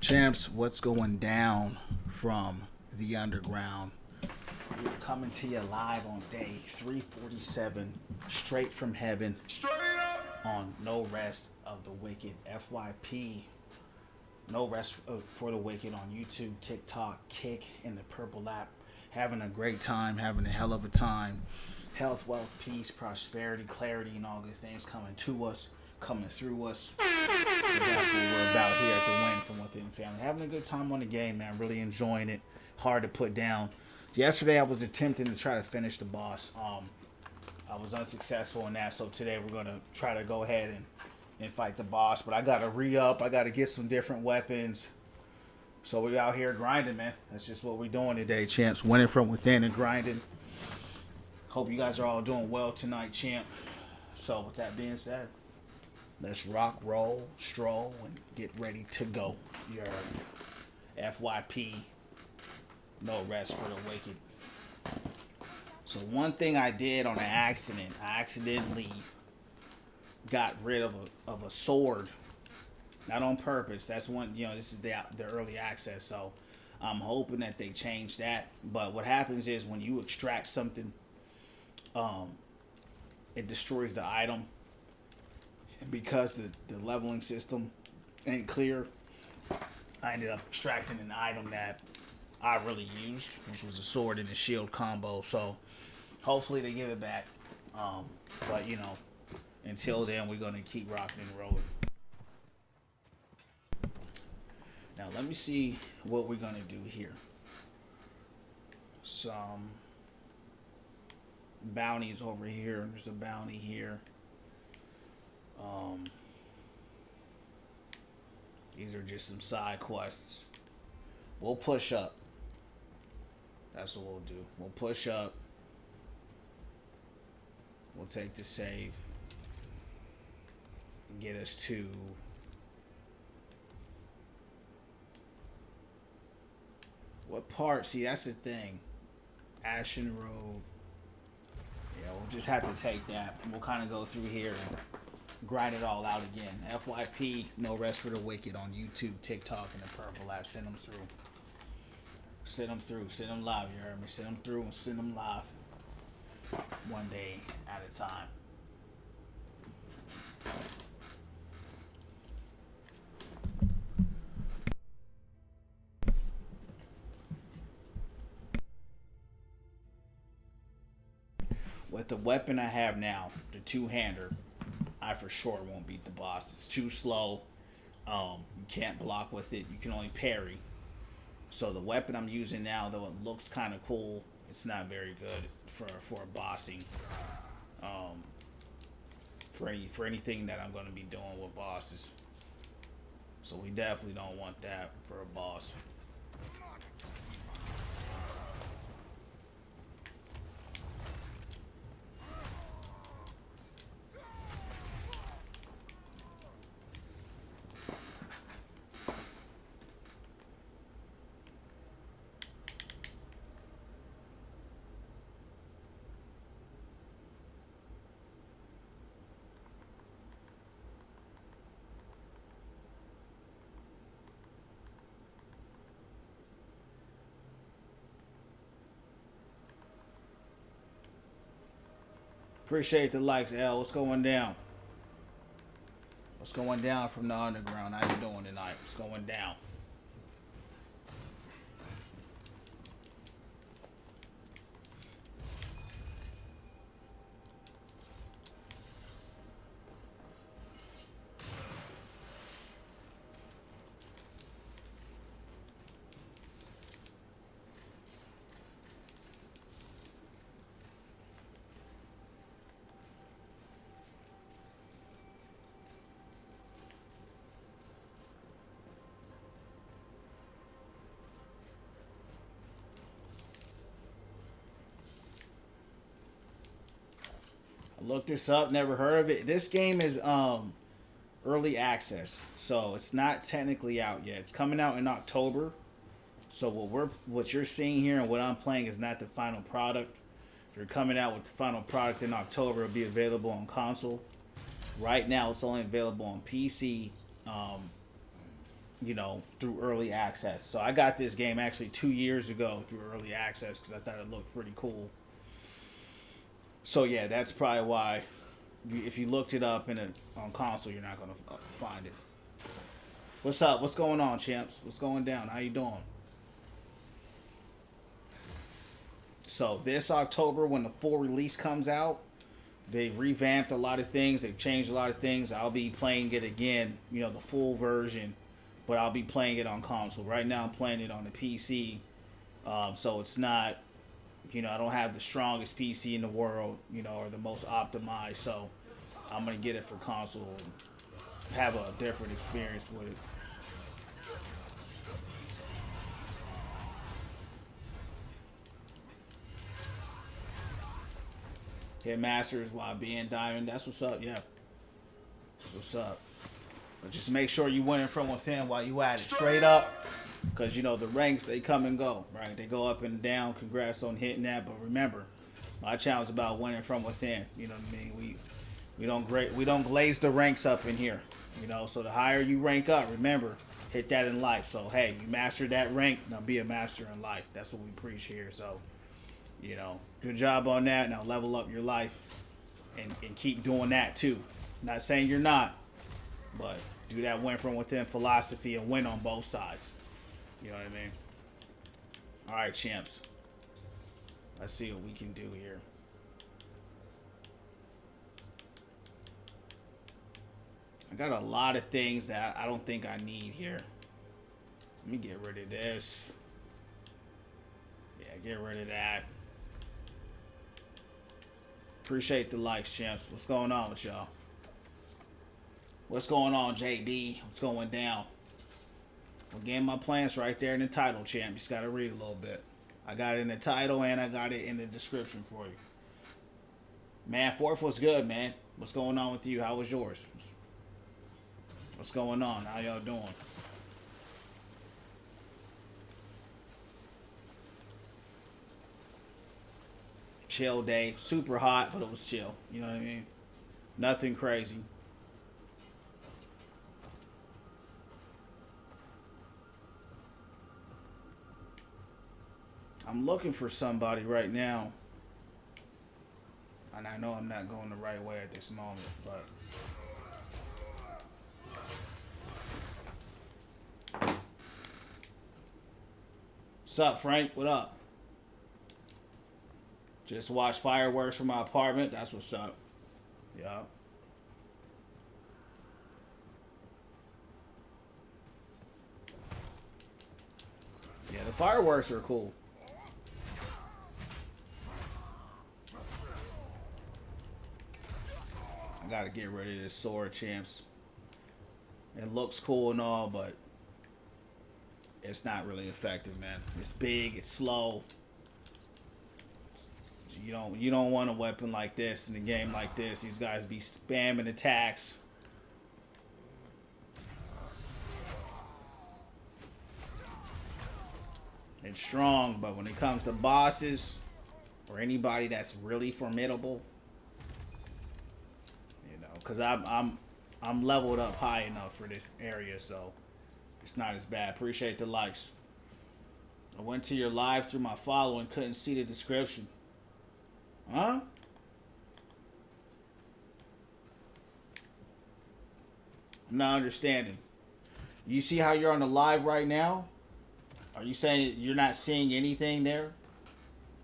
Champs, what's going down from the underground? We're coming to you live on day 347, straight from heaven, on No Rest of the Wicked, FYP. No Rest for the Wicked on YouTube, TikTok, Kick, and the Purple app. Having a great time, having a hell of a time. Health, wealth, peace, prosperity, clarity, and all good things coming to us, coming through us. That's what we're about here at the Win From Within family. Having a good time on the game, man. Really enjoying it. Hard to put down. Yesterday I was attempting to try to finish the boss. I was unsuccessful in that, so today we're going to try to go ahead and fight the boss. But I got to re-up. I got to get some different weapons. So we're out here grinding, man. That's just what we're doing today, champs. Winning from within and grinding. Hope you guys are all doing well tonight, champ. So with that being said, let's rock, roll, stroll, and get ready to go. Your FYP, no rest for the wicked. So one thing I did on an accident, I accidentally got rid of a sword. Not on purpose. That's one, this is the early access, so I'm hoping that they change that. But what happens is when you extract something, it destroys the item. And because the leveling system ain't clear, I ended up extracting an item that I really used, which was a sword and a shield combo. So hopefully they give it back. But until then, we're gonna keep rocking and rolling. Now let me see what we're gonna do here. Some bounties over here. There's a bounty here. These are just some side quests. We'll push up. That's what we'll do. We'll push up. We'll take the save. Get us to what part? See, that's the thing. Ashen Road. Yeah, we'll just have to take that. And we'll kind of go through here and grind it all out again. FYP, no rest for the wicked on YouTube, TikTok, and the Purple app. Send them through. Send them through. Send them live, you heard me? Send them through and send them live. One day at a time. With the weapon I have now, the two-hander, I for sure won't beat the boss. It's too slow. You can't block with it. You can only parry. So the weapon I'm using now, though it looks kind of cool, it's not very good for bossing. For anything that I'm going to be doing with bosses. So we definitely don't want that for a boss. Appreciate the likes, L. What's going down? What's going down from the underground? How you doing tonight? What's going down? Look this up, never heard of it. This game is early access, so it's not technically out yet. It's coming out in October. So what you're seeing here and what I'm playing is not the final product. They're coming out with the final product in October. It'll be available on console. Right now, it's only available on PC. you know, through early access. So I got this game actually 2 years ago through early access because I thought it looked pretty cool. So yeah, that's probably why. If you looked it up on console, you're not gonna find it. What's up? What's going on, champs? What's going down? How you doing? So this October, when the full release comes out, they've revamped a lot of things. They've changed a lot of things. I'll be playing it again, you know, the full version, but I'll be playing it on console. Right now, I'm playing it on the PC, so it's not, you know, I don't have the strongest PC in the world, you know, or the most optimized. So I'm gonna get it for console and have a different experience with it. Hit Masters while being Diamond. That's what's up, yeah. That's what's up. But just make sure you winning from within while you at it. Straight up. Because, you know, the ranks, they come and go, right? They go up and down. Congrats on hitting that. But remember, my channel is about winning from within. You know what I mean? We don't glaze the ranks up in here. You know, so the higher you rank up, remember, hit that in life. So, hey, you master that rank, now be a master in life. That's what we preach here. So, you know, good job on that. Now level up your life and keep doing that too. Not saying you're not, but do that win from within philosophy and win on both sides. You know what I mean? All right, champs. Let's see what we can do here. I got a lot of things that I don't think I need here. Let me get rid of this. Yeah, get rid of that. Appreciate the likes, champs. What's going on with y'all? What's going on, JB? What's going down? Again, my plans right there in the title, champ. Just gotta read a little bit. I got it in the title and I got it in the description for you. Man, 4th was good, man. What's going on with you? How was yours? What's going on? How y'all doing? Chill day. Super hot, but it was chill. You know what I mean? Nothing crazy. I'm looking for somebody right now. And I know I'm not going the right way at this moment, but... What's up, Frank? What up? Just watch fireworks from my apartment. That's what's up. Yeah. Yeah, the fireworks are cool. I gotta get rid of this sword, champs. It looks cool and all, but it's not really effective, man. It's big, it's slow. You don't want a weapon like this in a game like this. These guys be spamming attacks. It's strong, but when it comes to bosses or anybody that's really formidable, you know, because I'm leveled up high enough for this area, so it's not as bad. Appreciate the likes. I went to your live through my follow and couldn't see the description. Huh? I'm not understanding. You see how you're on the live right now? Are you saying you're not seeing anything there?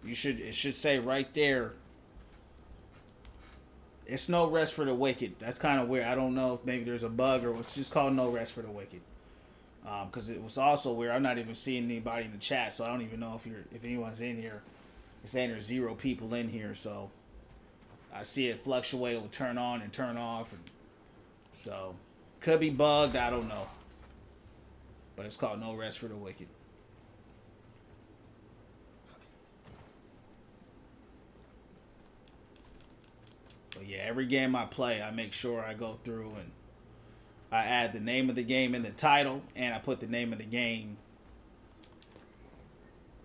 It should say right there. It's no rest for the wicked. That's kind of weird. I don't know if maybe there's a bug or it's just called no rest for the wicked. Because it was also weird. I'm not even seeing anybody in the chat, so I don't even know if anyone's in here. It's saying there's 0 people in here, so I see it fluctuate. It will turn on and turn off, and so could be bugged. I don't know, but it's called no rest for the wicked. But yeah, every game I play, I make sure I go through and I add the name of the game in the title, and I put the name of the game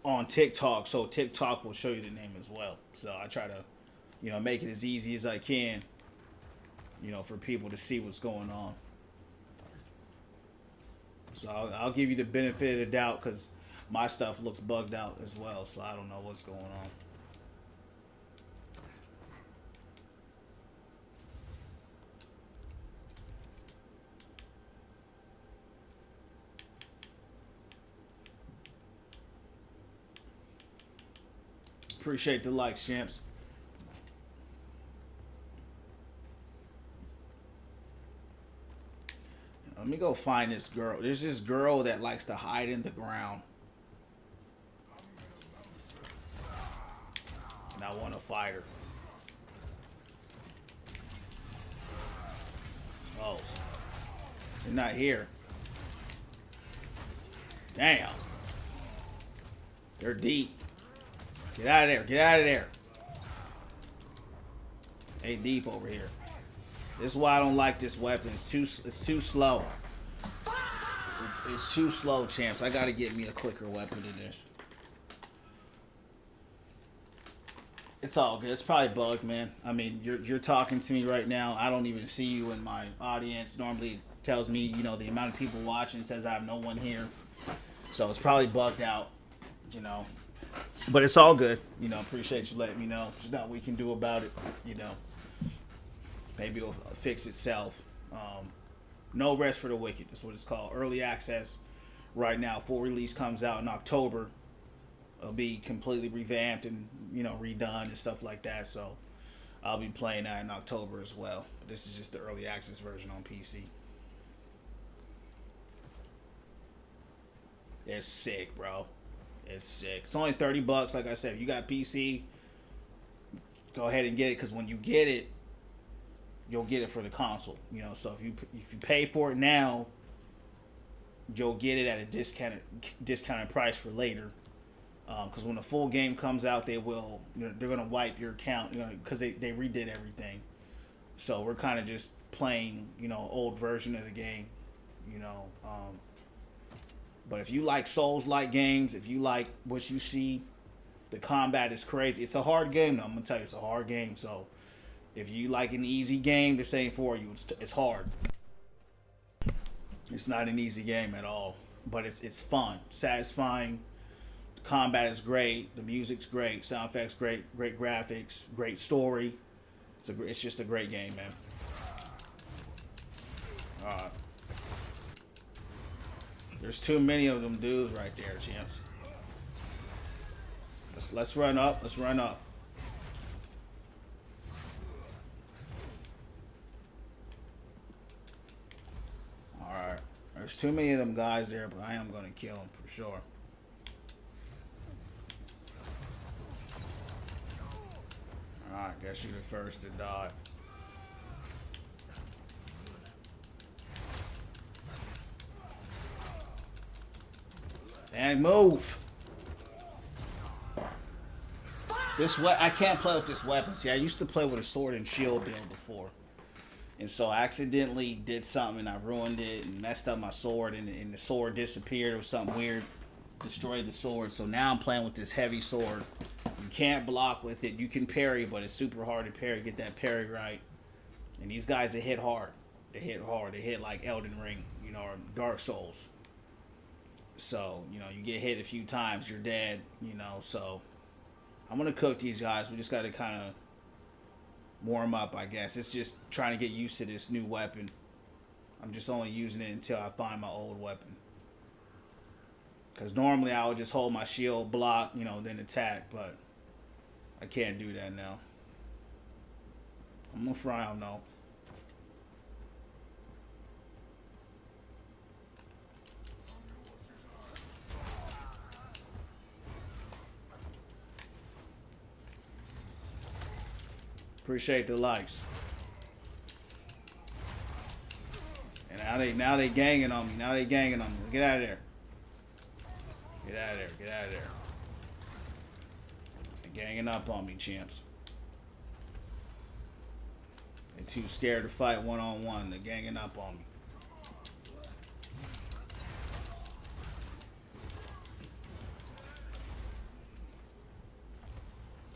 on TikTok, so TikTok will show you the name as well. So I try to, you know, make it as easy as I can, you know, for people to see what's going on. So I'll give you the benefit of the doubt because my stuff looks bugged out as well. So I don't know what's going on. Appreciate the likes, champs. Let me go find this girl. There's this girl that likes to hide in the ground. And I want to fight her. Oh. They're not here. Damn. They're deep. Get out of there. Get out of there. They deep over here. This is why I don't like this weapon. It's too slow. It's too slow, champs. I gotta get me a quicker weapon than this. It's all good. It's probably bugged, man. I mean, you're talking to me right now. I don't even see you in my audience. Normally it tells me, you know, the amount of people watching. It says I have no one here. So it's probably bugged out, you know. But it's all good. You know, appreciate you letting me know. There's nothing we can do about it, you know. Maybe it'll fix itself. No rest for the wicked. That's what it's called. Early access right now. Full release comes out in October. It'll be completely revamped and, you know, redone and stuff like that. So I'll be playing that in October as well. But this is just the early access version on PC. It's sick, bro. It's sick. It's only $30. Like I said, if you got PC, go ahead and get it. Because when you get it, you'll get it for the console. You know, so if you pay for it now, you'll get it at a discounted price for later. Because when the full game comes out, they will, you know, they're gonna wipe your account, you know, because they redid everything. So we're kind of just playing, you know, old version of the game, you know. But if you like Souls-like games, if you like what you see, the combat is crazy. It's a hard game, though. I'm gonna tell you, it's a hard game. So if you like an easy game, this ain't for you. It's hard. It's not an easy game at all, but it's fun, satisfying. The combat is great. The music's great. Sound effects great. Great graphics. Great story. It's just a great game, man. All right. There's too many of them dudes right there, champs. Let's run up. Let's run up. All right. There's too many of them guys there, but I am gonna kill them for sure. All right. Guess you're the first to die. And move. I can't play with this weapon. See, I used to play with a sword and shield build before, and so I accidentally did something and I ruined it and messed up my sword, and the sword disappeared. It was something weird, destroyed the sword. So now I'm playing with this heavy sword. You can't block with it. You can parry, but it's super hard to parry. Get that parry right. And these guys, they hit hard. They hit hard. They hit like Elden Ring, you know, or Dark Souls. So, you know, you get hit a few times, you're dead, you know. So I'm going to cook these guys. We just got to kind of warm up, I guess. It's just trying to get used to this new weapon. I'm just only using it until I find my old weapon. Because normally I would just hold my shield, block, you know, then attack. But I can't do that now. I'm going to fry them, though. Appreciate the likes. And now they ganging on me. Now they ganging on me. Get out of there. Get out of there. Get out of there. They're ganging up on me, champs. They're too scared to fight one-on-one. They're ganging up on me.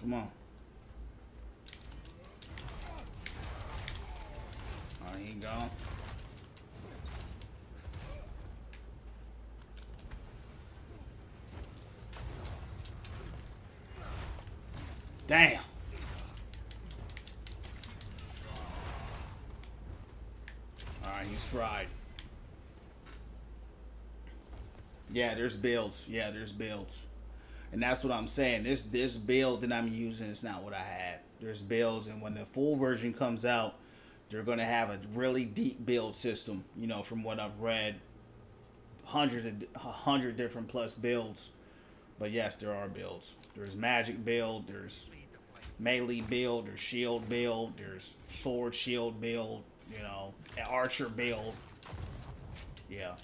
Come on. He gone. Damn. Alright, he's fried. Yeah, there's builds. Yeah, there's builds. And that's what I'm saying. This build that I'm using is not what I had. There's builds, and when the full version comes out, they're going to have a really deep build system. You know, from what I've read, 100 different plus builds. But yes, there are builds. There's magic build. There's melee build. There's shield build. There's sword shield build. You know, archer build. Yeah.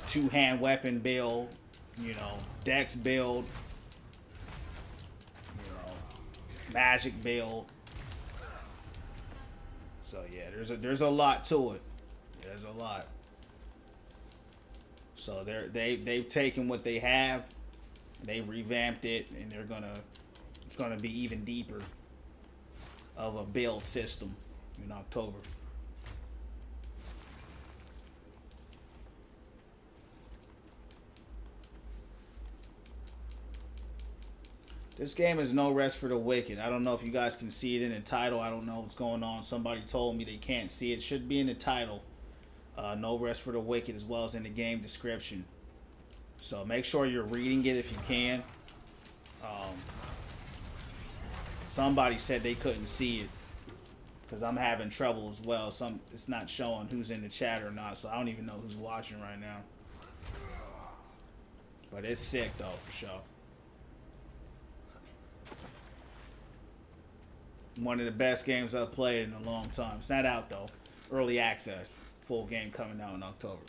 Two-hand weapon build. You know, dex build. You know, magic build. So yeah, there's a lot to it. There's a lot. So they've taken what they have, they revamped it, and it's gonna be even deeper of a build system in October. This game is no rest for the wicked. I don't know if you guys can see it in the title. I don't know what's going on. Somebody told me they can't see it. It should be in the title. No rest for the wicked, as well as in the game description. So make sure you're reading it if you can. Somebody said they couldn't see it because I'm having trouble as well. It's not showing who's in the chat or not, so I don't even know who's watching right now. But it's sick though, for sure. One of the best games I've played in a long time. It's not out though. Early access. Full game coming out in October.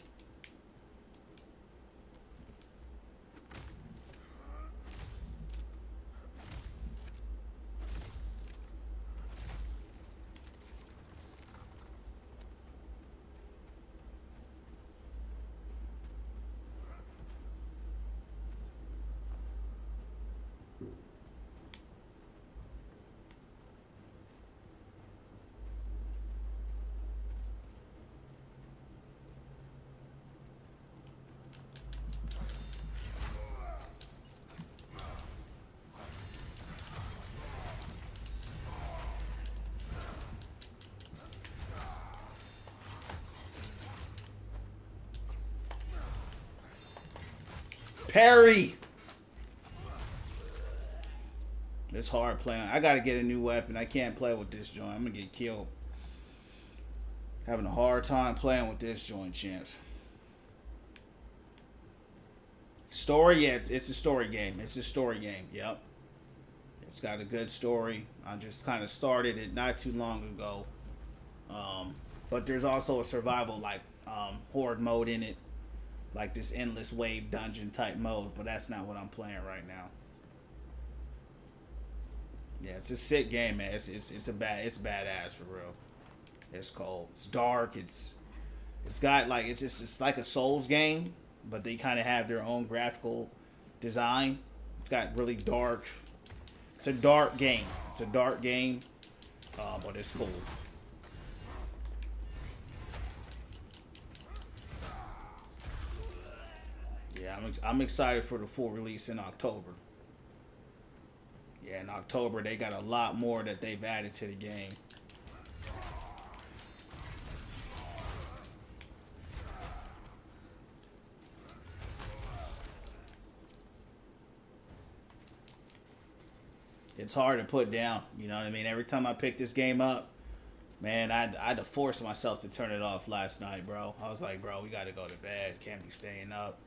Parry! It's hard playing. I gotta get a new weapon. I can't play with this joint. I'm gonna get killed. Having a hard time playing with this joint, champs. Story, yeah, it's a story game. It's a story game, yep. It's got a good story. I just kind of started it not too long ago. But there's also a survival, like, horde mode in it. Like this endless wave dungeon type mode, but that's not what I'm playing right now. Yeah, it's a sick game, man. It's badass for real. It's cold. It's dark. It's got like it's like a Souls game, but they kind of have their own graphical design. It's got really dark. It's a dark game. It's a dark game, but it's cool. Yeah, I'm excited for the full release in October. Yeah, in October they got a lot more that they've added to the game. It's hard to put down, you know what I mean? Every time I pick this game up, man, I had to force myself to turn it off last night, bro. I was like, bro, we got to go to bed. Can't be staying up.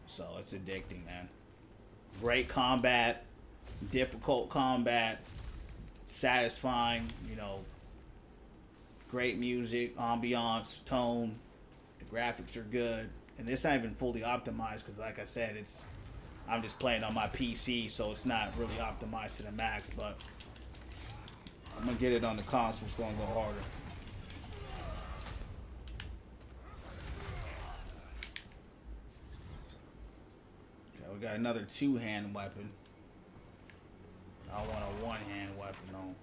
So it's addicting, man. Great combat, difficult combat, satisfying, you know, great music, ambiance, tone. The graphics are good. And it's not even fully optimized because, like I said, I'm just playing on my PC, so it's not really optimized to the max, but I'm going to get it on the console. It's going to go harder. We got another two-hand weapon. I want a one-hand weapon on.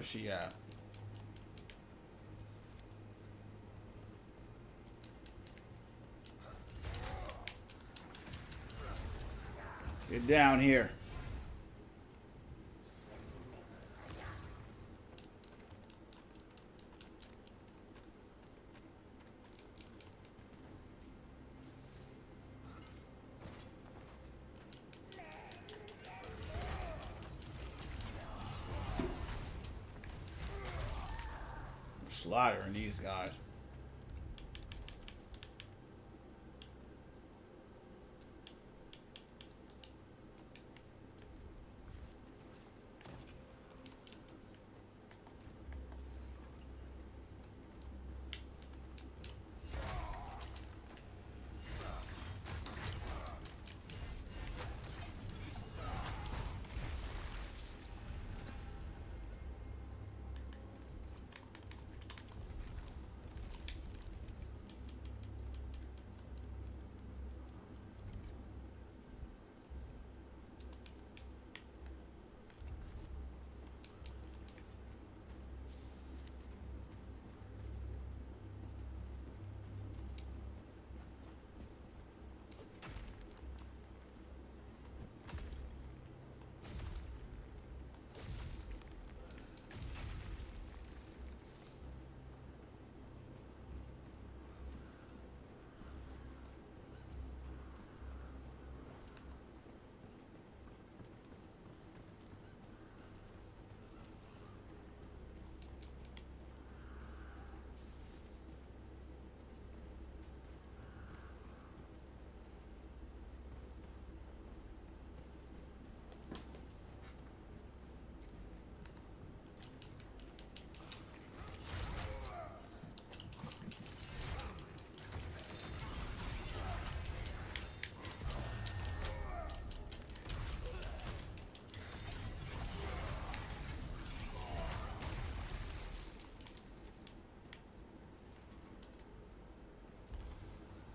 Where's she at? Get down here. Slaughtering these guys.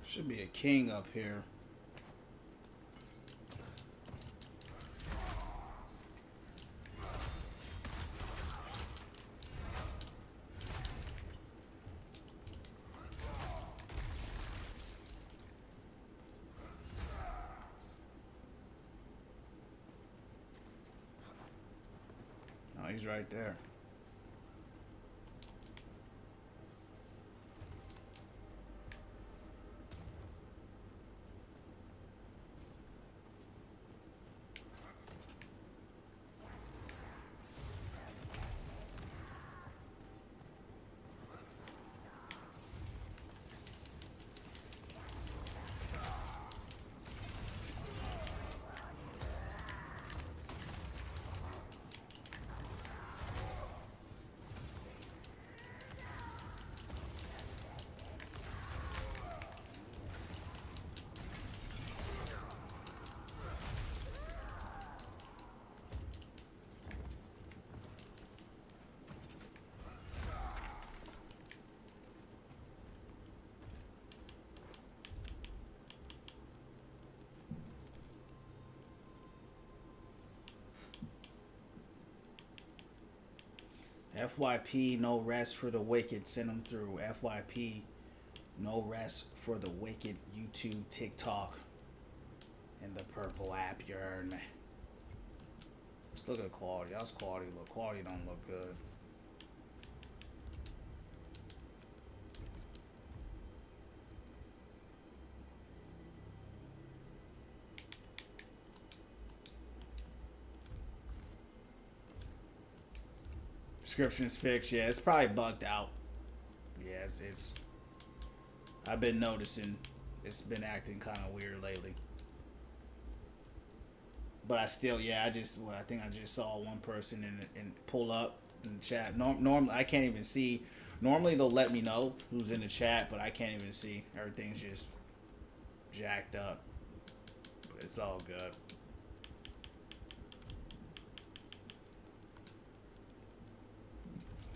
Should be a king up here. Oh, he's right there. FYP, no rest for the wicked. Send them through. FYP, no rest for the wicked. YouTube, TikTok, and the purple app yearn. Let's look at quality. How's quality look? Quality don't look good. Description's fixed. Yeah, it's probably bugged out. Yeah, it's I've been noticing it's been acting kind of weird lately. But I still, yeah, I think I just saw one person in pull up in the chat. Normally, I can't even see. Normally, they'll let me know who's in the chat, but I can't even see. Everything's just jacked up. But it's all good.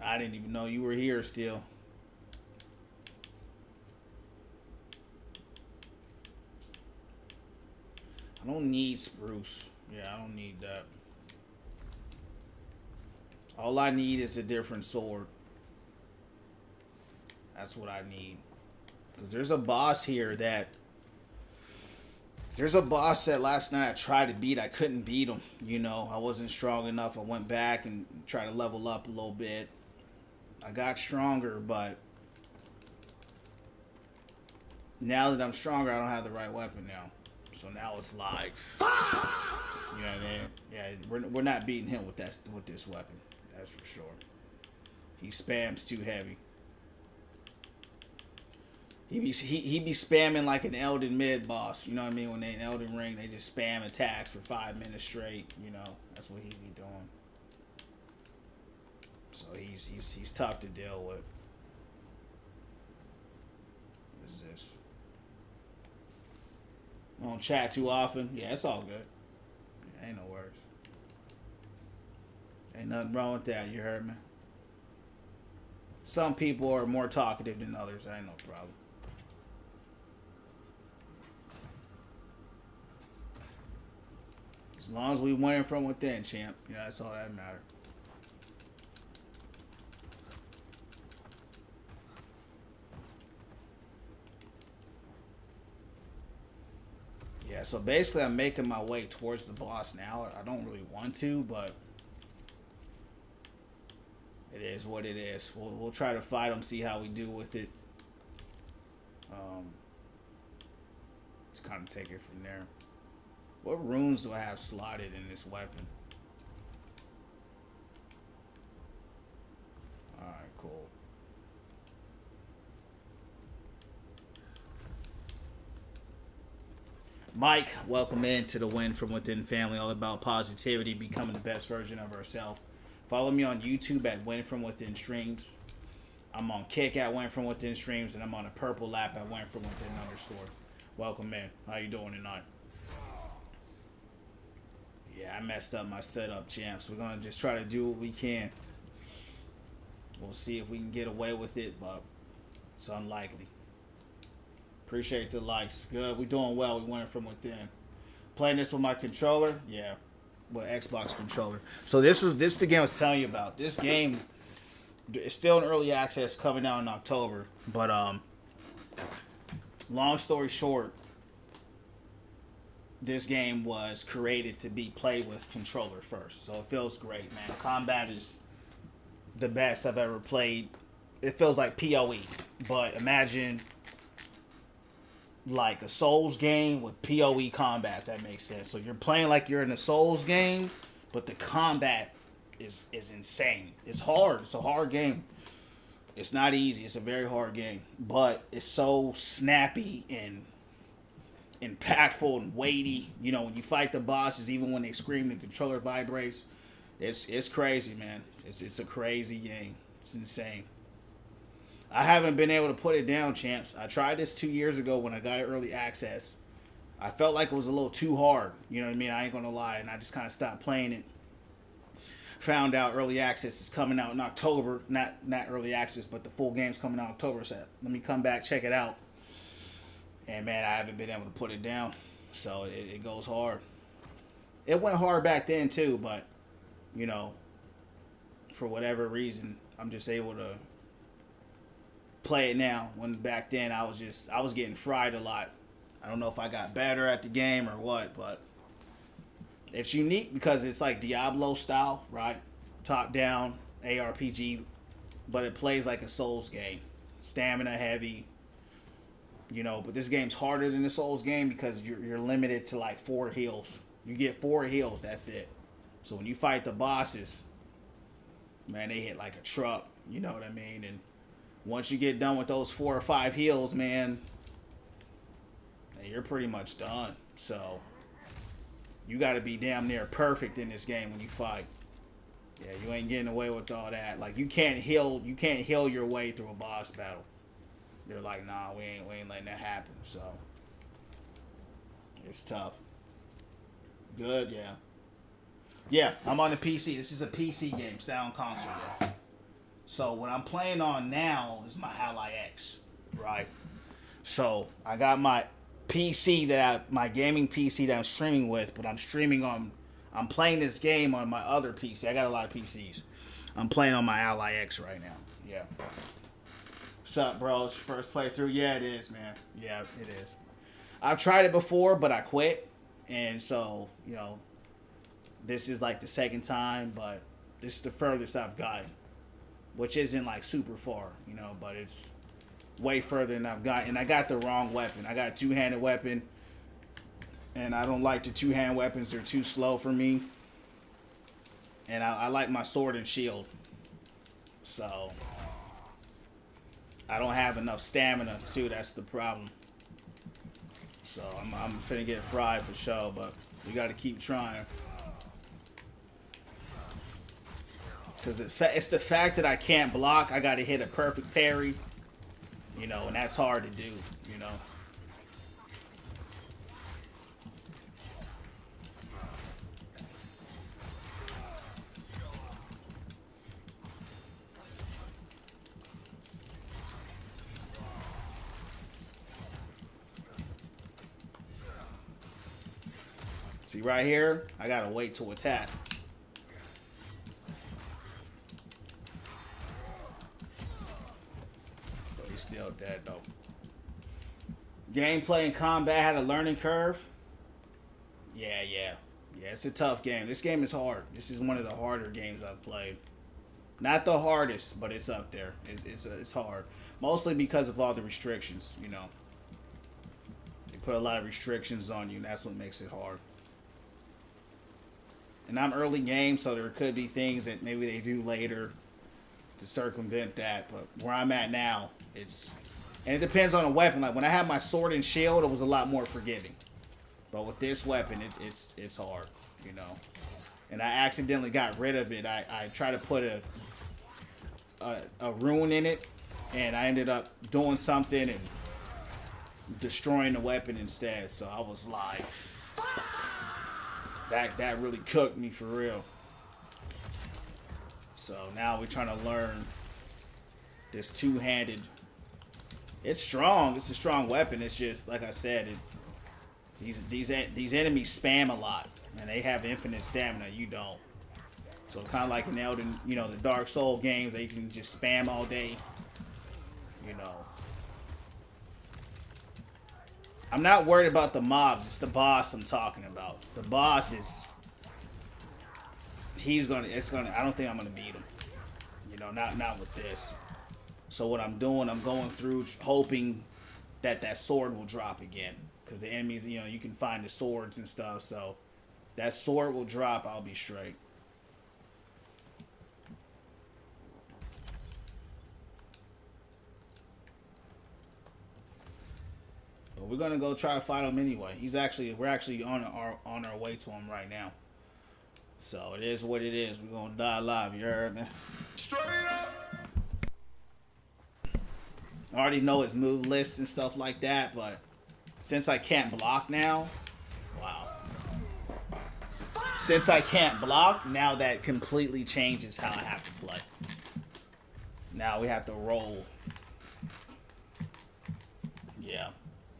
I didn't even know you were here still. I don't need spruce. Yeah, I don't need that. All I need is a different sword. That's what I need. Because there's a boss here that... There's a boss that last night I tried to beat. I couldn't beat him. You know, I wasn't strong enough. I went back and tried to level up a little bit. I got stronger, but... Now that I'm stronger, I don't have the right weapon now. So now it's like... You know what I mean? Yeah, we're not beating him with this weapon. That's for sure. He spams too heavy. He be spamming like an Elden mid boss. You know what I mean? When they in Elden Ring, they just spam attacks for 5 minutes straight. You know, that's what he be doing. So he's tough to deal with. What is this? I don't chat too often. Yeah, it's all good. Yeah, ain't no worries. Ain't nothing wrong with that. You heard me? Some people are more talkative than others. Ain't no problem. As long as we winning from within, champ. Yeah, that's all that matters. Yeah, so basically I'm making my way towards the boss now. I don't really want to, but it is what it is. We'll try to fight him, see how we do with it. Just kind of take it from there. What runes do I have slotted in this weapon? Alright, cool. Mike, welcome into the Win From Within family. All about positivity, becoming the best version of ourselves. Follow me on YouTube at Win From Within Streams. I'm on Kick at Win From Within Streams, and I'm on a Purple Lap at Win From Within _. Welcome in. How you doing tonight? Yeah, I messed up my setup, champs. We're going to just try to do what we can. We'll see if we can get away with it, but it's unlikely. Appreciate the likes. Good. We're doing well. We went from within. Playing this with my controller? Yeah. With Xbox controller. So this is the game I was telling you about. This game is still in early access, coming out in October. But long story short, this game was created to be played with controller first. So it feels great, man. Combat is the best I've ever played. It feels like PoE. But imagine like a Souls game with PoE combat, if that makes sense. So you're playing like you're in a Souls game, but the combat is insane. It's hard. It's a hard game. It's not easy. It's a very hard game. But it's so snappy and impactful and weighty. You know, when you fight the bosses, even when they scream, the controller vibrates. It's crazy, man. It's a crazy game. It's insane. I haven't been able to put it down, champs. I tried this 2 years ago when I got it early access. I felt like it was a little too hard. You know what I mean? I ain't gonna lie. And I just kind of stopped playing it. Found out early access is coming out in October. Not early access, but the full game's coming out in October. So let me come back, check it out. And man, I haven't been able to put it down. So it goes hard. It went hard back then too, but you know, for whatever reason, I'm just able to play it now. When back then I was getting fried a lot. I don't know if I got better at the game or what, but it's unique because it's like Diablo style, right? Top down ARPG, but it plays like a Souls game. Stamina heavy, you know, but this game's harder than the Souls game because you're limited to like 4 heals. You get 4 heals, that's it. So when you fight the bosses, man, they hit like a truck, you know what I mean? And once you get done with those 4 or 5 heals, man, you're pretty much done. So you got to be damn near perfect in this game when you fight. Yeah, you ain't getting away with all that. Like you can't heal your way through a boss battle. They're like, nah, we ain't letting that happen. So it's tough. Good, yeah. Yeah, I'm on the PC. This is a PC game, it's not on console yet. So what I'm playing on now is my Ally X, right? So I got my PC my gaming PC that I'm streaming with, but I'm playing this game on my other PC. I got a lot of PCs. I'm playing on my Ally X right now. Yeah. What's up, bro? It's your first playthrough? Yeah, it is, man. Yeah, it is. I've tried it before, but I quit. And so, you know, this is like the second time, but this is the furthest I've gotten. Which isn't like super far, you know, but it's way further than I've got. And I got the wrong weapon. I got a two-handed weapon. And I don't like the two-hand weapons. They're too slow for me. And I like my sword and shield. So I don't have enough stamina too. That's the problem. So I'm finna get fried for sure, but we got to keep trying. Because it's the fact that I can't block. I got to hit a perfect parry. You know, and that's hard to do, you know. See, right here, I gotta wait to attack. But he's still dead, though. Gameplay and combat had a learning curve. Yeah, it's a tough game. This game is hard. This is one of the harder games I've played. Not the hardest, but it's up there. It's hard. Mostly because of all the restrictions, you know. They put a lot of restrictions on you, and that's what makes it hard. And I'm early game, so there could be things that maybe they do later to circumvent that. But where I'm at now, and it depends on the weapon. Like when I had my sword and shield, it was a lot more forgiving. But with this weapon, it's hard, you know. And I accidentally got rid of it. I tried to put a rune in it, and I ended up doing something and destroying the weapon instead. So I was like, that really cooked me for real. So now we're trying to learn this two-handed. It's strong. It's a strong weapon. It's just like I said. These enemies spam a lot, and they have infinite stamina. You don't. So kind of like in Elden, you know, the Dark Soul games, they can just spam all day. You know. I'm not worried about the mobs. It's the boss I'm talking about. The boss is. I don't think I'm gonna beat him. You know, not with this. So what I'm doing, I'm going through hoping that sword will drop again. Because the enemies, you know, you can find the swords and stuff. So that sword will drop, I'll be straight. But we're gonna go try to fight him anyway. We're actually on our way to him right now. So it is what it is. We're gonna die live, you heard me? Straight up. I already know his move list and stuff like that, but since I can't block now, wow. Since I can't block, now that completely changes how I have to play. Now we have to roll. Yeah.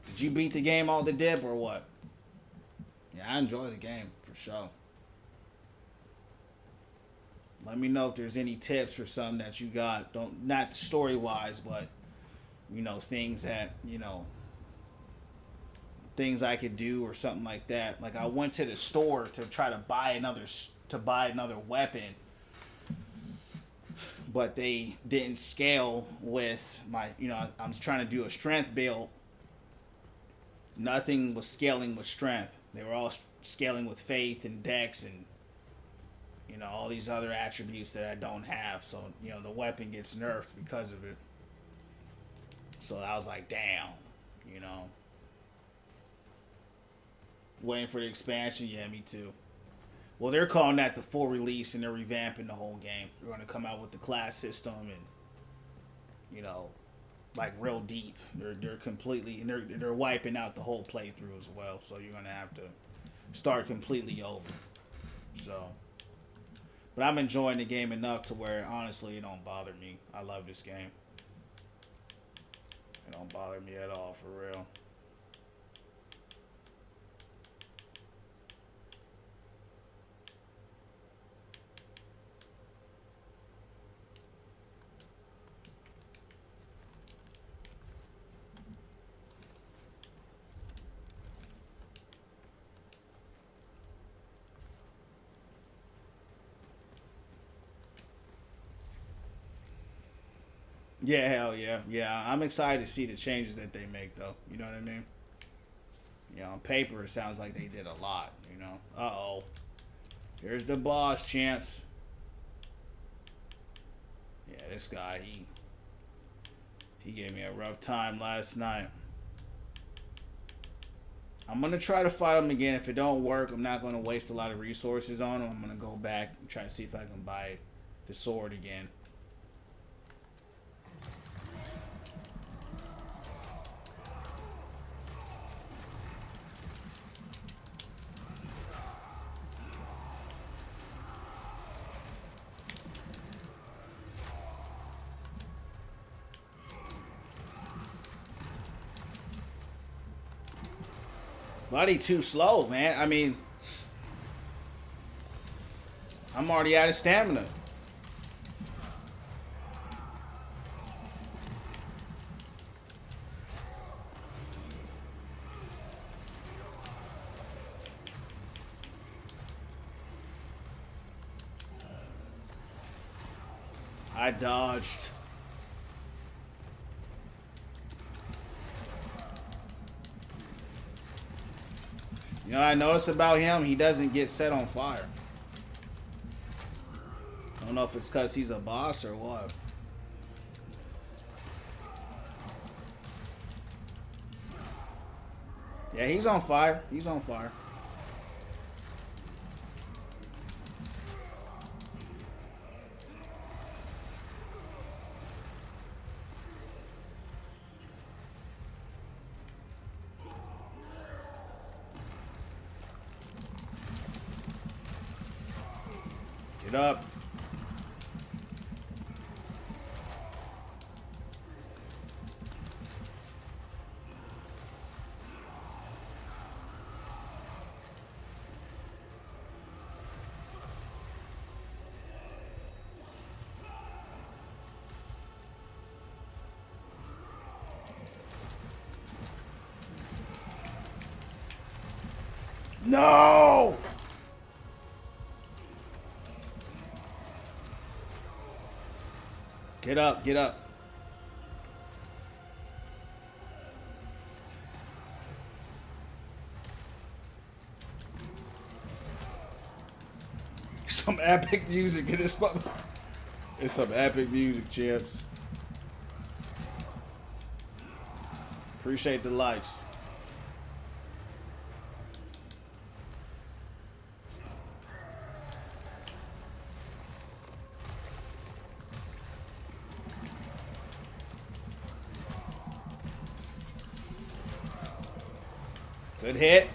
Did you beat the game all the dip or what? Yeah, I enjoy the game for sure. Let me know if there's any tips or something that you got. Not story wise, but you know, things that, you know, things I could do or something like that. Like I went to the store to try to buy another weapon, but they didn't scale with my, you know, I was trying to do a strength build. Nothing was scaling with strength. They were all scaling with faith and dex and, you know, all these other attributes that I don't have. So, you know, the weapon gets nerfed because of it. So I was like, damn, you know. Waiting for the expansion, yeah, me too. Well, they're calling that the full release, and they're revamping the whole game. They're going to come out with the class system, and you know, like real deep. They're completely, and they're wiping out the whole playthrough as well. So you're going to have to start completely over. So, but I'm enjoying the game enough to where honestly, it don't bother me. I love this game. It don't bother me at all, for real. Yeah, hell yeah. Yeah, I'm excited to see the changes that they make, though. You know what I mean? You know, on paper, it sounds like they did a lot, you know? Uh-oh. Here's the boss, champs. Yeah, this guy, he gave me a rough time last night. I'm going to try to fight him again. If it don't work, I'm not going to waste a lot of resources on him. I'm going to go back and try to see if I can buy the sword again. Bloody too slow, man. I mean, I'm already out of stamina. I dodged. You know, I noticed about him, he doesn't get set on fire. I don't know if it's because he's a boss or what. Yeah, he's on fire. He's on fire. Get up. No! Get up, get up. Some epic music in this mother. It's some epic music, champs. Appreciate the likes. Good hit.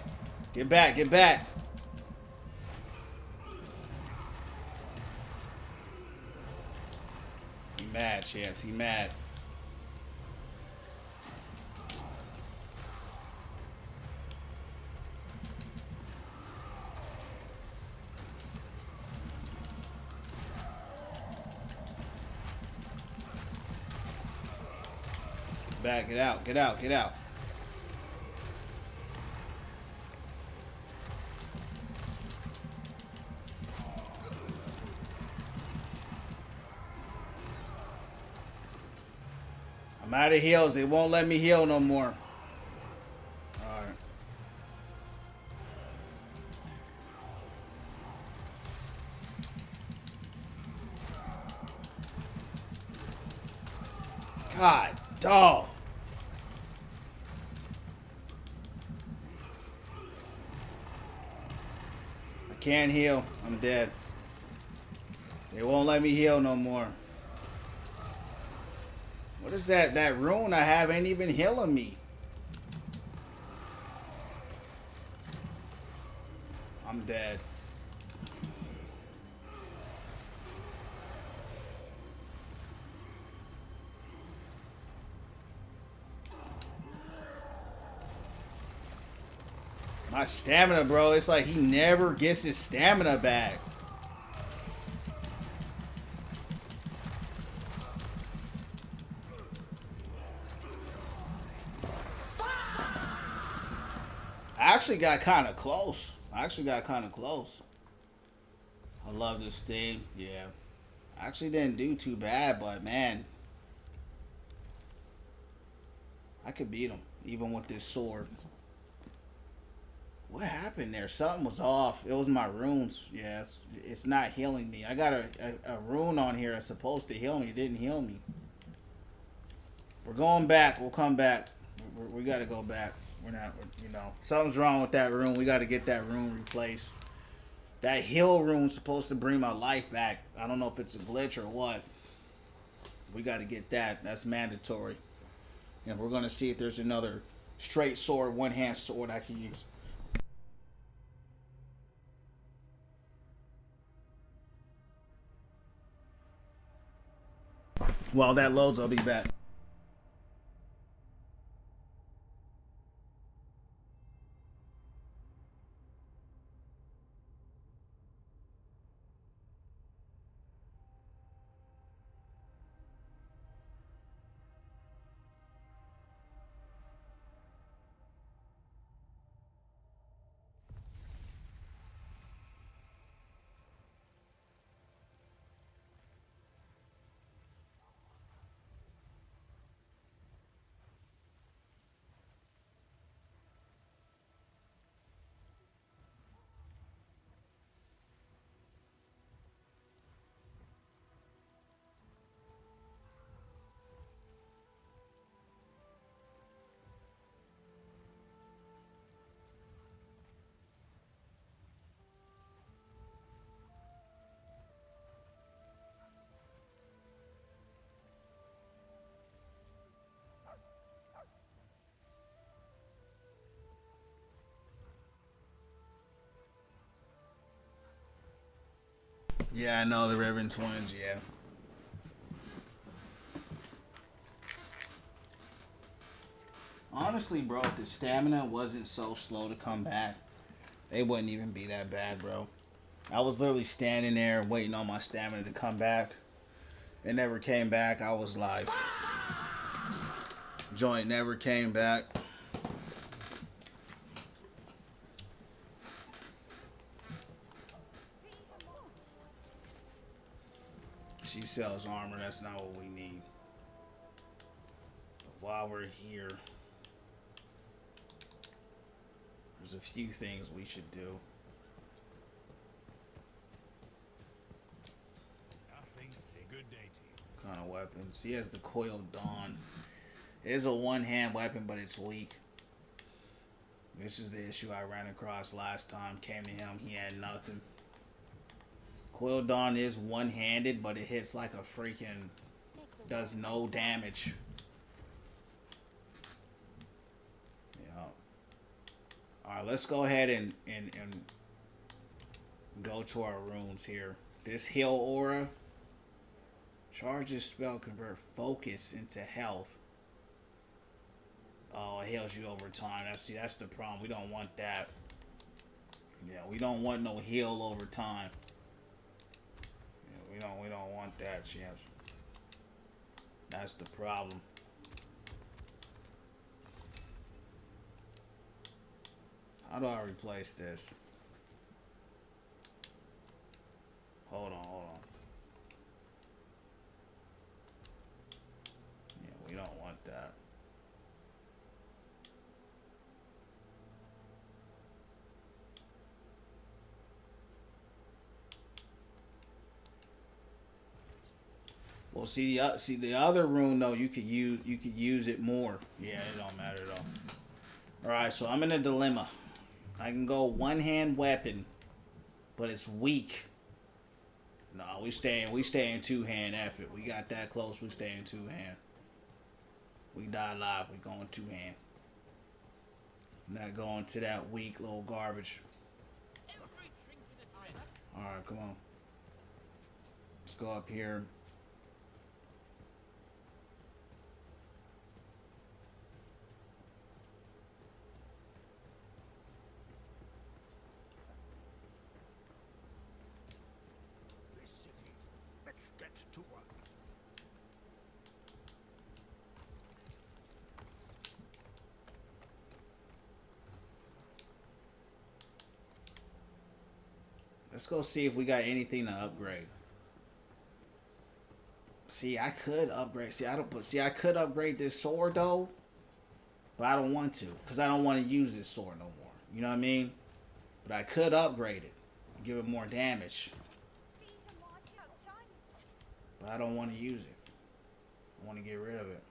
Get back, get back. He mad, champs. He mad. Back, get out, get out, get out. I'm out of heals. They won't let me heal no more. Alright. God, dog. I can't heal. I'm dead. They won't let me heal no more. What is that? That rune I have ain't even healing me. I'm dead. My stamina, bro. It's like he never gets his stamina back. I actually got kind of close. I love this thing. Yeah. I actually didn't do too bad, but man. I could beat him, even with this sword. What happened there? Something was off. It was my runes. Yeah, it's not healing me. I got a rune on here that's supposed to heal me. It didn't heal me. We're going back. We'll come back. We got to go back. We're not, you know. Something's wrong with that rune. We got to get that rune replaced. That heal rune's supposed to bring my life back. I don't know if it's a glitch or what. We got to get that. That's mandatory. And we're going to see if there's another straight sword, one-hand sword I can use. While that loads, I'll be back. Yeah, I know the Riven twins, yeah. Honestly, bro, if the stamina wasn't so slow to come back, they wouldn't even be that bad, bro. I was literally standing there waiting on my stamina to come back. It never came back. I was like, joint never came back. She sells armor. That's not what we need. While we're here, there's a few things we should do. Kind of weapons. He has the coiled dawn. It is a one-hand weapon, but it's weak. This is the issue I ran across last time. Came to him, he had nothing. Coiled dawn is one-handed, but it hits like a freaking... does no damage. Yeah. Alright, let's go ahead and go to our runes here. This heal aura. Charges spell convert focus into health. Oh, it heals you over time. That's the problem. We don't want that. Yeah, we don't want no heal over time. Yeah, we don't want that, champs. That's the problem. How do I replace this? Hold on. Yeah, we don't want that. Well, see the other rune though, you could use it more. Yeah, it don't matter though. All right, so I'm in a dilemma. I can go one-hand weapon, but it's weak. No, we stay in two-hand. F it. We got that close. We stay in two-hand. We die live. We going two-hand. Not going to that weak little garbage. All right, come on. Let's go up here. Let's go see if we got anything to upgrade. See, I could upgrade. See, I could upgrade this sword though. But I don't want to, because I don't want to use this sword no more. You know what I mean? But I could upgrade it and give it more damage. But I don't want to use it. I want to get rid of it.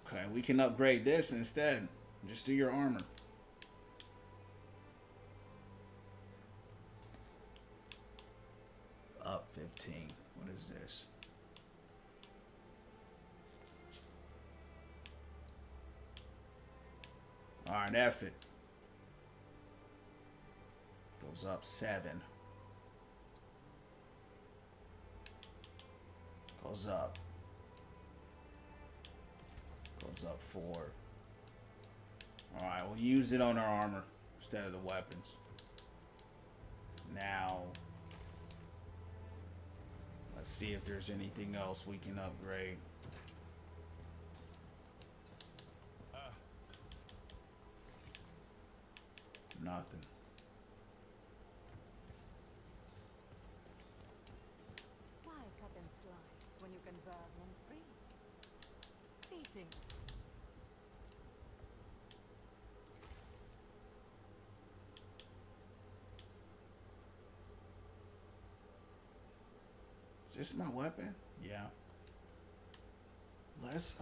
Okay, we can upgrade this instead. Just do your armor. Up 15. What is this? Alright, F it. Goes up 7. Goes up. Goes up 4. Alright, we'll use it on our armor instead of the weapons. Now, let's see if there's anything else we can upgrade. Nothing. Why cut and slice when you can burn and freeze? Eating. Is this my weapon? Yeah. Let's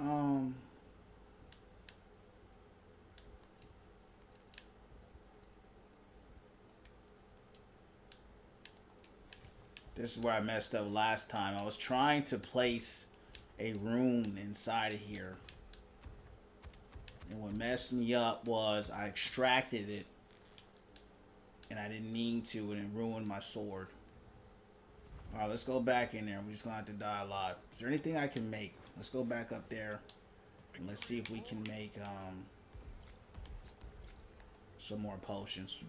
this is where I messed up last time. I was trying to place a rune inside of here. And what messed me up was I extracted it and I didn't mean to, and it ruined my sword. Alright, let's go back in there. We're just gonna have to die a lot. Is there anything I can make? Let's go back up there and let's see if we can make some more potions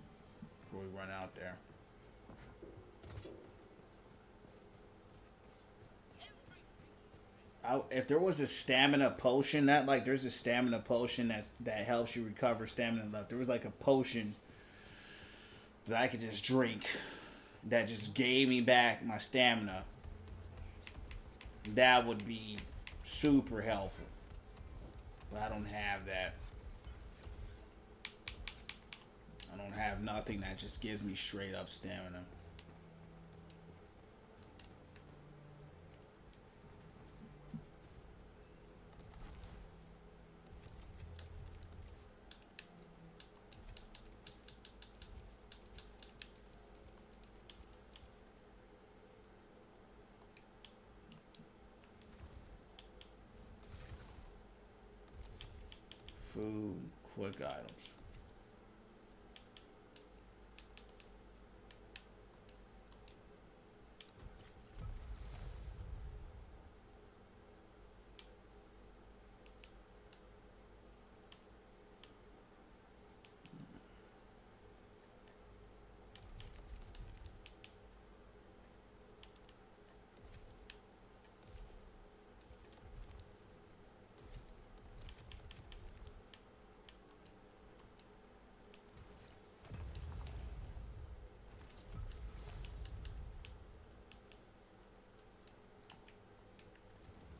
before we run out there. If there was a stamina potion, there's a stamina potion that helps you recover stamina left. There was like a potion that I could just drink that just gave me back my stamina. That would be super helpful. But I don't have that. I don't have nothing that just gives me straight up stamina. Food, quick items.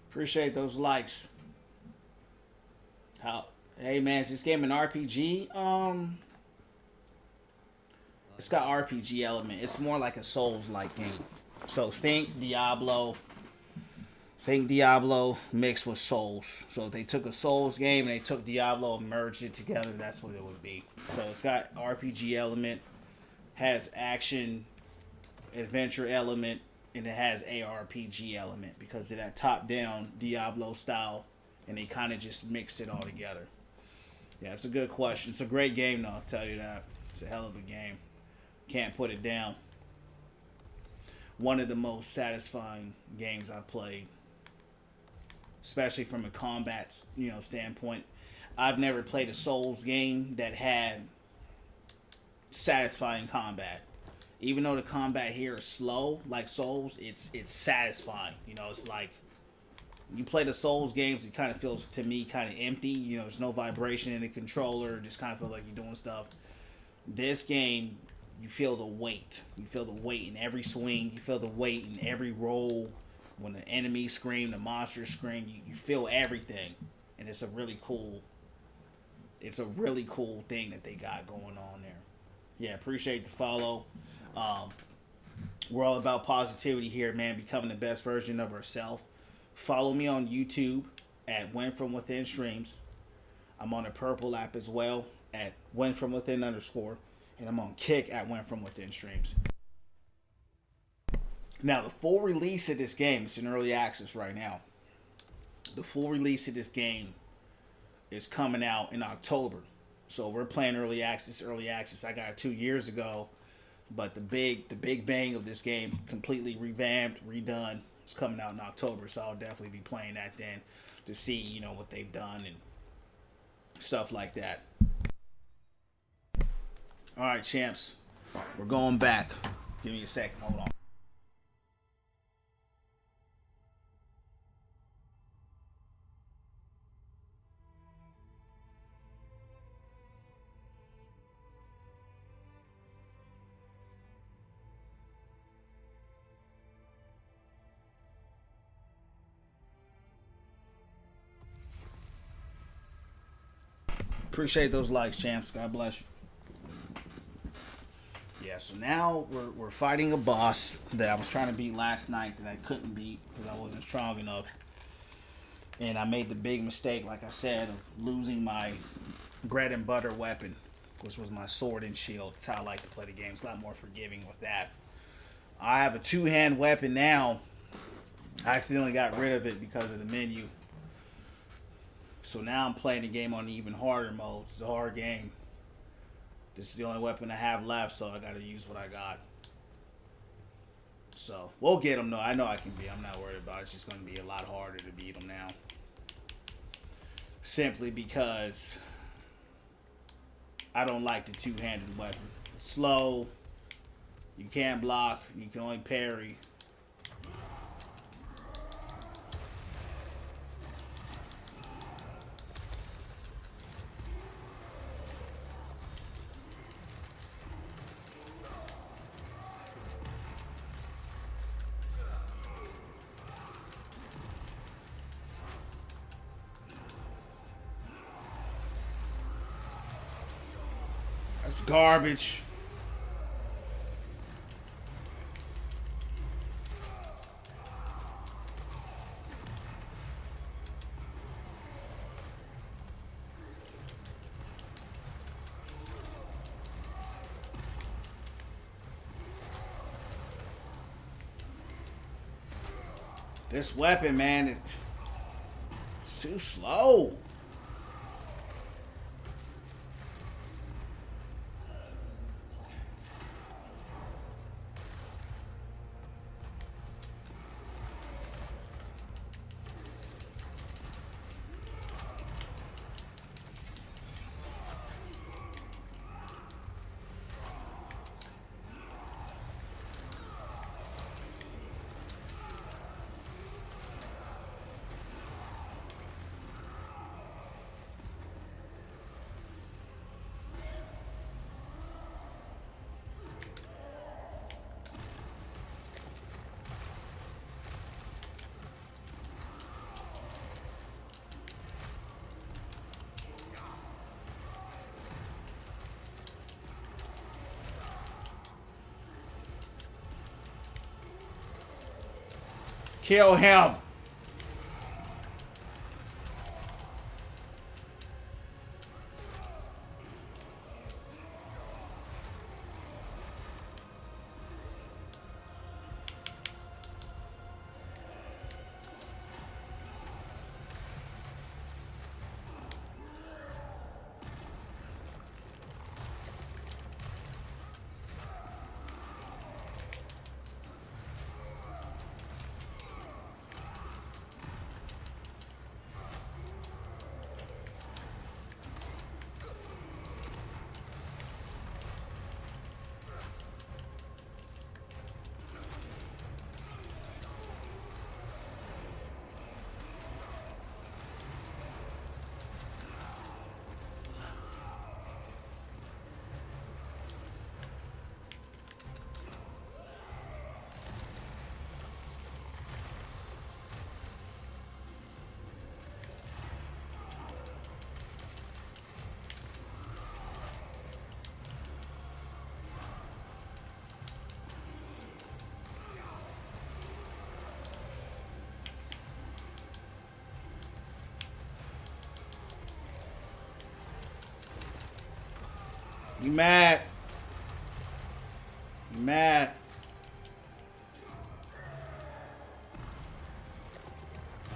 Appreciate those likes. Hey man, is this game an RPG? It's got RPG element. It's more like a Souls-like game. So think Diablo mixed with Souls. So if they took a Souls game and they took Diablo and merged it together, that's what it would be. So it's got RPG element, has action, adventure element, and it has ARPG element because of that top-down Diablo style, and they kind of just mixed it all together. Yeah, it's a good question. It's a great game, though, I'll tell you that. It's a hell of a game. Can't put it down. One of the most satisfying games I've played, especially from a combat, standpoint. I've never played a Souls game that had satisfying combat. Even though the combat here is slow, like Souls, it's satisfying. It's like you play the Souls games, it kind of feels to me kind of empty. There's no vibration in the controller. Just kind of feel like you're doing stuff. This game, you feel the weight. You feel the weight in every swing. You feel the weight in every roll. When the enemies scream, the monsters scream, you feel everything, and it's a really cool thing that they got going on there. Yeah, appreciate the follow. We're all about positivity here, man. Becoming the best version of ourselves. Follow me on YouTube at Win From Within Streams. I'm on the Purple app as well at Win From Within _, and I'm on Kick at Win From Within Streams. Now, the full release of this game, it's in early access right now. The full release of this game is coming out in October. So we're playing early access. I got it 2 years ago. But the big bang of this game, completely revamped, redone, is coming out in October. So I'll definitely be playing that then to see, you know, what they've done and stuff like that. All right, champs. We're going back. Give me a second. Hold on. Appreciate those likes, champs. God bless you. Yeah, so now we're fighting a boss that I was trying to beat last night that I couldn't beat because I wasn't strong enough. And I made the big mistake, like I said, of losing my bread and butter weapon, which was my sword and shield. That's how I like to play the game. It's a lot more forgiving with that. I have a two-hand weapon now. I accidentally got rid of it because of the menu. So now I'm playing the game on the even harder mode. It's a hard game. This is the only weapon I have left, so I got to use what I got. So we'll get him, though. I know I can beat him. I'm not worried about it. It's just going to be a lot harder to beat him now. Simply because I don't like the two-handed weapon. It's slow. You can't block. You can only parry. That's garbage. This weapon, man, it's too slow. Kill him. You mad? You mad?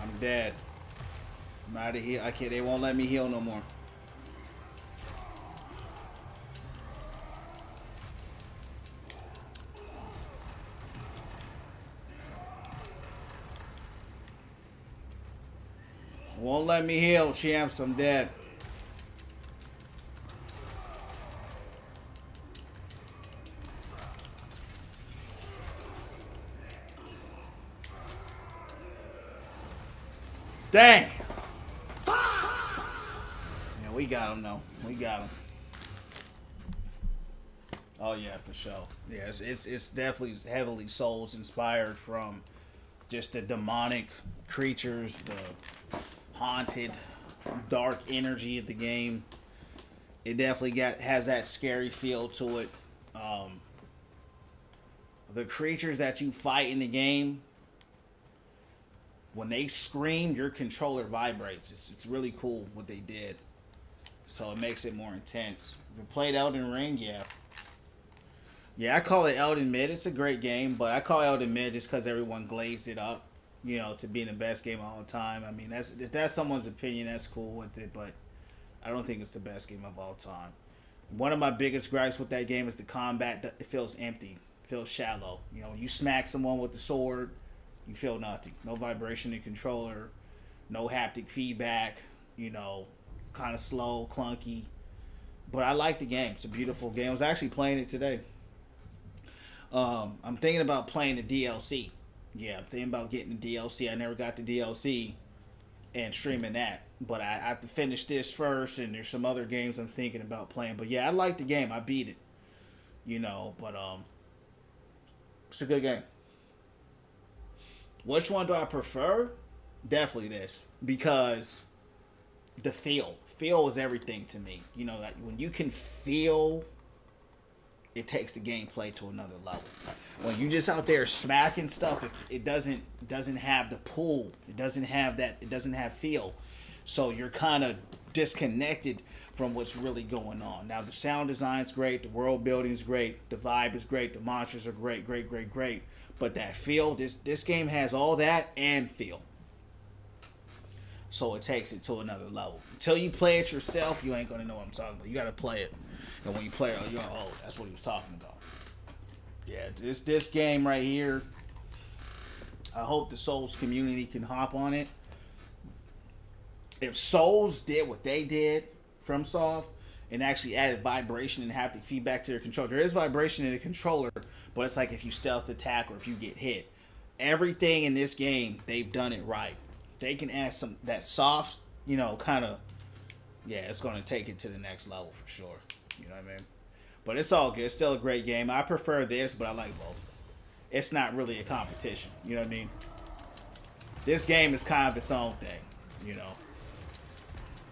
I'm dead. I'm out of here. I can't. They won't let me heal no more. Won't let me heal, champs. I'm dead. Dang. Yeah, we got him though. We got him. Oh yeah, for sure. Yeah, it's definitely heavily Souls inspired from just the demonic creatures, the haunted, dark energy of the game. It definitely has that scary feel to it. The creatures that you fight in the game, when they scream, your controller vibrates. It's really cool what they did. So it makes it more intense. You played Elden Ring, yeah. Yeah, I call it Elden Mid. It's a great game, but I call Elden Mid just because everyone glazed it up, you know, to being the best game of all time. I mean, if that's someone's opinion, that's cool with it, but I don't think it's the best game of all time. One of my biggest gripes with that game is the combat. It feels empty, it feels shallow. You know, when you smack someone with the sword, you feel nothing. No vibration in controller, no haptic feedback, you know, kind of slow, clunky. But I like the game. It's a beautiful game. I was actually playing it today. I'm thinking about playing the DLC. Yeah, I'm thinking about getting the DLC. I never got the DLC and streaming that. But I have to finish this first, and there's some other games I'm thinking about playing. But yeah, I like the game. I beat it. You know, but it's a good game. Which one do I prefer? Definitely this. Because the feel. Feel is everything to me. You know, like when you can feel, it takes the gameplay to another level. When you just out there smacking stuff, it doesn't have the pull. It doesn't have that. It doesn't have feel. So you're kind of disconnected from what's really going on. Now the sound design's great, the world building's great, the vibe is great, the monsters are great. But that feel, this game has all that and feel. So it takes it to another level. Until you play it yourself, you ain't gonna know what I'm talking about. You gotta play it. And when you play it, you're like, oh, that's what he was talking about. Yeah, this game right here, I hope the Souls community can hop on it. If Souls did what they did from Soft and actually added vibration and haptic feedback to your controller. There is vibration in the controller, but it's like if you stealth attack or if you get hit. Everything in this game, they've done it right. They can add some that soft, you know, kind of, yeah, it's going to take it to the next level for sure. You know what I mean? But it's all good. It's still a great game. I prefer this, but I like both. It's not really a competition. You know what I mean? This game is kind of its own thing, you know.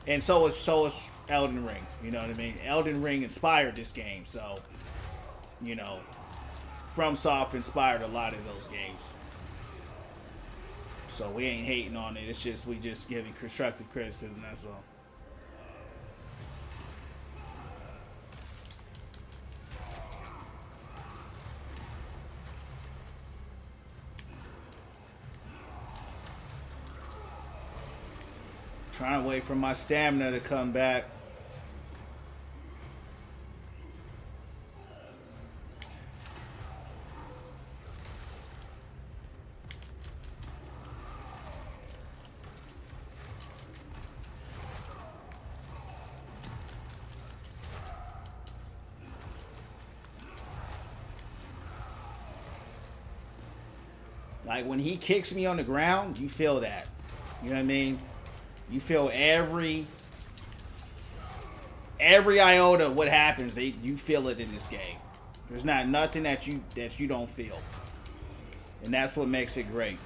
And so is Elden Ring. You know what I mean? Elden Ring inspired this game, so, you know, FromSoft inspired a lot of those games. So we ain't hating on it. It's just we just giving constructive criticism. That's all. Trying to wait for my stamina to come back. Like when he kicks me on the ground, you feel that. You know what I mean? You feel every iota of what happens. You feel it in this game. There's not nothing that you don't feel, and that's what makes it great.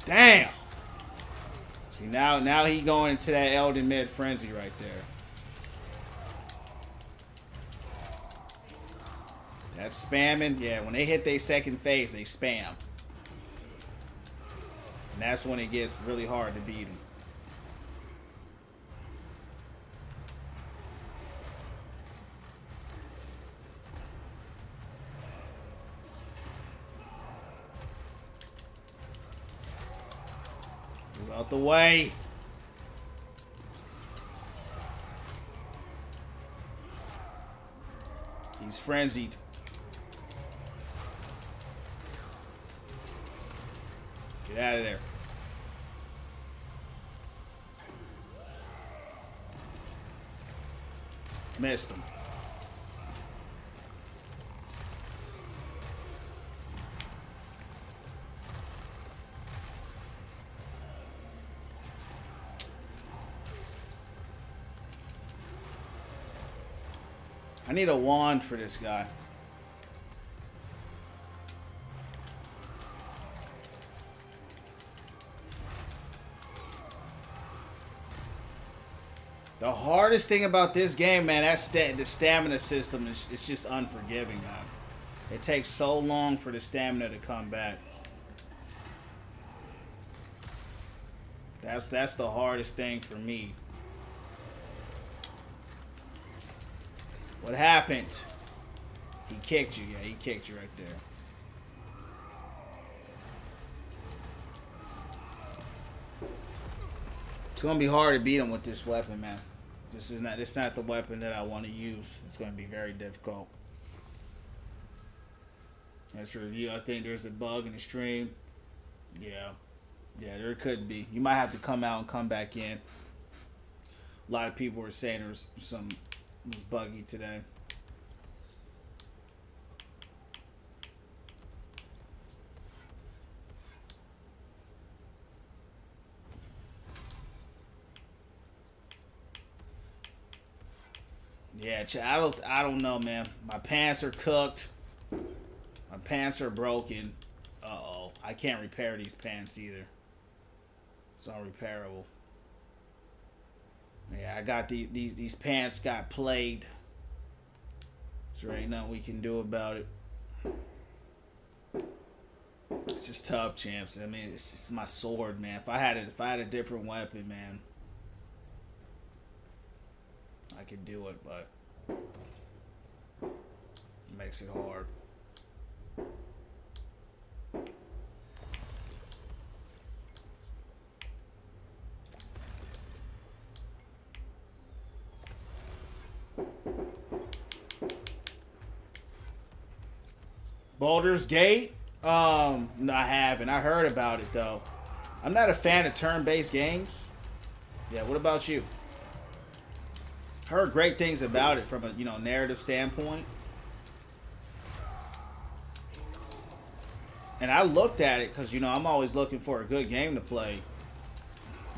Damn. See, now he going into that Elden Mid frenzy right there. That's spamming. Yeah, when they hit their second phase, they spam. And that's when it gets really hard to beat them. Move out the way. He's frenzied. Get out of there. Missed him. I need a wand for this guy. The hardest thing about this game, man, the stamina system is just unforgiving, man. It takes so long for the stamina to come back. That's the hardest thing for me. What happened? He kicked you. Yeah, he kicked you right there. It's gonna be hard to beat him with this weapon, man. This is not the weapon that I want to use. It's gonna be very difficult. Let's review. I think there's a bug in the stream. Yeah, there could be. You might have to come out and come back in. A lot of people were saying there was buggy today. Yeah, I don't know, man. My pants are cooked. My pants are broken. Uh-oh. I can't repair these pants either. It's unrepairable. Yeah, I got these pants got played. So there ain't nothing we can do about it. It's just tough, champs. I mean, it's just my sword, man. If I had a different weapon, man, I could do it, but it makes it hard. Baldur's Gate? No, I haven't. I heard about it though. I'm not a fan of turn-based games. Yeah, what about you? Heard great things about it from a narrative standpoint. And I looked at it because I'm always looking for a good game to play.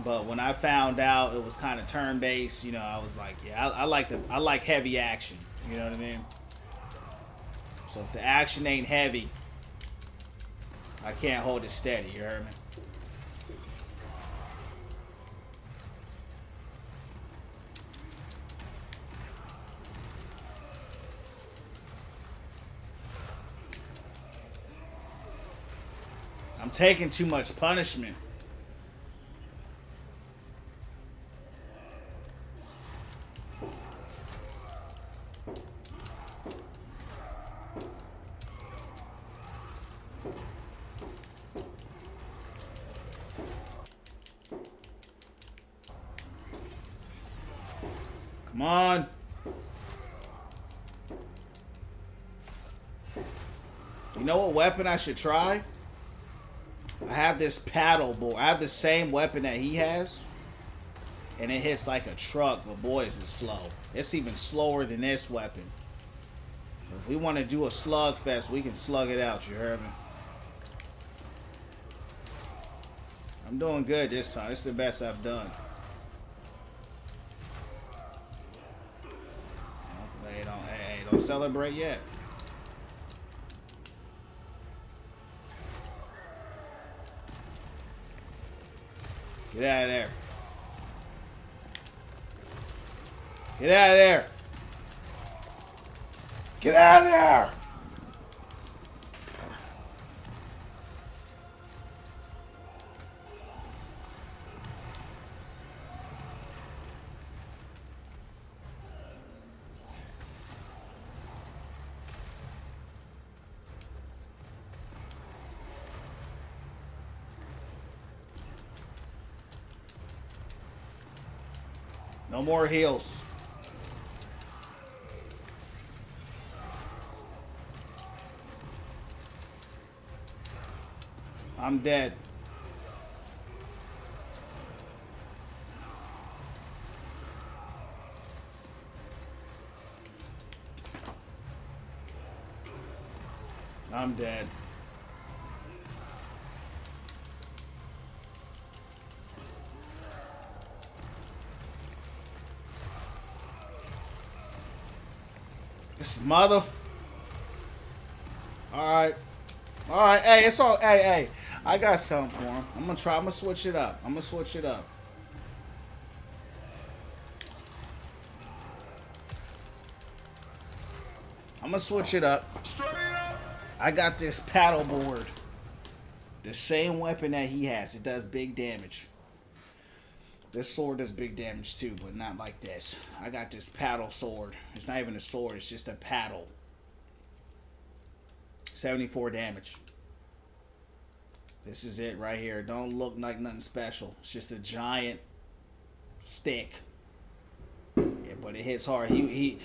But when I found out it was kind of turn-based, I was like, yeah, I like heavy action. You know what I mean? So if the action ain't heavy, I can't hold it steady. You heard me? I'm taking too much punishment. Come on. You know what weapon I should try? I have this paddle board. I have the same weapon that he has. And it hits like a truck, but boy, is it slow. It's even slower than this weapon. If we want to do a slugfest, we can slug it out, you heard me? I'm doing good this time. This is the best I've done. Don't celebrate yet. Get out of there. Get out of there. Get out of there. No more heals. I'm dead. I'm dead. This mother. Alright. Alright, hey, it's all. Hey. I got something for him. I'm gonna switch it up. I'm gonna switch it up. I got this paddle board. The same weapon that he has. It does big damage. This sword does big damage too, but not like this. I got this paddle sword. It's not even a sword, it's just a paddle. 74 damage. This is it right here. Don't look like nothing special. It's just a giant stick. Yeah, but it hits hard. He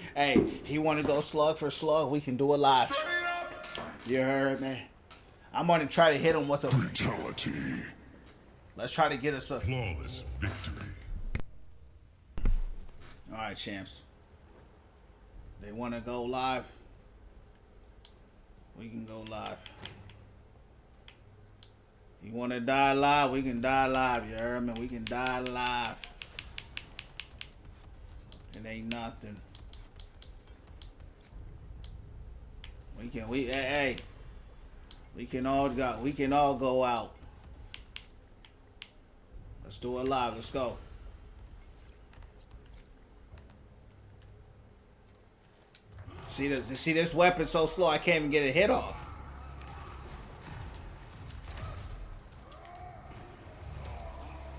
want to go slug for slug. We can do it live. You heard me? I'm gonna try to hit him with a fatality. Let's try to get us a Flawless victory. All right, champs. They want to go live. We can go live. You want to die live? We can die live. You heard me? We can die live. It ain't nothing. We can all go out. Let's do it live. Let's go. See this weapon so slow I can't even get a hit off.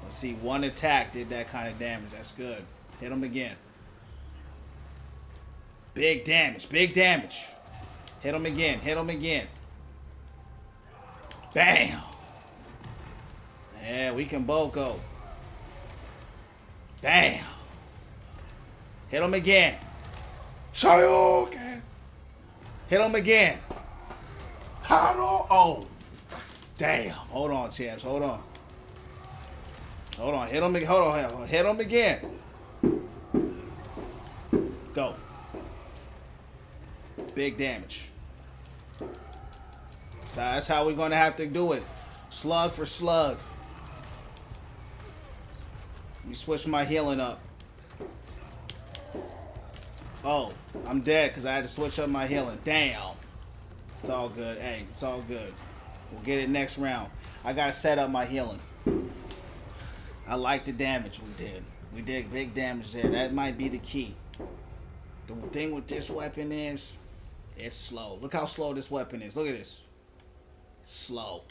Let's see, one attack did that kind of damage. That's good. Hit him again. Big damage. Big damage. Hit him again. Hit him again. Bam. Yeah, we can both go. Bam. Hit him again. Shoryuken. Hit him again. Oh. Damn. Hold on, champs. Hold on. Hold on. Hit him. Hold on. Hit him again. Go. Big damage. So that's how we're going to have to do it. Slug for slug. Let me switch my healing up. Oh, I'm dead because I had to switch up my healing. Damn. It's all good. Hey, it's all good. We'll get it next round. I got to set up my healing. I like the damage we did. We did big damage there. That might be the key. The thing with this weapon is, it's slow. Look how slow this weapon is. Look at this. It's slow.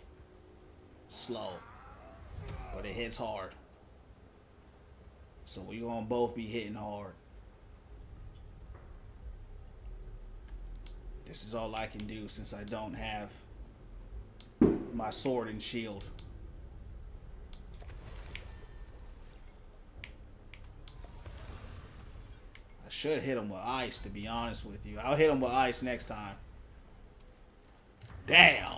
Slow. But it hits hard. So we're going to both be hitting hard. This is all I can do since I don't have my sword and shield. I should hit him with ice, to be honest with you. I'll hit him with ice next time. Damn.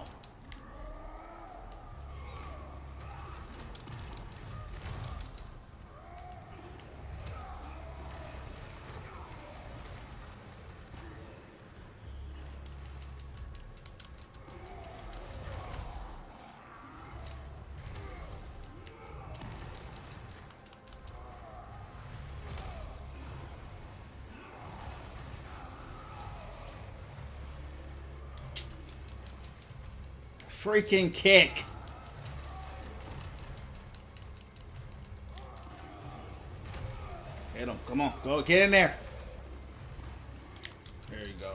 Freaking kick. Hit him. Come on. Go. Get in there. There you go.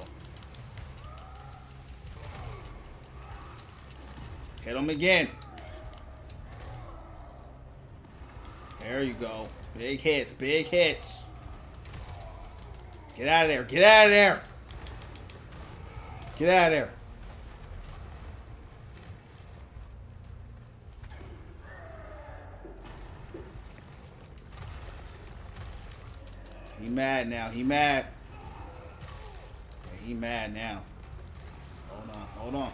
Hit him again. There you go. Big hits. Big hits. Get out of there. Get out of there. Get out of there. He mad now. He mad. Yeah, he mad now. Hold on. Hold on.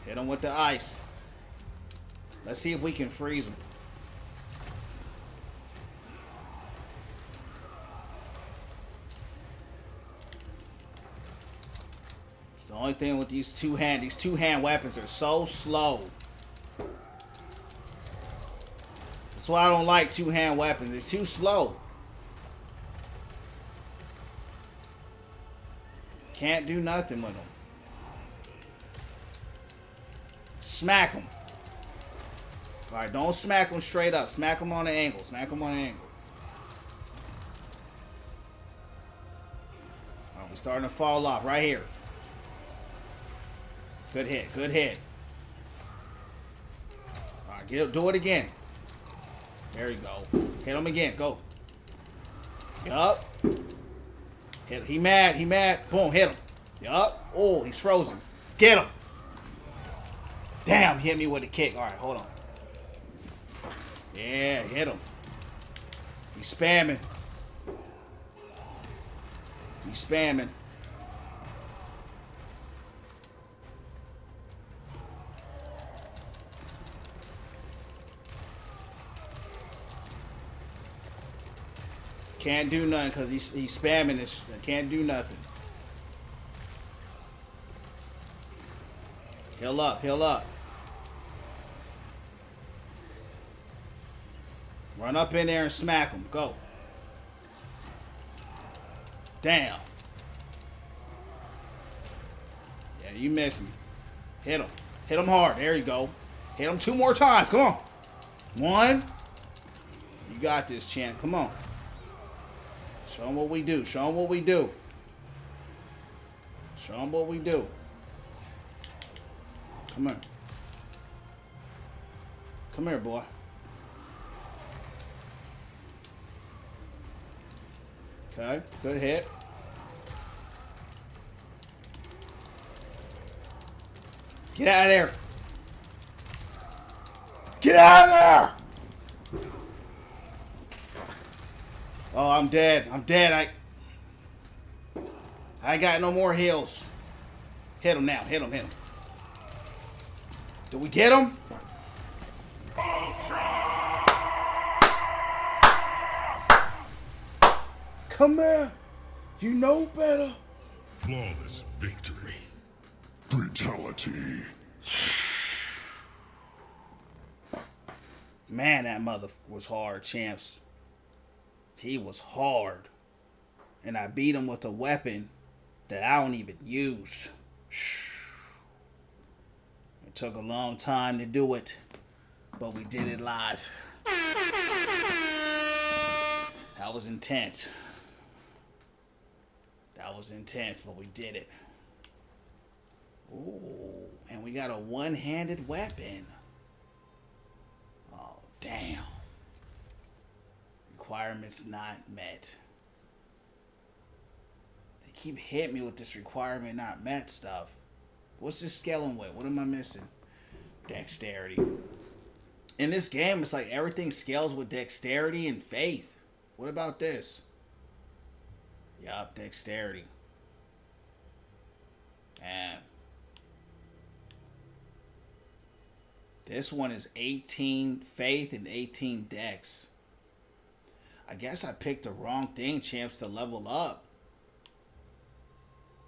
Hit him with the ice. Let's see if we can freeze him. It's the only thing with these two-hand weapons are so slow. That's why I don't like two-hand weapons. They're too slow. Can't do nothing with them. Smack them. Alright, don't smack them straight up. Smack them on the angle. Smack them on the angle. Alright, we're starting to fall off right here. Good hit. Good hit. Alright, do it again. There you go. Hit him again. Go. Yup. Hit. He mad. He mad. Boom. Hit him. Yup. Oh, he's frozen. Get him. Damn, hit me with a kick. Alright, hold on. Yeah, hit him. He's spamming. He's spamming. Can't do nothing because he's spamming this. Can't do nothing. Heal up, heal up. Run up in there and smack him. Go. Damn. Yeah, you missed me. Hit him. Hit him hard. There you go. Hit him 2 more times. Come on. 1. You got this, champ. Come on. Show him what we do. Show him what we do. Show him what we do. Come here. Come here, boy. Okay, good hit. Get out of there. Get out of there! Oh, I'm dead. I'm dead. I ain't got no more heals. Hit him now. Hit him, hit him. Did we get him? Come here. You know better. Flawless victory. Brutality. Man, that mother was hard, champs. He was hard. And I beat him with a weapon that I don't even use. It took a long time to do it, but we did it live. That was intense. That was intense, but we did it. Ooh, and we got a one-handed weapon. Oh, damn. Requirements not met. They keep hitting me with this requirement not met stuff. What's this scaling with? What am I missing? Dexterity. In this game, it's like everything scales with dexterity and faith. What about this? Yup, dexterity. Man. This one is 18 faith and 18 dex. I guess I picked the wrong thing, champs, to level up.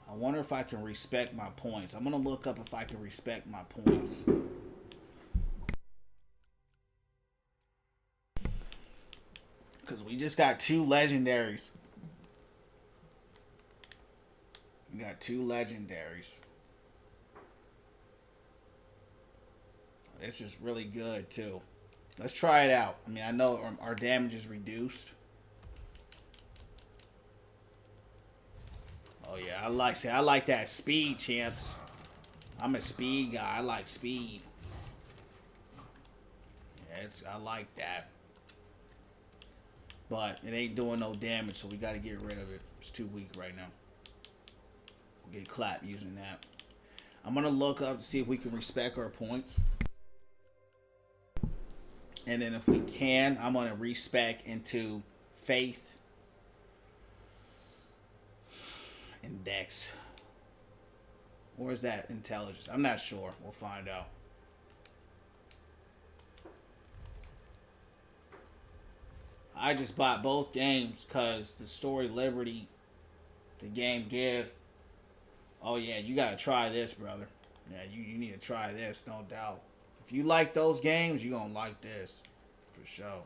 I wonder if I can respect my points. I'm going to look up if I can respect my points. Because we just got 2 legendaries. We got 2 legendaries. This is really good, too. Let's try it out. I mean, I know our damage is reduced. Oh yeah, I like that speed, champs. I'm a speed guy. I like speed. Yeah, I like that. But it ain't doing no damage, so we got to get rid of it. It's too weak right now. We'll get clapped using that. I'm going to look up to see if we can respec our points. And then if we can, I'm going to respec into faith and dex. Or is that intelligence? I'm not sure. We'll find out. I just bought both games because the story Liberty, the game give. Oh yeah, you gotta try this, brother. Yeah, you need to try this, no doubt. If you like those games, you're gonna like this. For sure.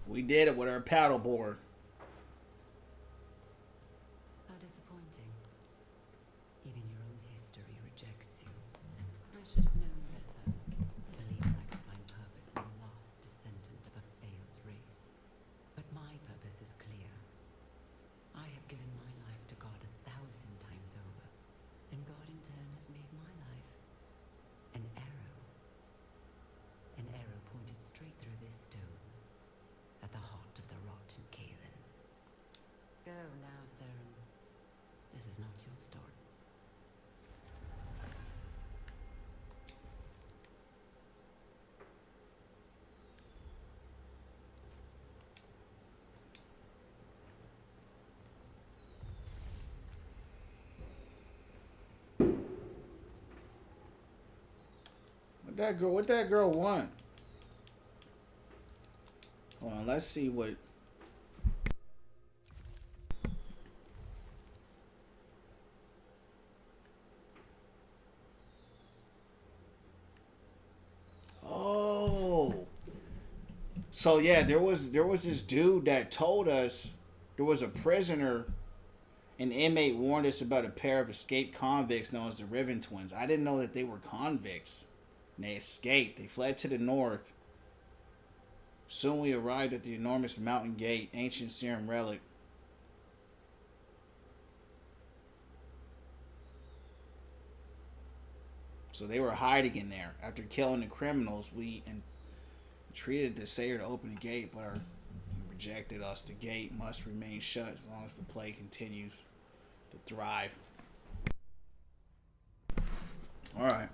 We did it with our paddleboard. How disappointing. Even your own history rejects you. I should have known better. Believed I could find purpose in the last descendant of a failed race. But my purpose is clear. I have given my life to God 1,000 times over, and God in turn has made my life an arrow. An arrow pointed straight through this stone, at the heart of the rotten Kalen. Go now, Saren. This is not your story. What that girl want? Hold on, let's see what. Oh. So yeah, there was this dude that told us there was a prisoner, an inmate warned us about a pair of escaped convicts known as the Riven twins. I didn't know that they were convicts. And they escaped. They fled to the north. Soon we arrived at the enormous mountain gate, ancient serum relic. So they were hiding in there. After killing the criminals, we entreated the sayer to open the gate, but he rejected us. The gate must remain shut as long as the plague continues to thrive. Alright.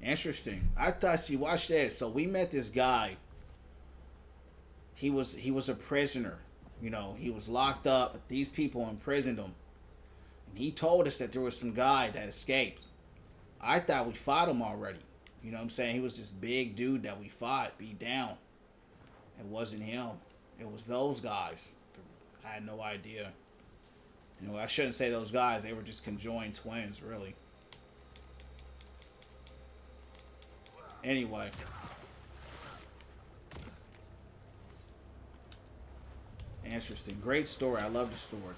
Interesting. See, watch this. So we met this guy. He was a prisoner. You know, he was locked up, but these people imprisoned him. And he told us that there was some guy that escaped. I thought we fought him already. You know what I'm saying? He was this big dude that we fought, beat down. It wasn't him. It was those guys. I had no idea. You know, I shouldn't say those guys. They were just conjoined twins, really. Anyway. Interesting. Great story. I love the story.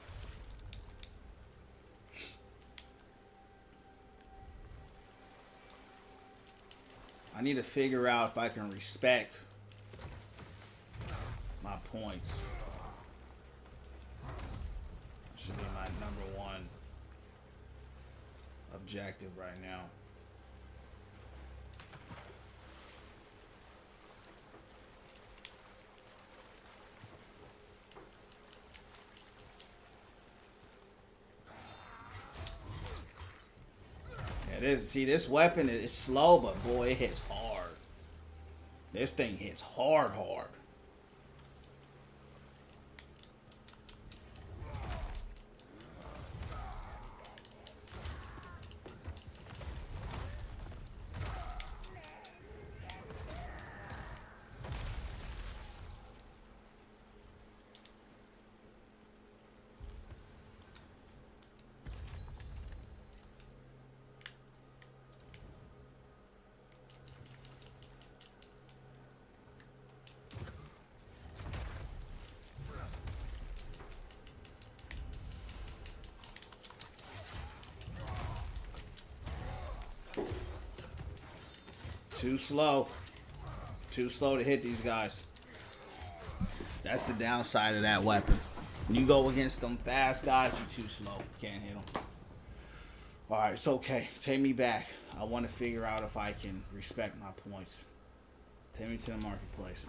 need to figure out if I can respect my points. That should be my number one objective right now. It is. See, this weapon is slow, but boy, it hits hard. This thing hits hard. Too slow. Too slow to hit these guys. That's the downside of that weapon. When you go against them fast guys, you're too slow. Can't hit them. Alright, it's okay. Take me back. I want to figure out if I can respect my points. Take me to the marketplace.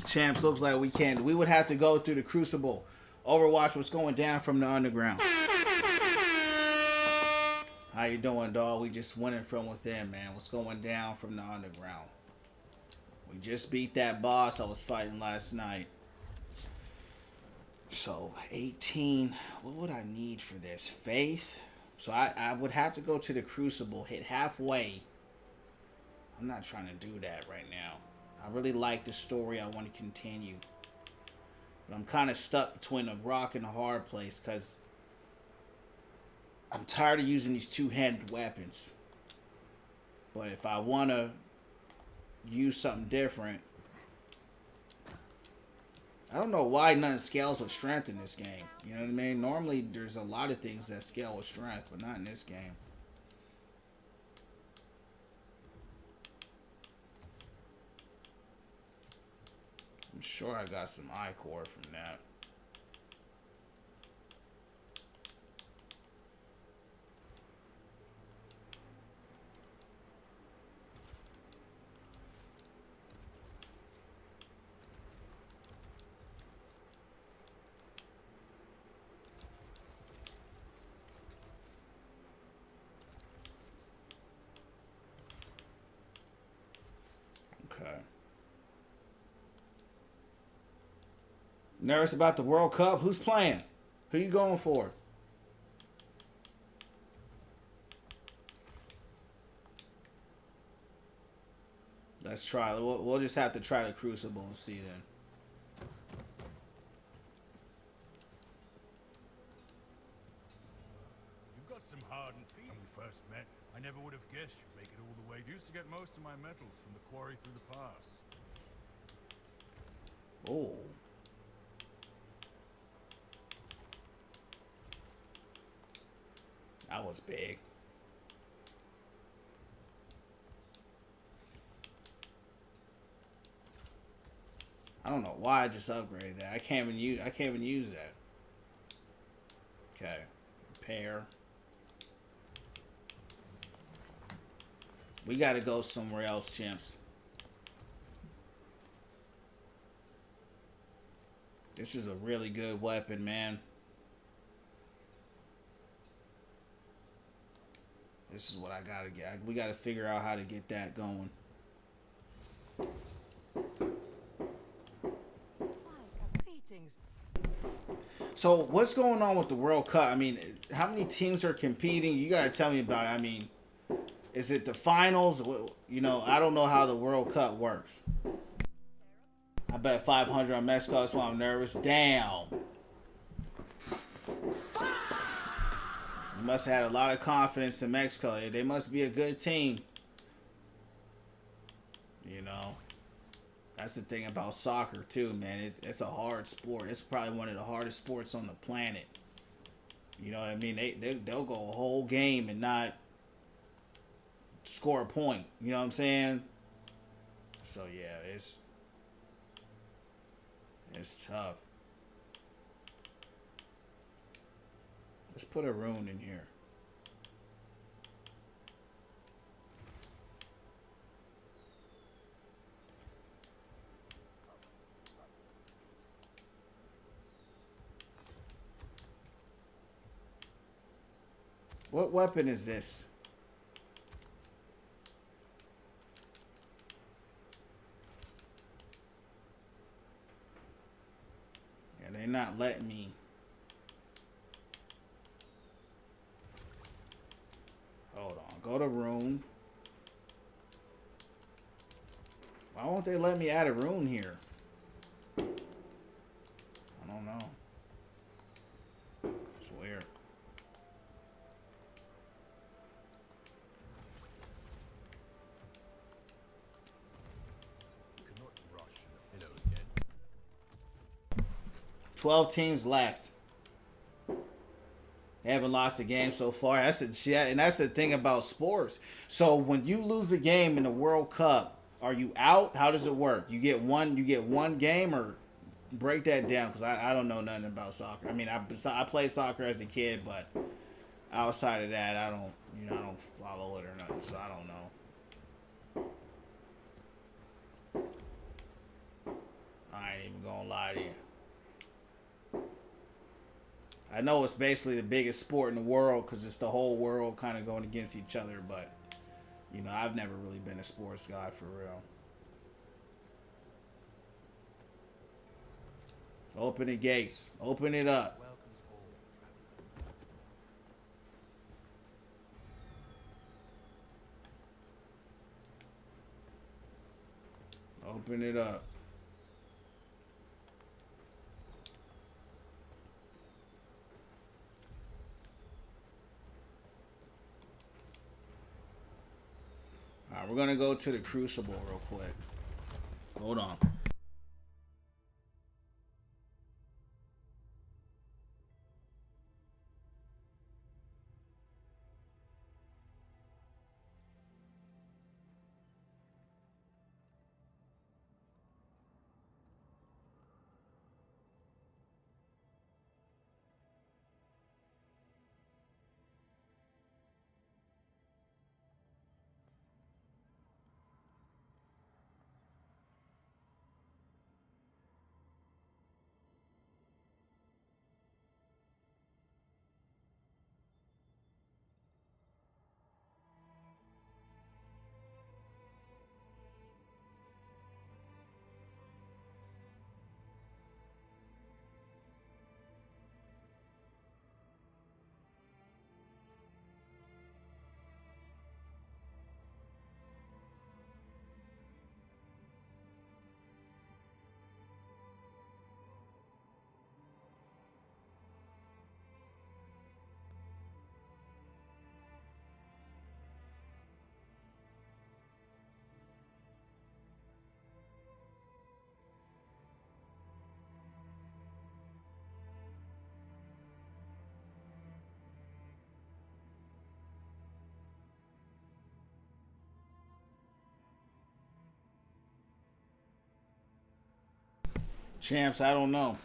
Champs, looks like we can't. We would have to go through the Crucible. Overwatch, what's going down from the underground? How you doing, dog? We just winning from within, man. What's going down from the underground? We just beat that boss I was fighting last night. So, 18. What would I need for this? Faith? So I would have to go to the Crucible, hit halfway. I'm not trying to do that right now. I really like the story. I want to continue. But I'm kind of stuck between a rock and a hard place because I'm tired of using these two-handed weapons. But if I want to use something different, I don't know why nothing scales with strength in this game. You know what I mean? Normally, there's a lot of things that scale with strength, but not in this game. I'm sure I got some I-core from that. Okay. Nervous about the World Cup? Who's playing? Who you going for? Let's try. We'll just have to try the Crucible and see then. You've got some hardened feet when we first met. I never would have guessed you'd make it all the way. Used to get most of my metals from the quarry through the pass. Oh. That was big. I don't know why I just upgraded that. I can't even use that. Okay. Repair. We gotta go somewhere else, champs. This is a really good weapon, man. This is what I gotta get. We gotta figure out how to get that going. So what's going on with the World Cup? I mean, how many teams are competing? You gotta tell me about it. I mean, is it the finals? You know, I don't know how the World Cup works. I bet 500 on Mexico. That's why I'm nervous. Damn. You must have had a lot of confidence in Mexico. They must be a good team. You know. That's the thing about soccer too, man. It's a hard sport. It's probably one of the hardest sports on the planet. You know what I mean? They'll go a whole game and not score a point. You know what I'm saying? So yeah, it's tough. Let's put a rune in here. What weapon is this? Yeah, they're not letting me. Hold on. Go to rune. Why won't they let me add a rune here? I don't know. It's weird. Could not rush in the pillow again. 12 teams left. They haven't lost a game so far. That's the thing about sports. So when you lose a game in the World Cup, are you out? How does it work? You get one game, or break that down, because I don't know nothing about soccer. I mean, I played soccer as a kid, but outside of that, I don't follow it or nothing, so I don't know. I ain't even gonna lie to you. I know it's basically the biggest sport in the world because it's the whole world kind of going against each other, but you know, I've never really been a sports guy for real. Open the gates. Open it up. Open it up. Alright, we're gonna go to the Crucible real quick. Hold on. Champs, I don't know.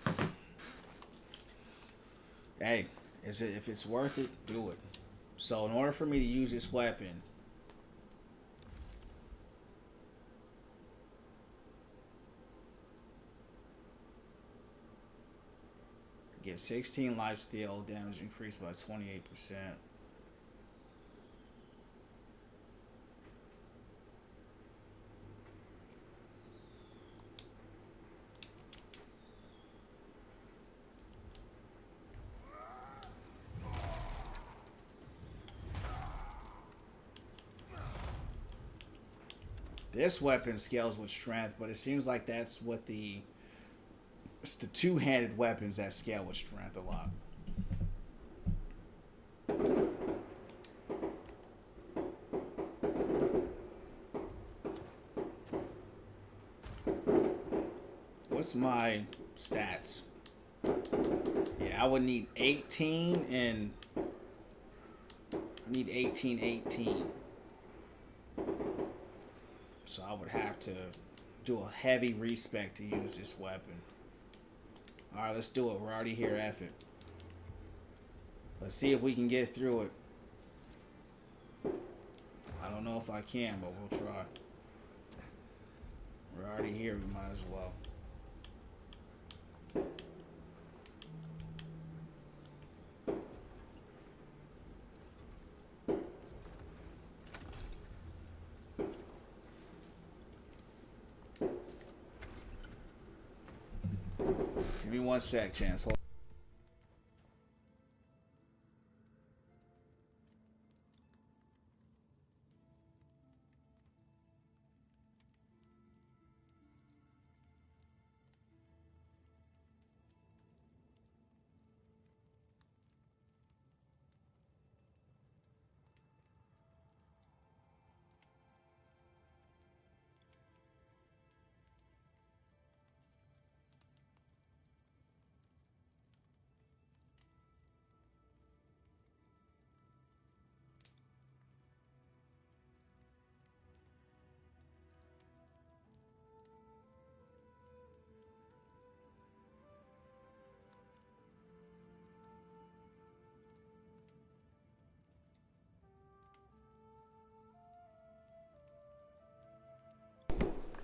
Hey, if it's worth it, do it. So in order for me to use this weapon, get 16 lifesteal, damage increased by 28%. This weapon scales with strength, but it seems like that's what it's the two-handed weapons that scale with strength a lot. What's my stats? Yeah, I would need 18 and I need 18, 18. So I would have to do a heavy respec to use this weapon. Alright, let's do it. We're already here, F it. Let's see if we can get through it. I don't know if I can, but we'll try. We're already here, we might as well. Give me 1 sec, Chance. Hold.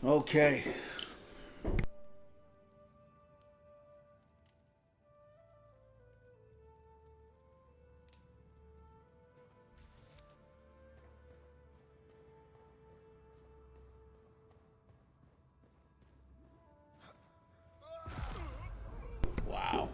Okay. Wow.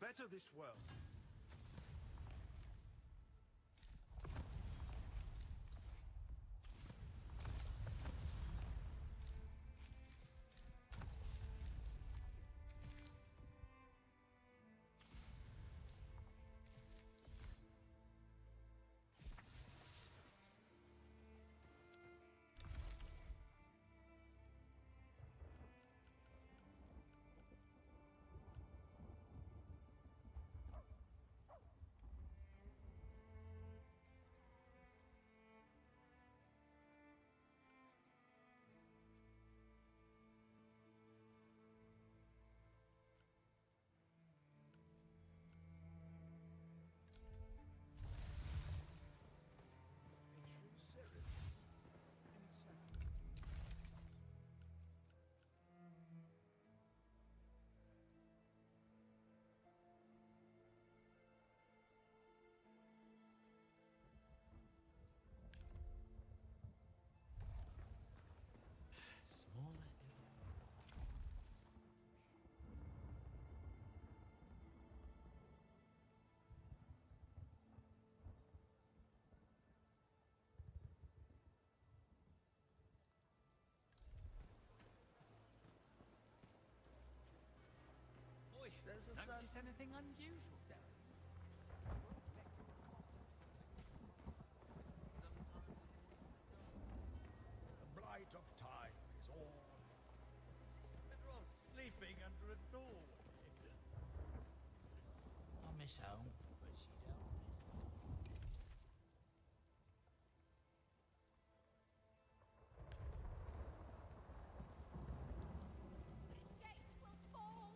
Better this world. Notice anything unusual? The blight of time is all. Better off sleeping under a doorway. I miss home, but she don't. The gate will fall,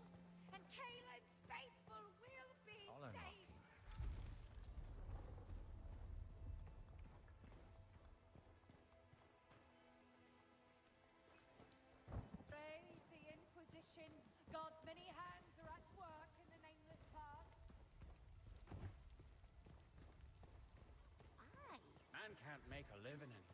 and Caelan's faithful will be saved. Praise the Inquisition. God's many hands are at work in the nameless past. Man can't make a living anymore.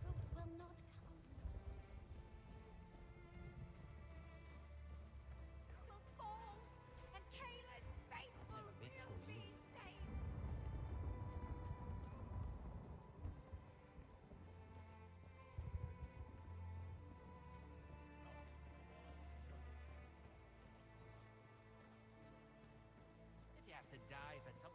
Truth will not come. Will fall, and Caelan's faithful Never been will for be you. saved. If you have to die for something.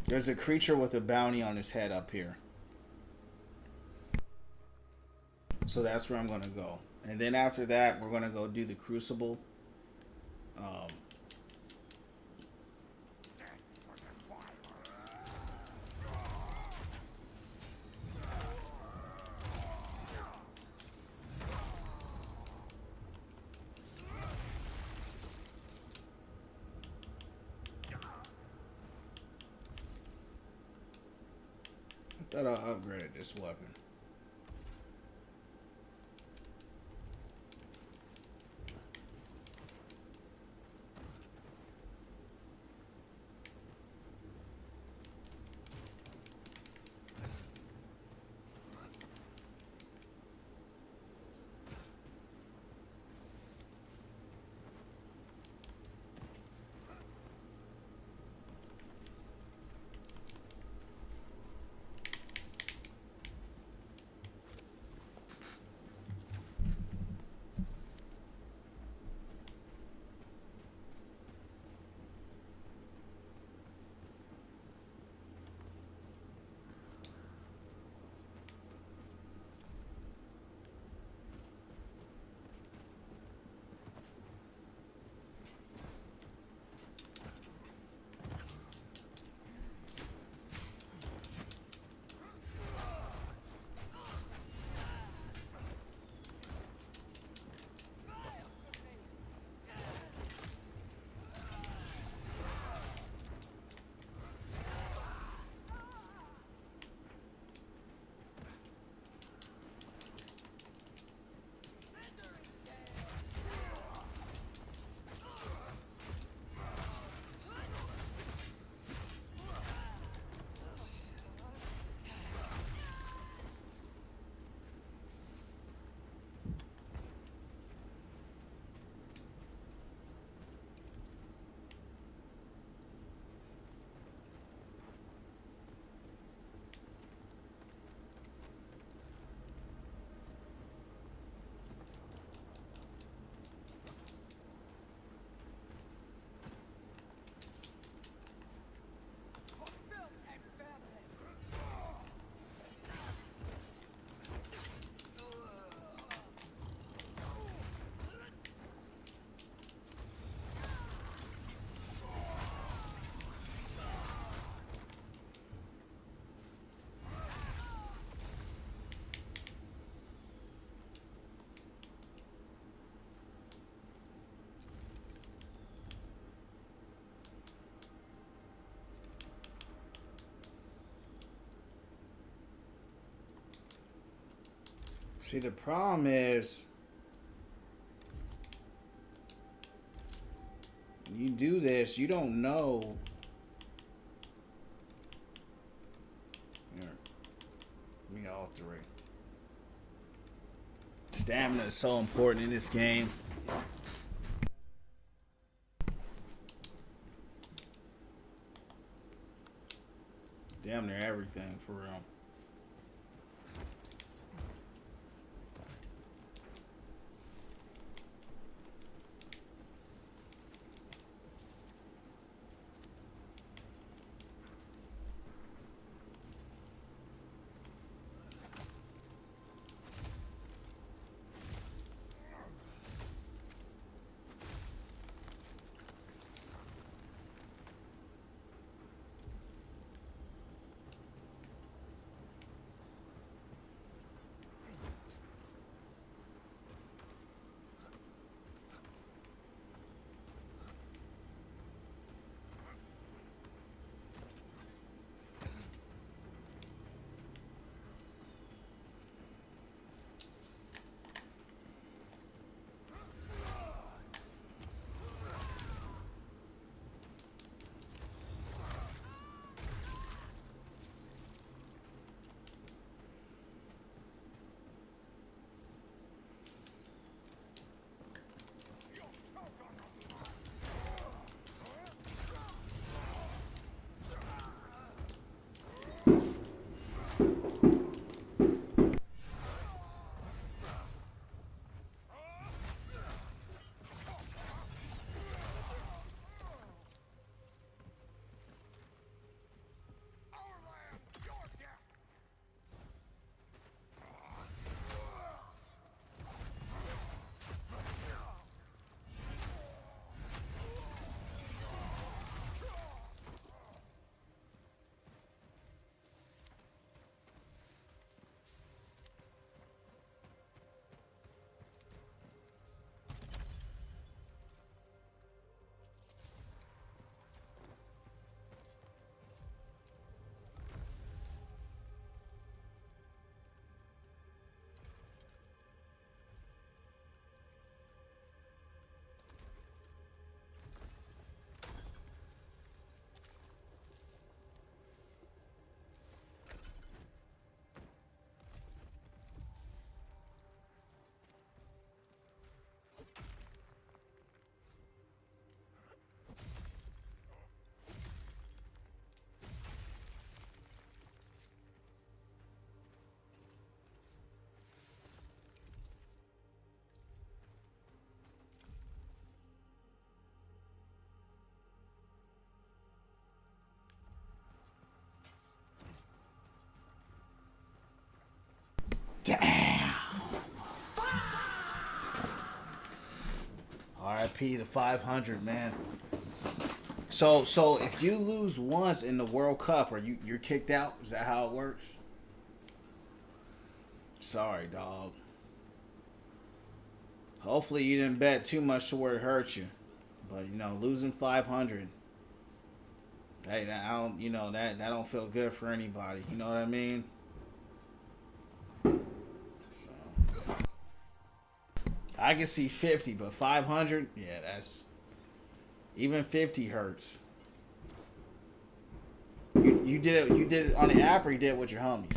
There's a creature with a bounty on his head up here. So that's where I'm going to go. And then after that, we're going to go do the Crucible. I thought I upgraded this weapon. See, the problem is you do this, you don't know. Here, let me alter it. Stamina is so important in this game. Damn near everything, for real. Damn. RIP to 500, man. So if you lose once in the World Cup, you're kicked out? Is that how it works? Sorry, dog. Hopefully you didn't bet too much to where it hurt you. But you know, losing 500, that I don't, you know, that don't feel good for anybody. You know what I mean? I can see 50, but 500, yeah, that's, even 50 hurts. You did it on the app, or you did it with your homies?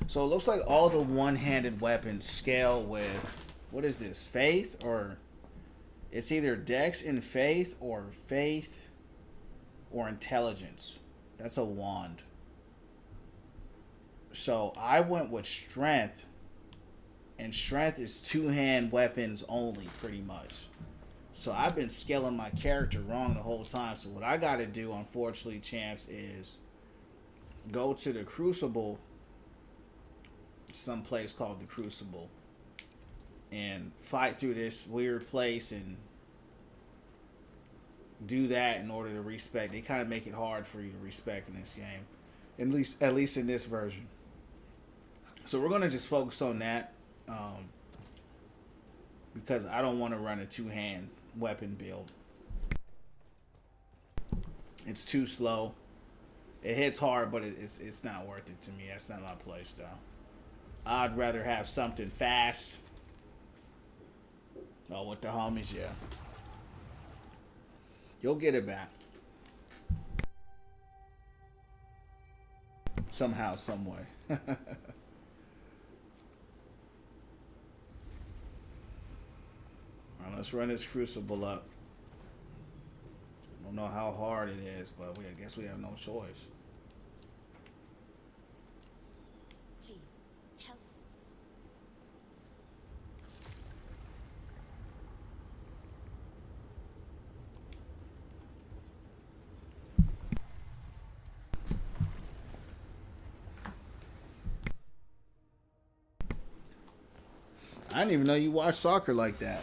So it looks like all the one-handed weapons scale with, what is this, faith? Or it's either dex and faith or intelligence. That's a wand. So I went with strength, and strength is two-hand weapons only, pretty much. So I've been scaling my character wrong the whole time. So what I got to do, unfortunately, champs, is go to the Crucible, some place called the Crucible, and fight through this weird place and do that in order to respect. They kind of make it hard for you to respect in this game. At least in this version. So we're gonna just focus on that, because I don't want to run a two-hand weapon build. It's too slow. It hits hard, but it's not worth it to me. That's not my play style. I'd rather have something fast. Oh, with the homies, yeah. You'll get it back. Somehow, some way. Alright, let's run this crucible up. I don't know how hard it is, but I guess we have no choice. Please, tell us. I didn't even know you watch soccer like that.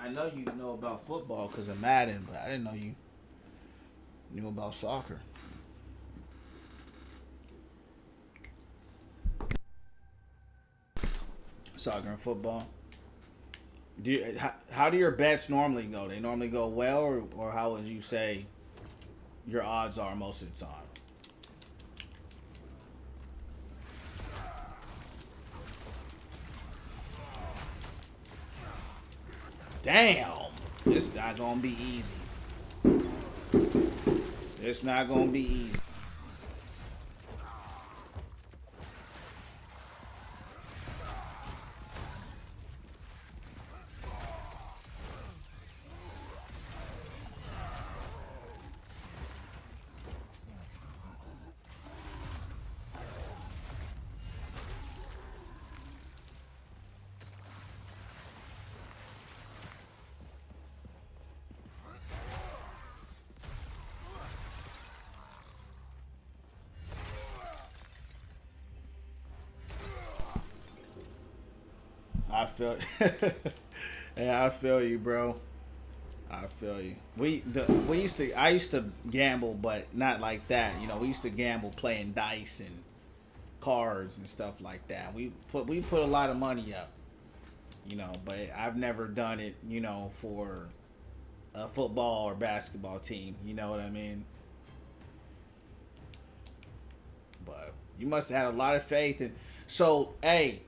I know you know about football because of Madden, but I didn't know you knew about soccer. Soccer and football. How do your bets normally go? They normally go well, or how would you say your odds are most of the time? Damn, it's not gonna be easy. It's not gonna be easy. I feel, yeah, I feel you, bro. I feel you. I used to gamble, but not like that. You know, we used to gamble playing dice and cards and stuff like that. We put a lot of money up, you know, but I've never done it, you know, for a football or basketball team. You know what I mean? But you must have had a lot of faith. And so, hey,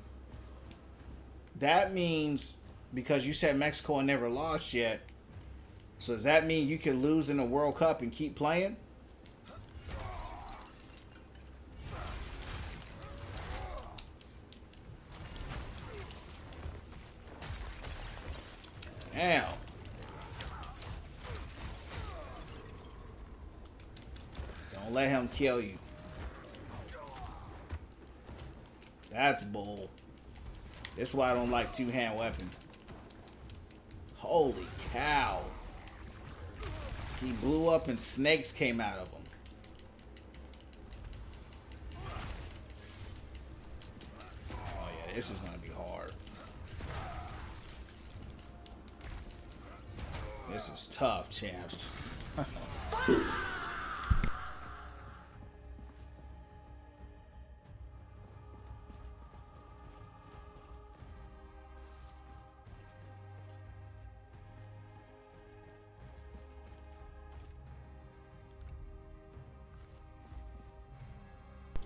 that means, because you said Mexico never lost yet, so does that mean you could lose in the World Cup and keep playing? Damn. Don't let him kill you. That's bull. That's why I don't like two-hand weapon. Holy cow. He blew up and snakes came out of him. Oh yeah, this is gonna be hard. This is tough, champs.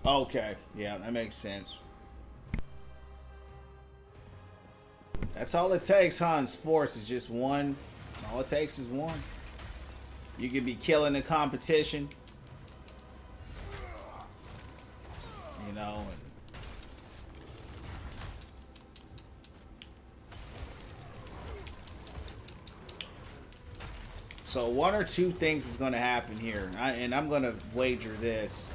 Okay, yeah, that makes sense. That's all it takes, huh? In sports is just one. All it takes is one. You could be killing the competition, you know. So one or two things is going to happen here, and I'm going to wager this.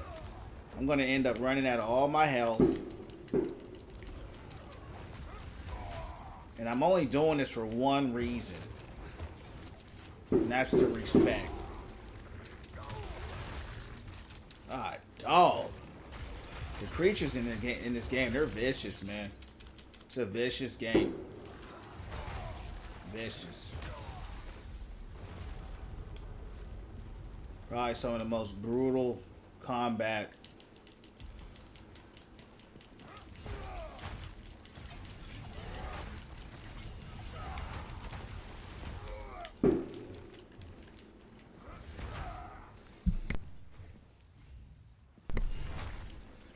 I'm going to end up running out of all my health. And I'm only doing this for one reason. And that's to respect. Ah, dog. The creatures in this game, they're vicious, man. It's a vicious game. Vicious. Probably some of the most brutal combat.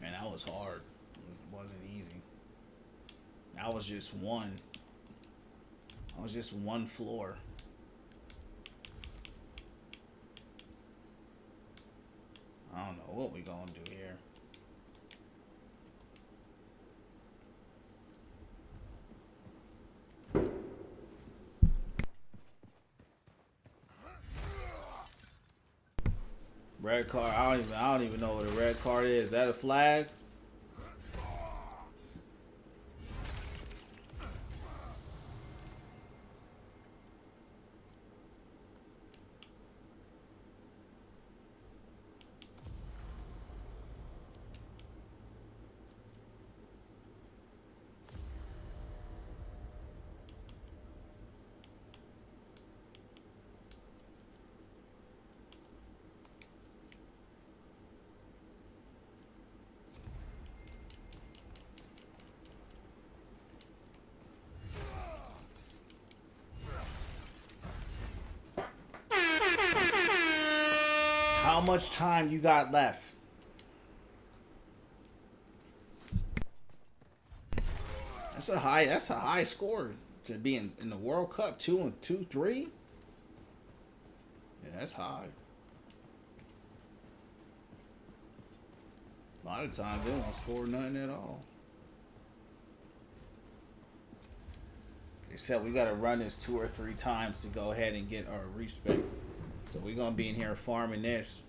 Man, that was hard. It wasn't easy. That was just one. That was just one floor. I don't know what we gonna do here. Red card. I don't even know what a red card is. Is that a flag? How much time you got left? That's a high score to be in the World Cup. 2-3. Yeah, that's high. A lot of times they don't score nothing at all. They said we gotta run this 2 or 3 times to go ahead and get our respect. So we're gonna be in here farming this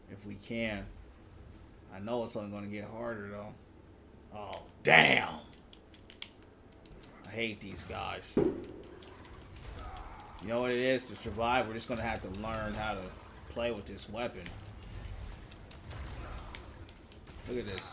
if we can. I know it's only gonna get harder though. Oh damn! I hate these guys. You know what it is to survive? We're just gonna have to learn how to play with this weapon. Look at this.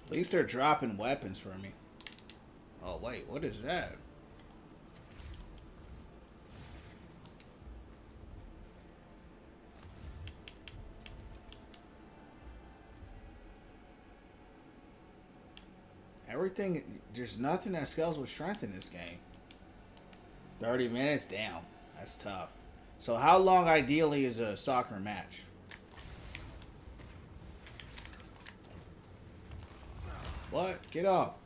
At least they're dropping weapons for me. Oh, wait. What is that? Everything... There's nothing that scales with strength in this game. 30 minutes? Damn. That's tough. So how long ideally is a soccer match? What? Get up.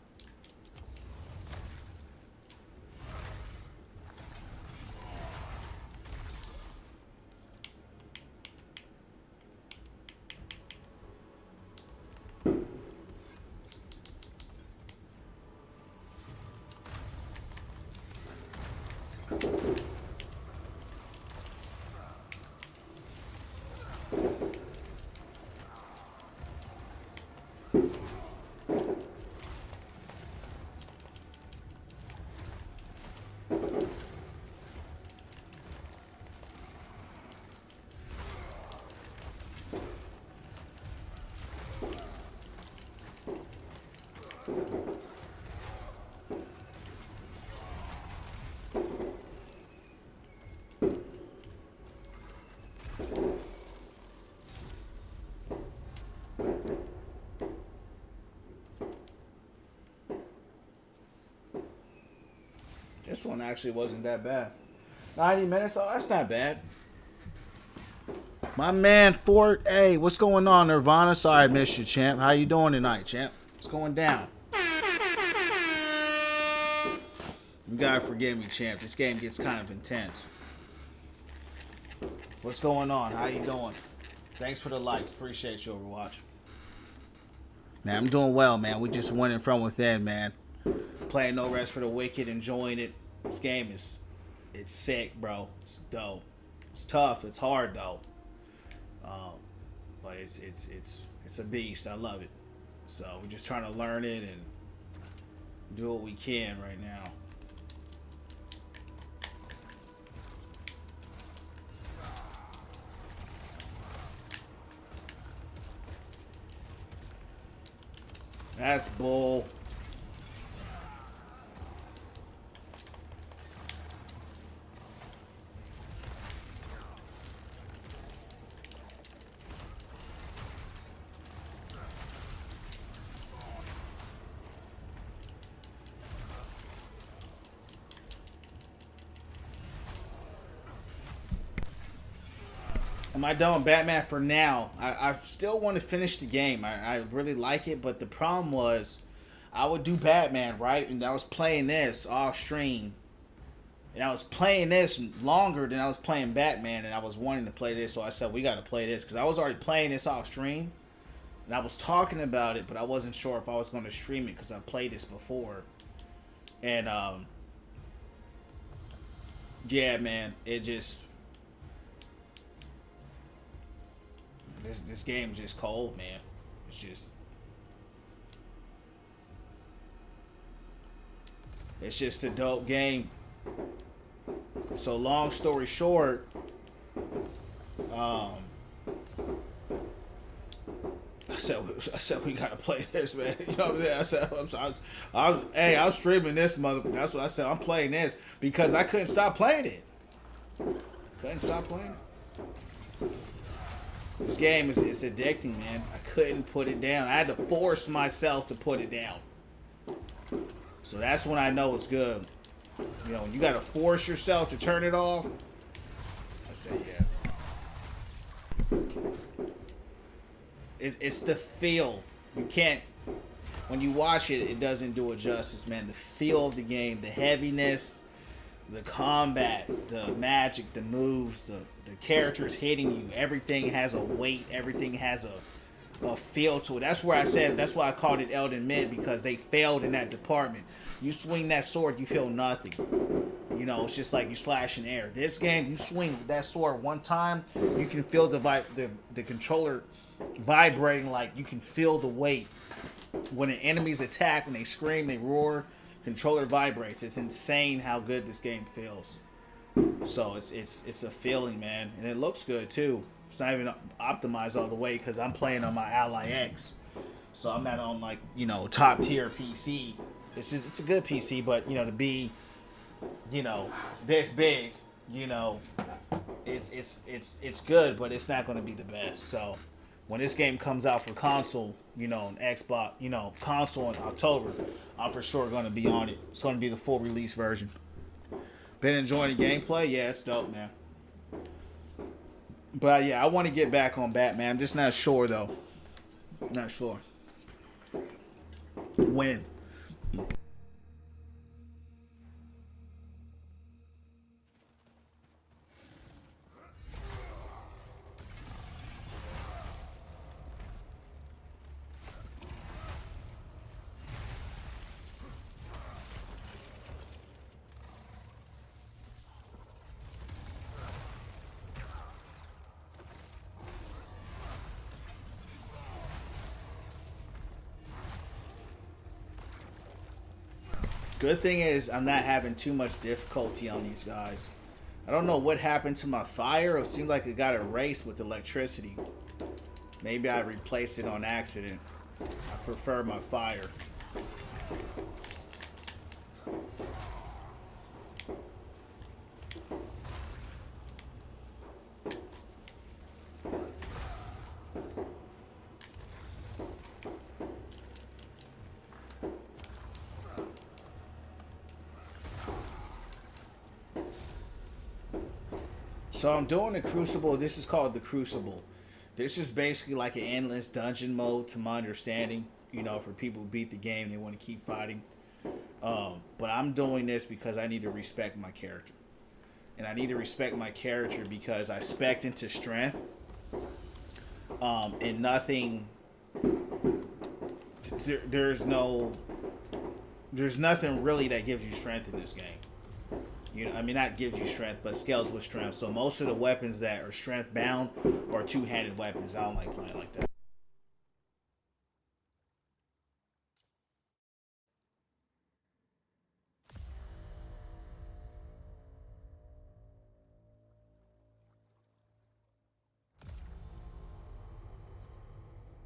This one actually wasn't that bad. 90 minutes? Oh, that's not bad. My man Fort A, what's going on, Nirvana? Sorry I missed you, champ. How you doing tonight, champ? What's going down? You gotta forgive me, champ. This game gets kind of intense. What's going on? How you doing? Thanks for the likes. Appreciate you, Overwatch. Man, I'm doing well, man. We just winning from within, man. Playing No Rest for the Wicked, enjoying it. This game it's sick, bro. It's dope. It's tough. It's hard though. But it's a beast. I love it. So we're just trying to learn it and do what we can right now. That's bull. Am I done with Batman for now? I still want to finish the game. I really like it, but the problem was I would do Batman, right? And I was playing this off stream. And I was playing this longer than I was playing Batman, and I was wanting to play this, so I said, we got to play this. Because I was already playing this off stream, and I was talking about it, but I wasn't sure if I was going to stream it because I played this before. And, yeah, man, it just... This game's just cold, man. It's just a dope game. So long story short, I said we gotta play this, man. You know what I'm saying? I was streaming this mother. That's what I said. I'm playing this because I couldn't stop playing it. This game is addicting, man. I couldn't put it down. I had to force myself to put it down. So that's when I know it's good. You know, when you gotta force yourself to turn it off. I say, yeah. It's the feel. You can't. When you watch it, it doesn't do it justice, man. The feel of the game, the heaviness, the combat, the magic, the moves, the characters hitting you. Everything has a weight. Everything has a feel to it. That's where I said, that's why I called it Elden Mid, because they failed in that department. You swing that sword, you feel nothing. You know, it's just like you slash in air. This game, you swing that sword one time, you can feel the controller vibrating, like you can feel the weight. When an enemy's attack, when they scream, they roar, controller vibrates. It's insane how good this game feels. So it's a feeling, man, and it looks good too. It's not even optimized all the way because I'm playing on my Ally X, so I'm not on, like, you know, top tier PC. It's a good PC, but you know, to be, you know, this big, you know, it's good, but it's not going to be the best. So when this game comes out for console, you know, and Xbox, you know, console in October, I'm for sure going to be on it. It's going to be the full release version. Been enjoying the gameplay? Yeah, it's dope, man. But yeah, I want to get back on Batman. I'm just not sure, though. Not sure. When? Good thing is I'm not having too much difficulty on these guys. I don't know what happened to my fire. It seemed like it got erased with electricity. Maybe I replaced it on accident. I prefer my fire. So I'm doing the Crucible. This is called the Crucible. This is basically like an endless dungeon mode, to my understanding. You know, for people who beat the game, they want to keep fighting. But I'm doing this because I need to respect my character. And I need to respect my character because I spec'd into strength. And nothing. There's nothing really that gives you strength in this game. You know, I mean, not gives you strength, but scales with strength. So most of the weapons that are strength bound are two-handed weapons. I don't like playing like that.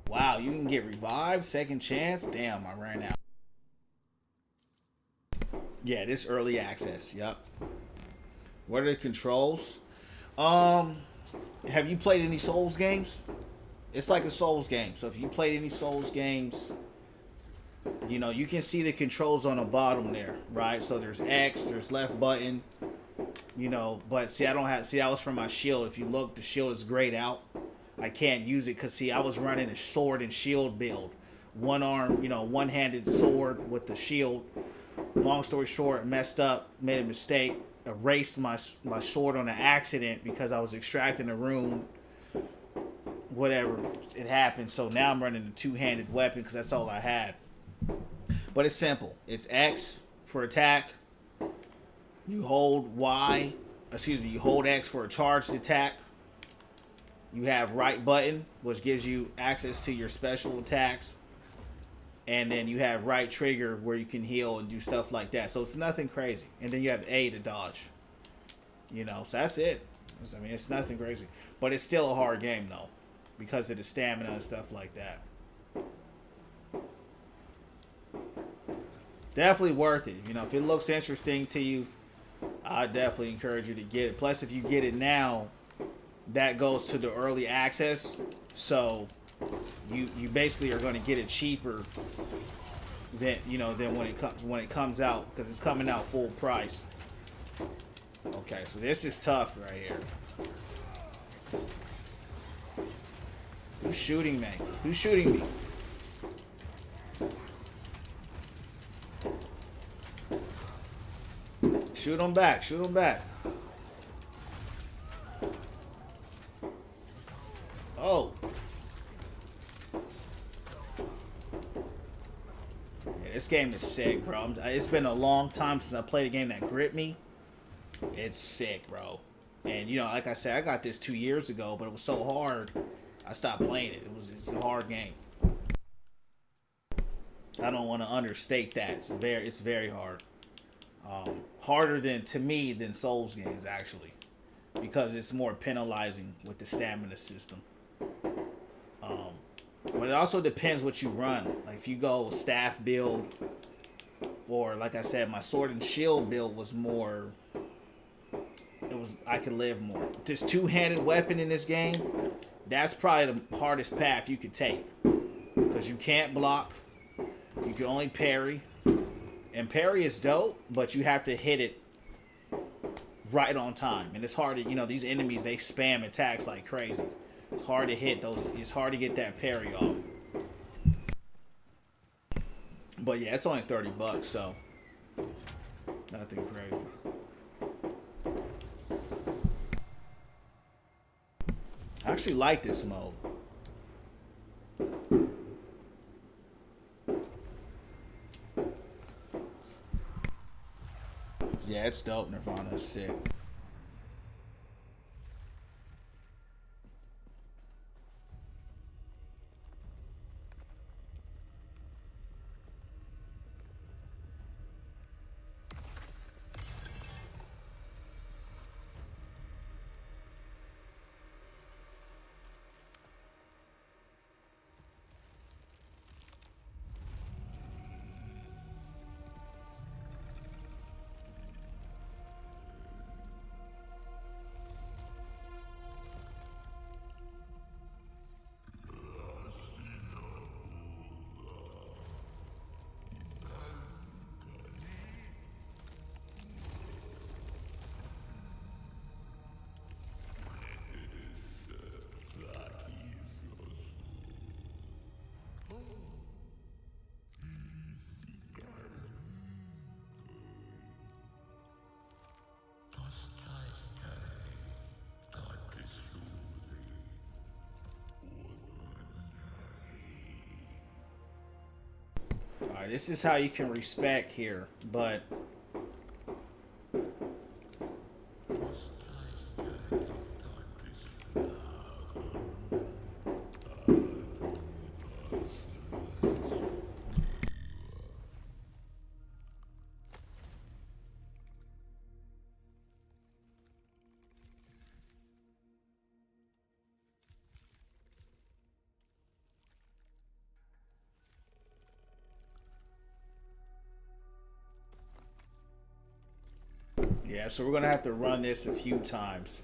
Wow, you can get revived, second chance. Damn, I ran out. Yeah, this early access. Yep. What are the controls? Have you played any Souls games? It's like a Souls game. So if you played any Souls games, you know, you can see the controls on the bottom there, right? So there's X, there's left button, you know, but see, I don't have, see, that was for my shield. If you look, the shield is grayed out. I can't use it because, see, I was running a sword and shield build. One arm, you know, one-handed sword with the shield. Long story short, messed up, made a mistake, erased my sword on an accident because I was extracting a rune. Whatever, it happened. So now I'm running a two-handed weapon because that's all I had. But it's simple. It's X for attack. You hold Y, excuse me, you hold X for a charged attack. You have right button, which gives you access to your special attacks. And then you have right trigger where you can heal and do stuff like that. So it's nothing crazy. And then you have A to dodge. You know, so that's it. I mean, it's nothing crazy. But it's still a hard game, though, because of the stamina and stuff like that. Definitely worth it. You know, if it looks interesting to you, I definitely encourage you to get it. Plus, if you get it now, that goes to the early access. So you basically are going to get it cheaper than, you know, than when it comes out, because it's coming out full price. Okay, so this is tough right here. Who's shooting me? Who's shooting me? Shoot him back. Shoot him back. Oh. Yeah, this game is sick, bro. It's been a long time since I played a game that gripped me. It's sick, bro. And, you know, like I said, I got this 2 years ago, but it was so hard, I stopped playing it. It's a hard game. I don't want to understate that. It's very hard. Harder to me than Souls games, actually, because it's more penalizing with the stamina system. But it also depends what you run. Like if you go staff build, or like I said, my sword and shield build was more. I could live more. This two-handed weapon in this game, that's probably the hardest path you could take, because you can't block. You can only parry. And parry is dope, but you have to hit it right on time. And it's hard to, you know, these enemies, they spam attacks like crazy. It's hard to hit those. It's hard to get that parry off. But yeah, it's only $30, so nothing crazy. I actually like this mode. Yeah, it's dope. Nirvana is sick. Alright, this is how you can respec here, but yeah, so we're gonna have to run this a few times.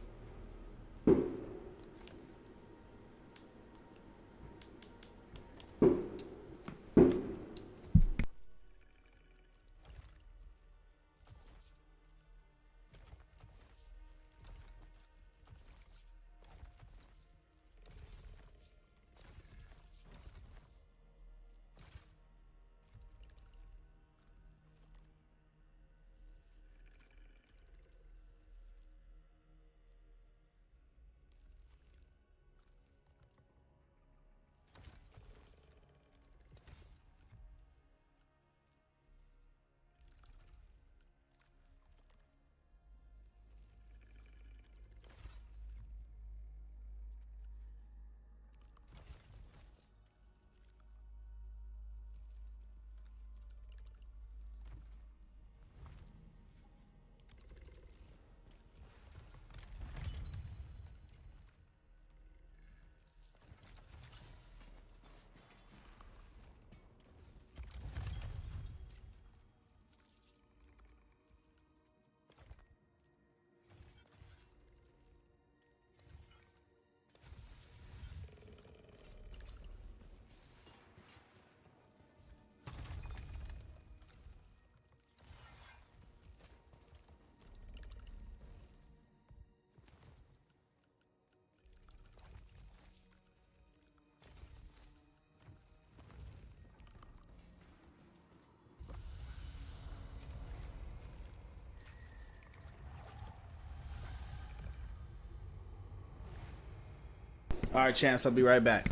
Alright, champs, I'll be right back.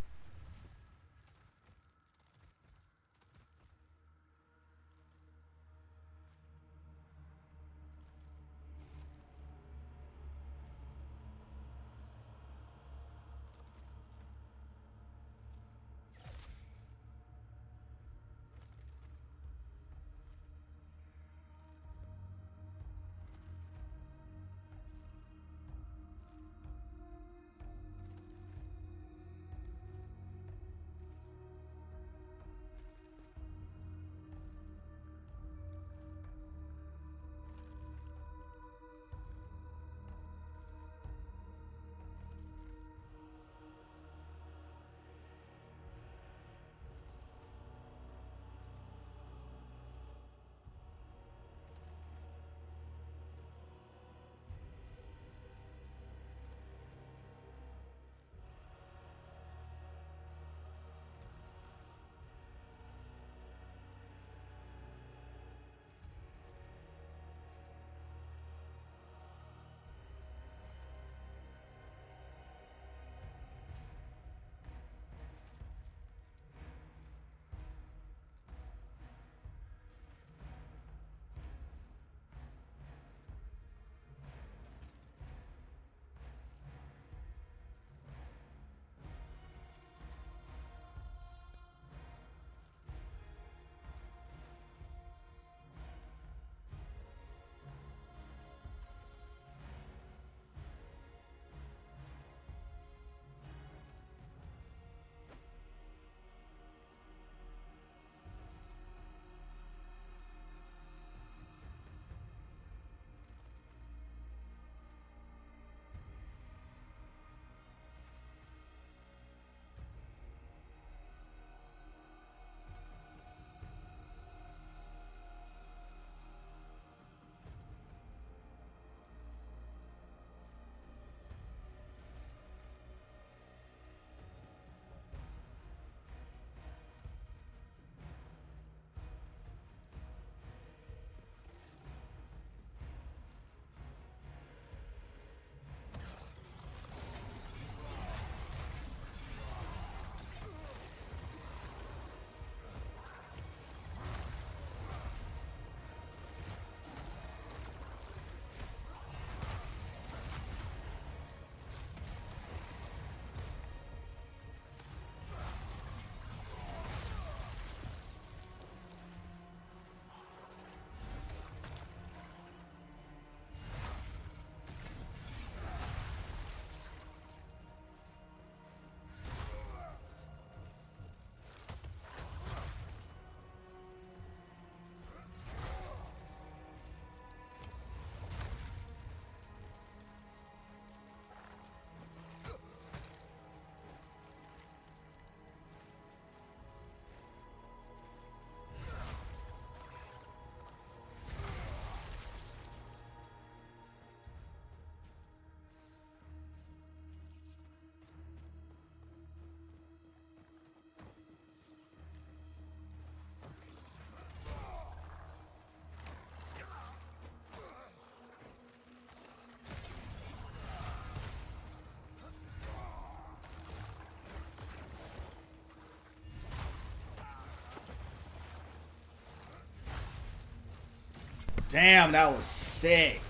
Damn, that was sick.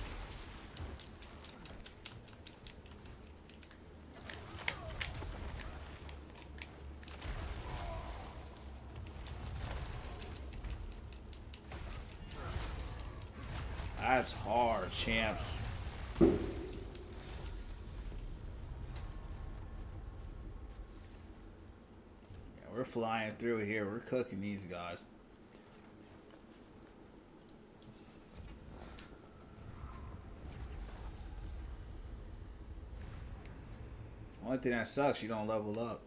That's hard, champs. Yeah, we're flying through here. We're cooking these guys. Only thing that sucks, you don't level up.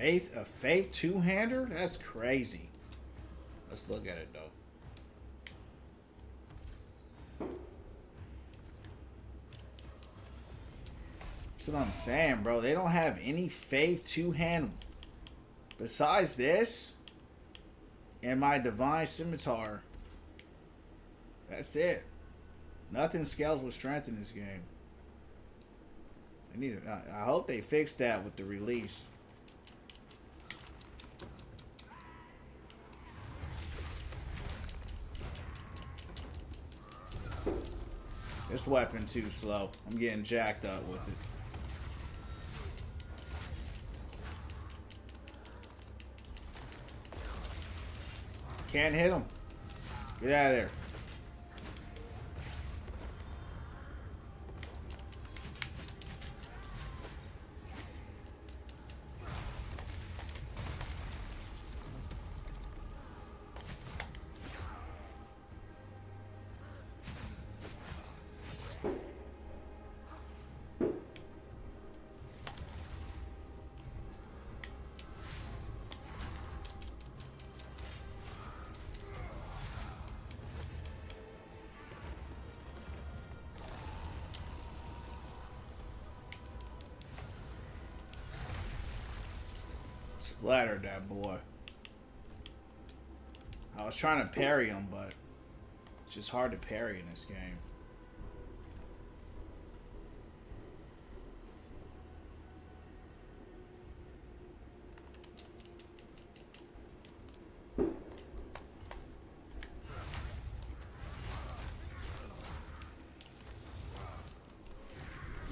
A Faith two-hander? That's crazy. Let's look at it though. That's what I'm saying, bro. They don't have any Faith two-hand besides this and my Divine Scimitar. That's it. Nothing scales with strength in this game. I hope they fix that with the release. This weapon too slow. I'm getting jacked up with it. Can't hit him. Get out of there. Splattered that boy. I was trying to parry him, but it's just hard to parry in this game.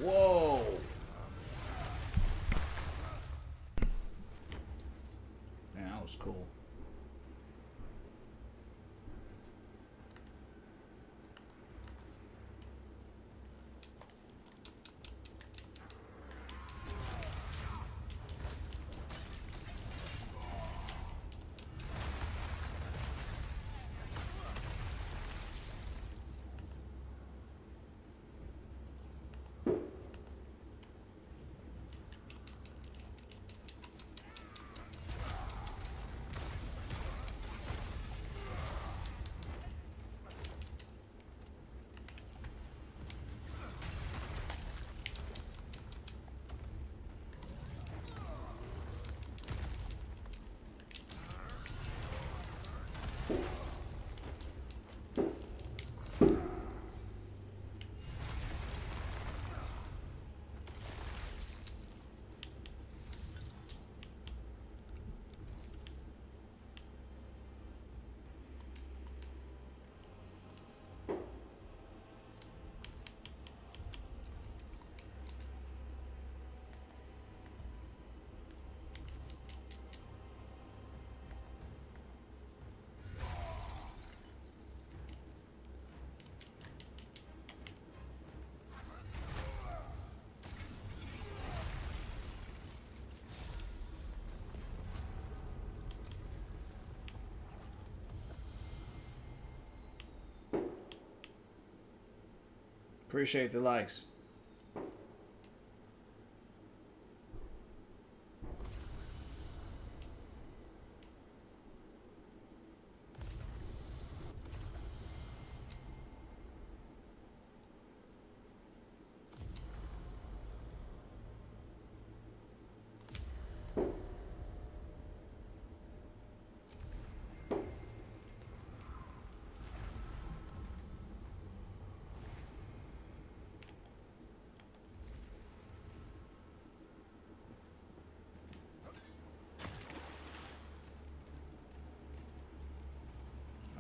Whoa. Man, that was cool. Appreciate the likes.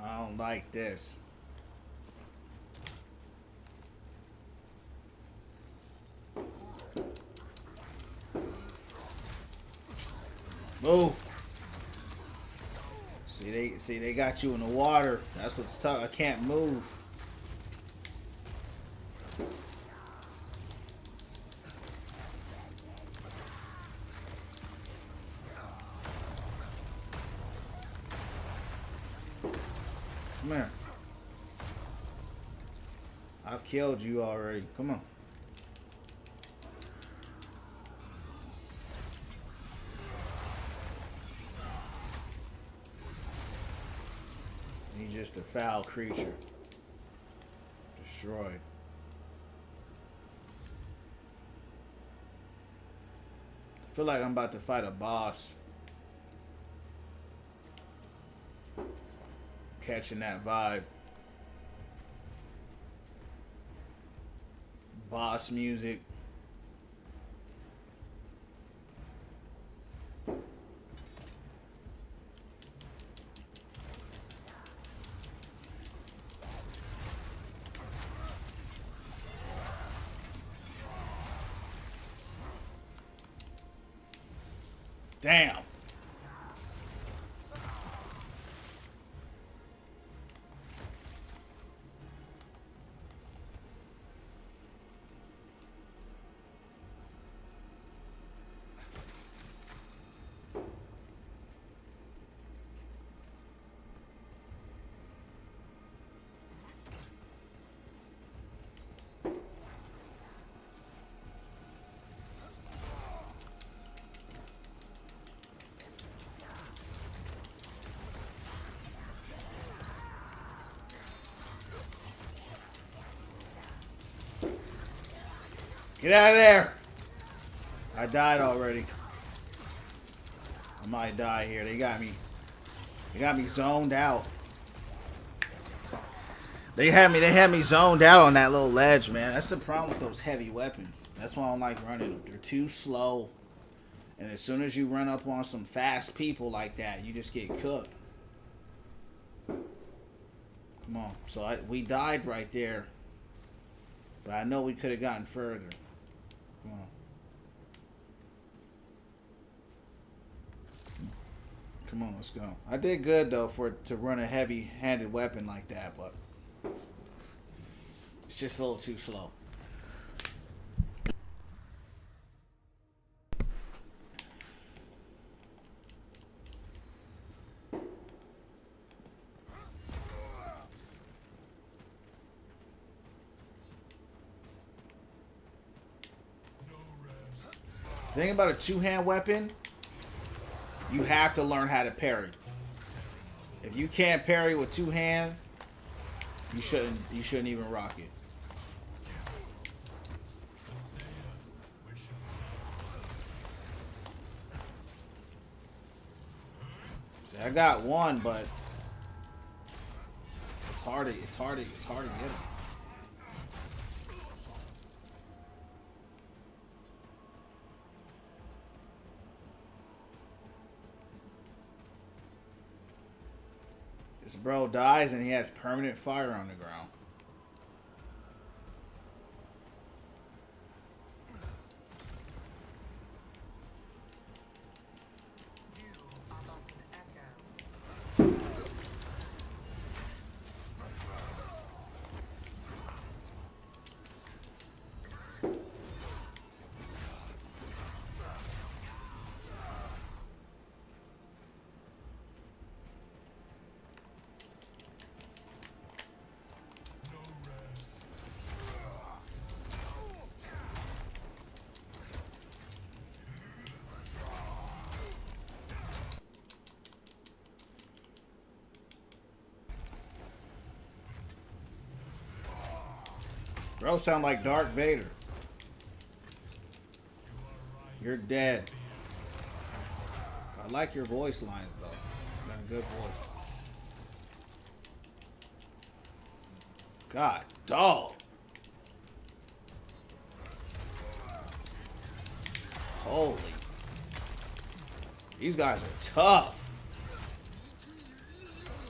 I don't like this. Move. See they got you in the water. That's what's tough. I can't move. Come here. I've killed you already. Come on. He's just a foul creature. Destroyed. I feel like I'm about to fight a boss. Catching that vibe. Boss music. Damn. Get out of there! I died already. I might die here. They got me zoned out. They had me zoned out on that little ledge, man. That's the problem with those heavy weapons. That's why I don't like running them. They're too slow. And as soon as you run up on some fast people like that, you just get cooked. Come on. So we died right there. But I know we could have gotten further. Come on. Come on, let's go. I did good though to run a heavy-handed weapon like that, but it's just a little too slow. The thing about a two-hand weapon, you have to learn how to parry. If you can't parry with two hand, you shouldn't even rock it. See, I got one, but it's hard to get him. This bro dies and he has permanent fire on the ground. Bro, sound like Darth Vader. You're dead. I like your voice lines though. You got a good voice. God, dog. Holy. These guys are tough.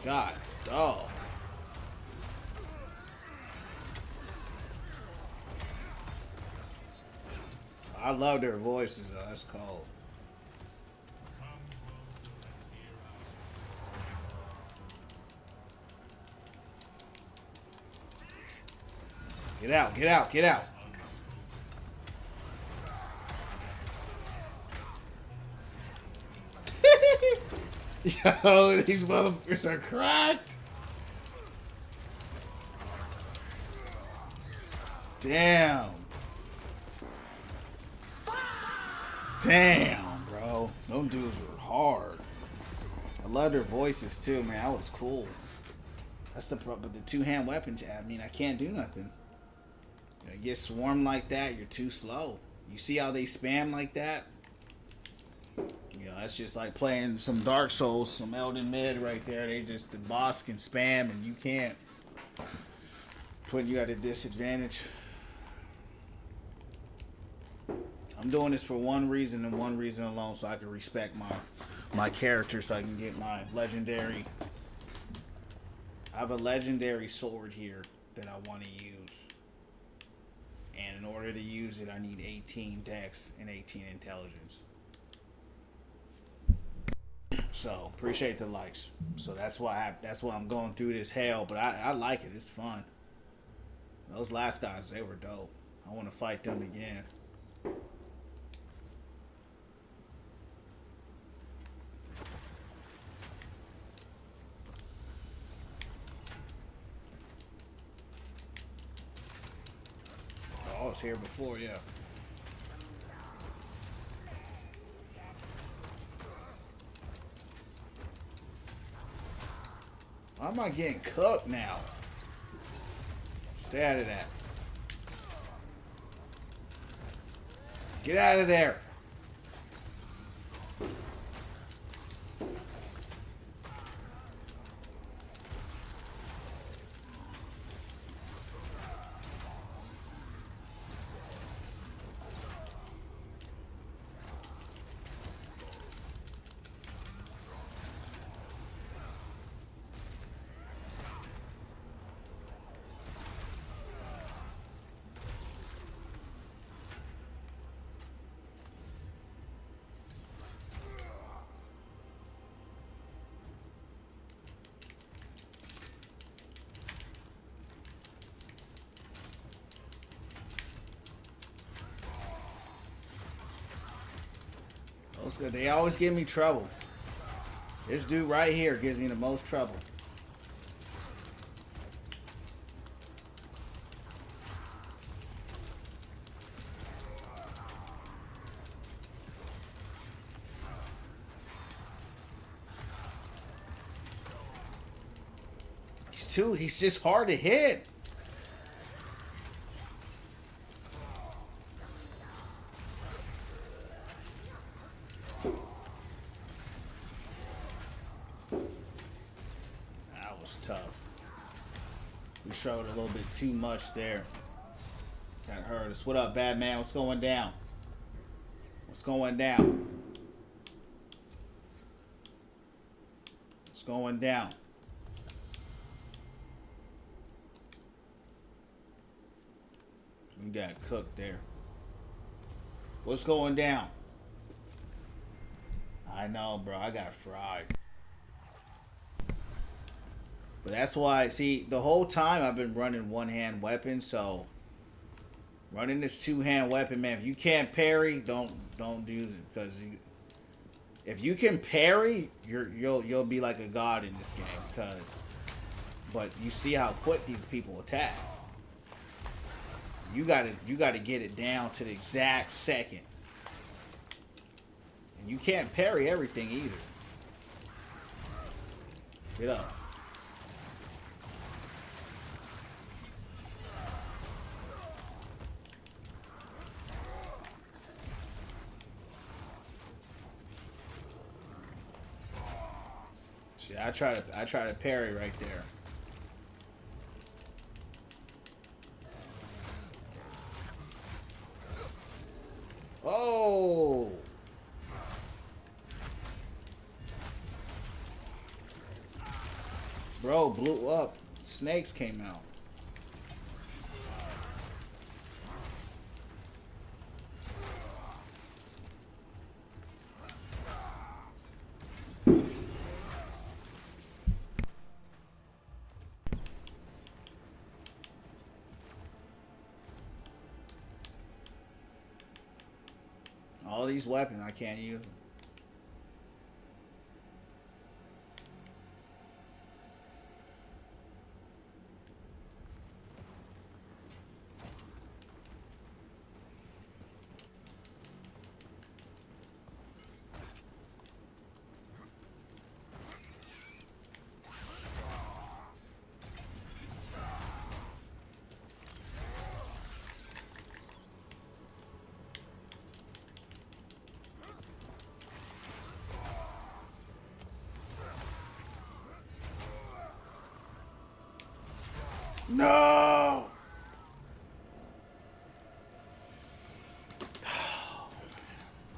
God, dog. I love their voices though. That's cold. Get out, get out, get out. Yo, these motherfuckers are cracked. Damn. Damn, bro. Those dudes were hard. I love their voices too, man. That was cool. That's the problem. But the two-hand weapon jab, I mean, I can't do nothing. You know, you get swarmed like that, you're too slow. You see how they spam like that? You know, that's just like playing some Dark Souls, some Elden Mid right there. They just, the boss can spam and you can't. Putting you at a disadvantage. I'm doing this for one reason and one reason alone, so I can respect my character, so I can get my legendary. I have a legendary sword here that I want to use. And in order to use it, I need 18 dex and 18 intelligence. So appreciate the likes. So that's why I'm going through this hell. But I like it. It's fun. Those last guys, they were dope. I want to fight them again. Oh, I was here before, yeah. Why am I getting cooked now? Stay out of that. Get out of there. Good. They always give me trouble. This dude right here gives me the most trouble. He's just hard to hit. Showed a little bit too much there. That hurt us. What up, bad man? What's going down? What's going down? What's going down? You got cooked there. What's going down? I know, bro. I got fried. But that's why, see, the whole time I've been running one-hand weapon, so running this two-hand weapon, man, if you can't parry, don't do it, because if you can parry, you'll be like a god in this game, but you see how quick these people attack. You gotta get it down to the exact second. And you can't parry everything either. Get up. See, I try to parry right there. Oh. Bro, blew up. Snakes came out. All these weapons I can't use. No!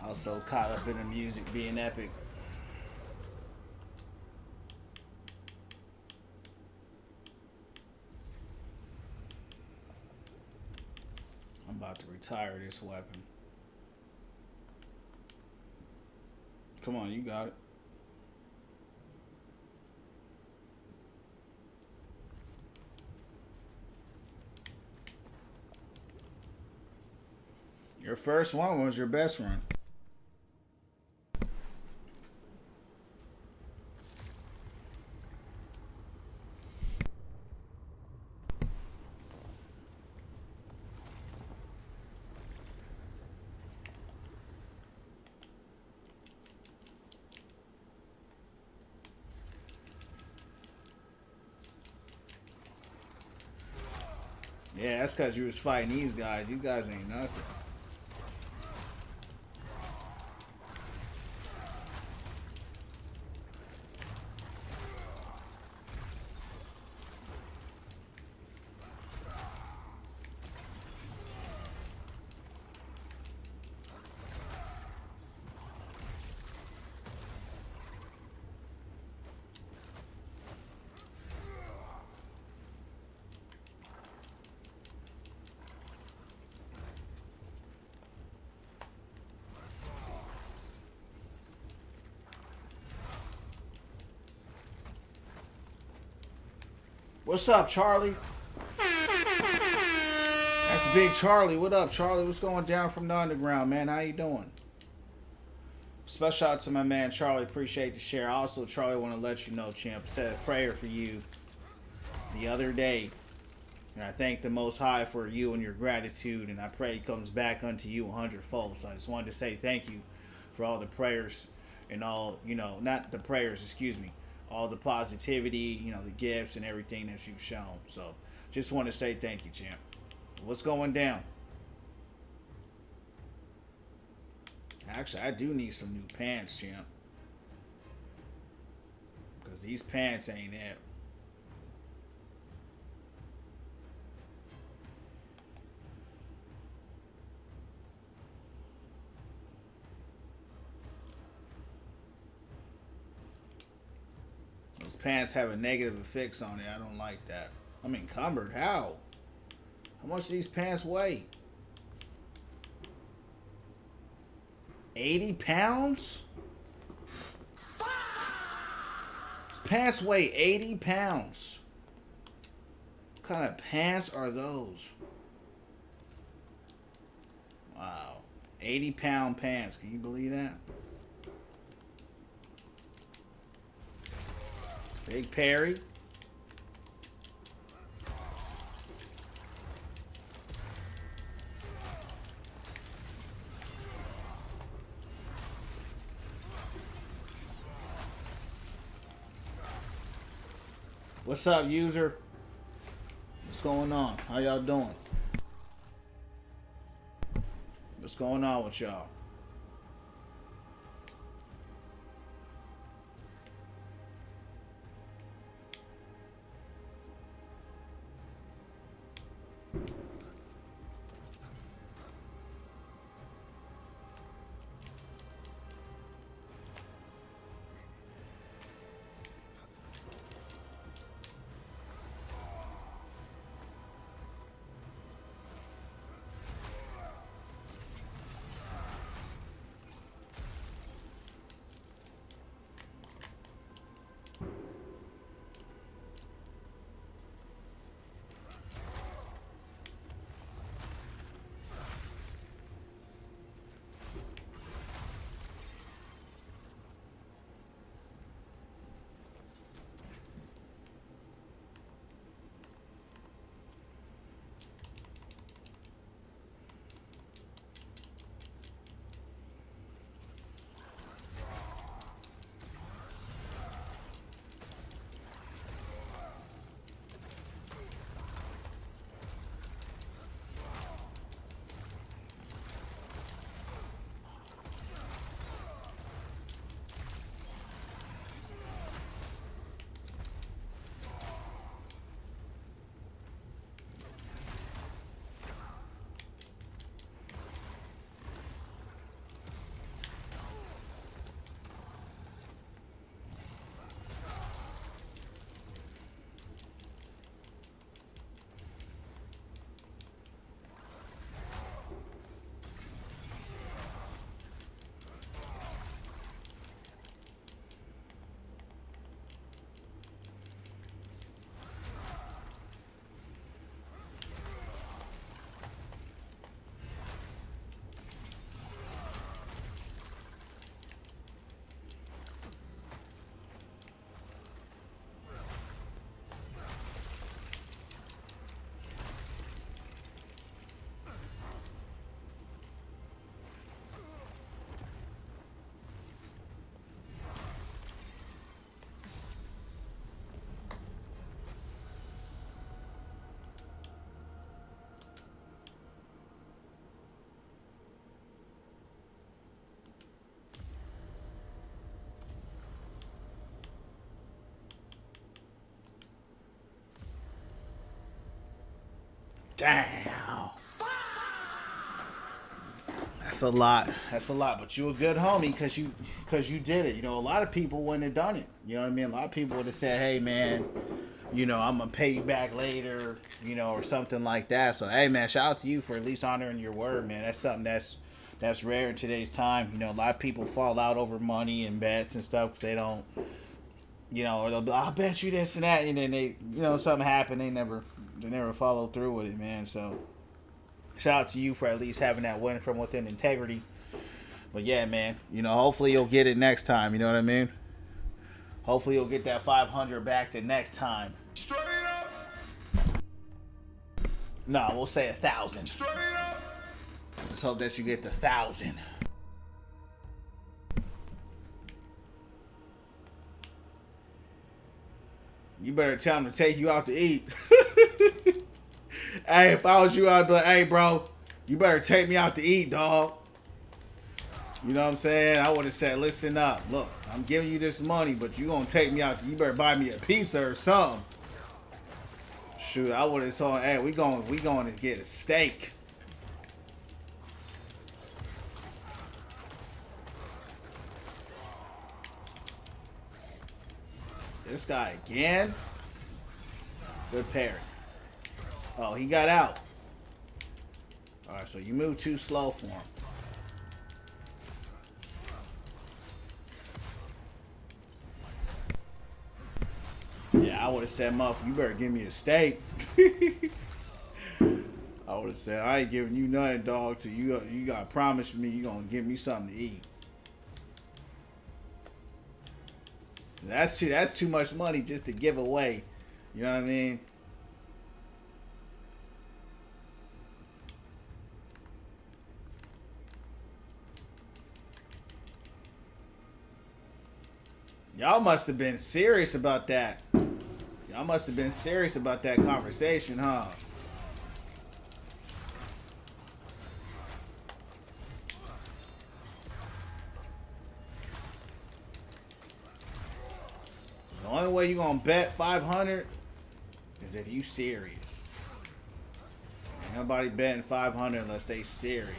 I was so caught up in the music being epic. I'm about to retire this weapon. Come on, you got it. Your first one was your best one. Yeah, that's because you was fighting these guys. These guys ain't nothing. What's up, Charlie? That's Big Charlie. What up, Charlie? What's going down from the underground, man? How you doing? Special shout out to my man, Charlie. Appreciate the share. Also, Charlie, want to let you know, champ, said a prayer for you the other day. And I thank the Most High for you and your gratitude. And I pray it comes back unto you 100-fold. So I just wanted to say thank you for all the prayers and all, you know, not the prayers, excuse me. All the positivity, you know, the gifts and everything that you've shown. So, just want to say thank you, champ. What's going down? Actually, I do need some new pants, champ. Because these pants ain't it. Those pants have a negative effects on it. I don't like that. I'm encumbered. How? How much do these pants weigh? 80 pounds? These pants weigh 80 pounds. What kind of pants are those? Wow. 80-pound pants. Can you believe that? Big parry. What's up, user? What's going on? How y'all doing? What's going on with y'all? Damn. That's a lot. That's a lot. But you a good homie because you did it. You know, a lot of people wouldn't have done it. You know what I mean? A lot of people would have said, hey, man, you know, I'm going to pay you back later, you know, or something like that. So, hey, man, shout out to you for at least honoring your word, man. That's something that's rare in today's time. You know, a lot of people fall out over money and bets and stuff because they don't, you know, they'll be like, I'll bet you this and that. And then they, you know, something happened. They never follow through with it, man. So, shout out to you for at least having that win from within integrity. But yeah, man, you know, hopefully you'll get it next time. You know what I mean? Hopefully you'll get that 500 back the next time. Straight up! No, we'll say 1,000. Straight up! Let's hope that you get the 1,000. You better tell him to take you out to eat. Hey, if I was you, I'd be like, hey, bro, you better take me out to eat, dog. You know what I'm saying? I would have said, listen up. Look, I'm giving you this money, but you going to take me out. You better buy me a pizza or something. Shoot, I would have told him, hey, we going to get a steak. This guy again. Good parry. Oh, he got out. Alright, so you move too slow for him. Yeah, I would have said, motherfucker, you better give me a steak. I would have said, I ain't giving you nothing, dog, till you got to promise me you going to give me something to eat. That's too much money just to give away. You know what I mean? Y'all must have been serious about that. Y'all must have been serious about that conversation, huh? The only way you're gonna bet 500 is if you serious. Ain't nobody betting 500 unless they serious.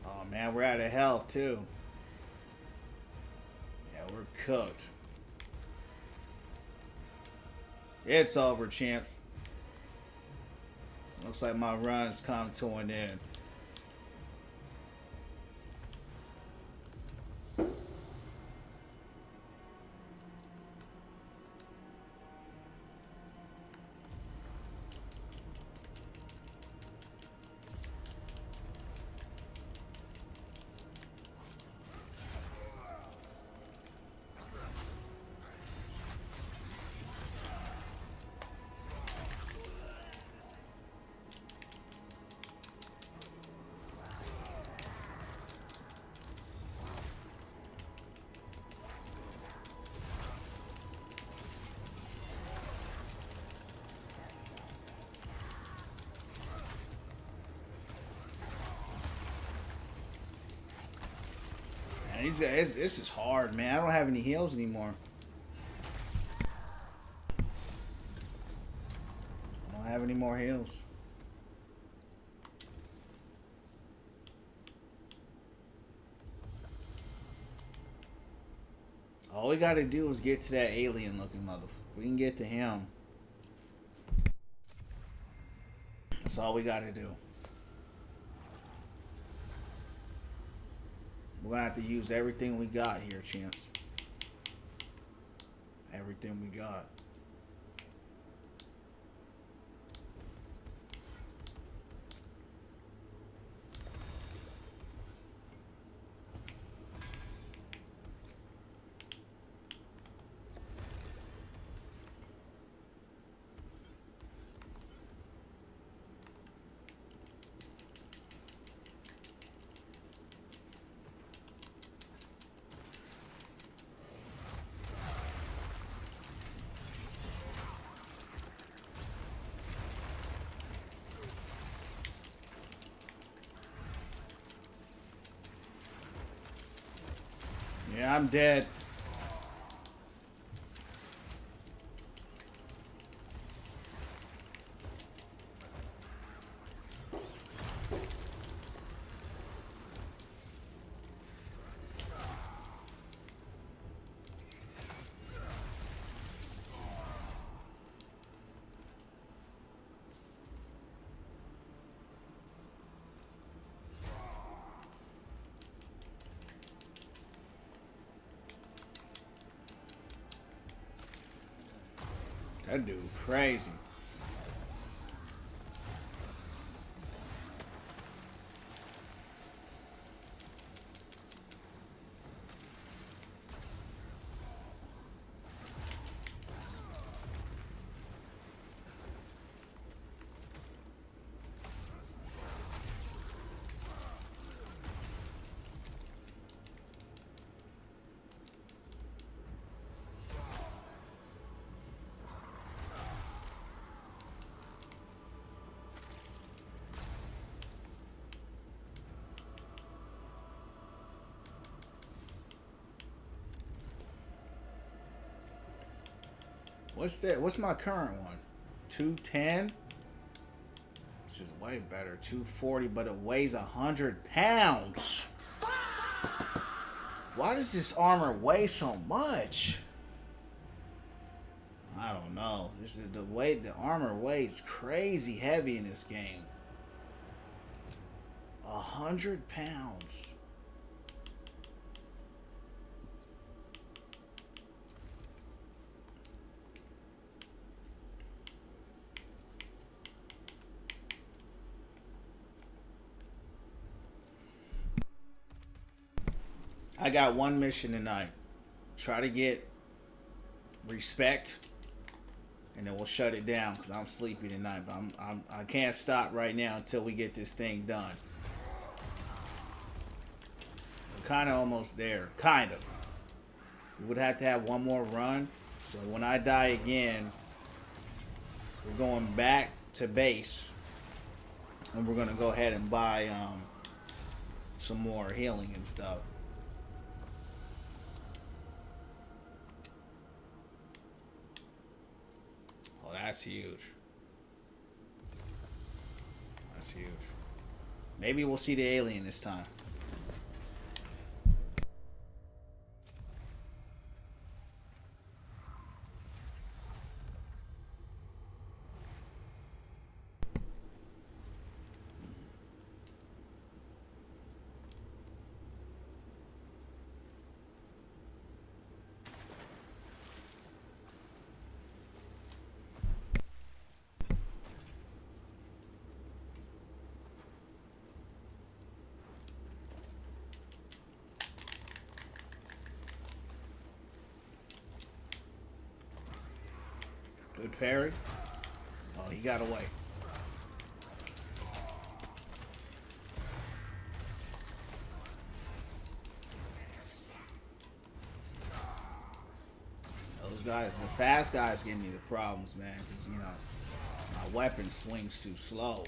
Oh man, we're out of health too. Yeah, we're cooked. It's over, champs. Looks like my run's come to an end. This is hard, man. I don't have any heals anymore. I don't have any more heals. All we gotta do is get to that alien looking motherfucker. We can get to him. That's all we gotta do. We're gonna have to use everything we got here, champs. Everything we got. Yeah, I'm dead. That dude crazy. What's that? What's my current one? 210? This is way better. 240, but it weighs 100 pounds. Why does this armor weigh so much? I don't know. This is the weight the armor weighs crazy heavy in this game. 100 pounds. I got one mission tonight. Try to get respect, and then we'll shut it down because I'm sleepy tonight. But I can't stop right now until we get this thing done. We're kind of almost there. Kind of. We would have to have one more run. So when I die again, we're going back to base, and we're gonna go ahead and buy some more healing and stuff. That's huge. That's huge. Maybe we'll see the alien this time. Good parry. Oh, he got away. Those guys, the fast guys give me the problems, man, because, you know, my weapon swings too slow.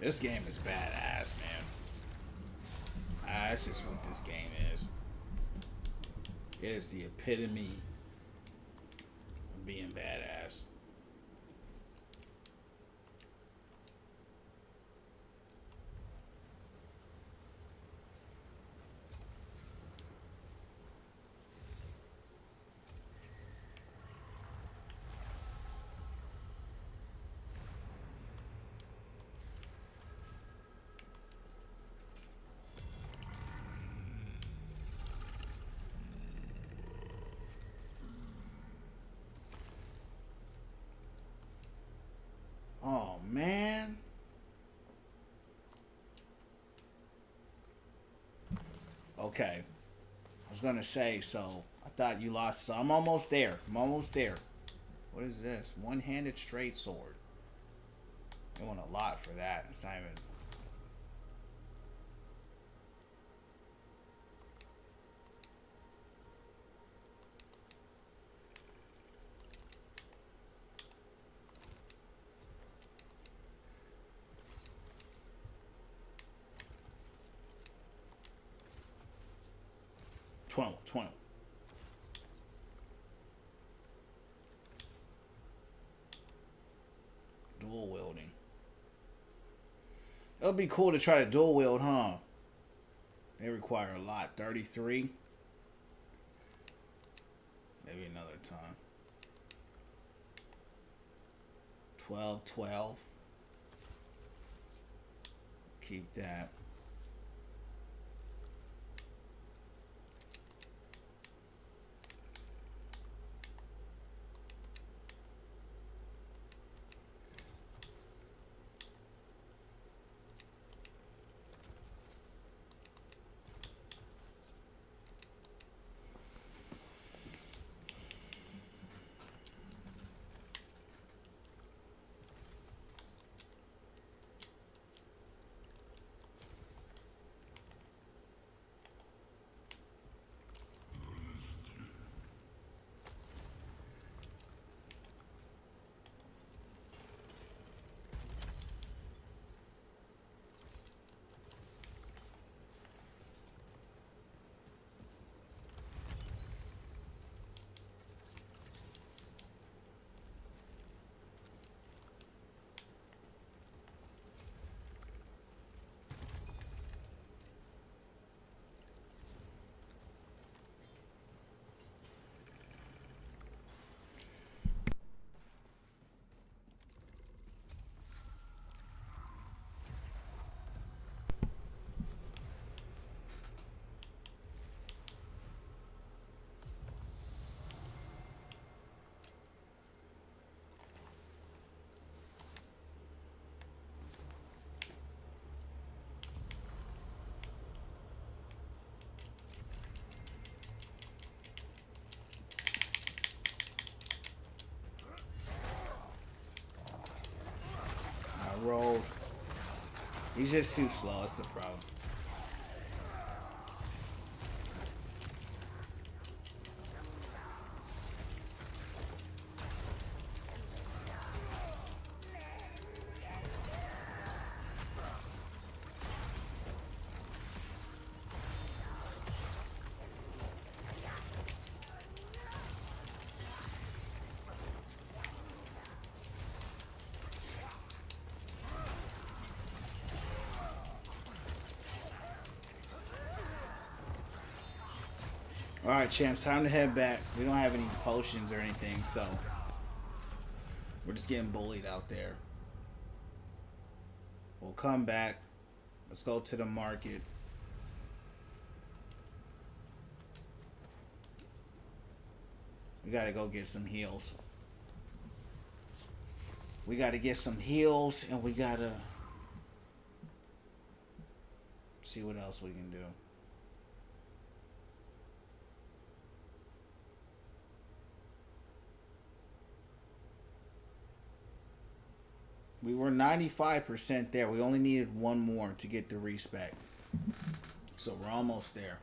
This game is badass, man. That's just what this game is. It is the epitome of being badass. Oh, man. Okay. I was going to say, so I thought you lost. So I'm almost there. I'm almost there. What is this? One-handed straight sword. I want a lot for that. It's not even... 20. Dual wielding. It would be cool to try to dual wield, huh? They require a lot. 33. Maybe another time. 12, 12. Keep that. Rolled. He's just too slow. That's the problem. Alright, champs, time to head back. We don't have any potions or anything, so we're just getting bullied out there. We'll come back. Let's go to the market. We gotta go get some heals. We gotta get some heals, and we gotta see what else we can do. We were 95% there. We only needed one more to get the respec. So we're almost there.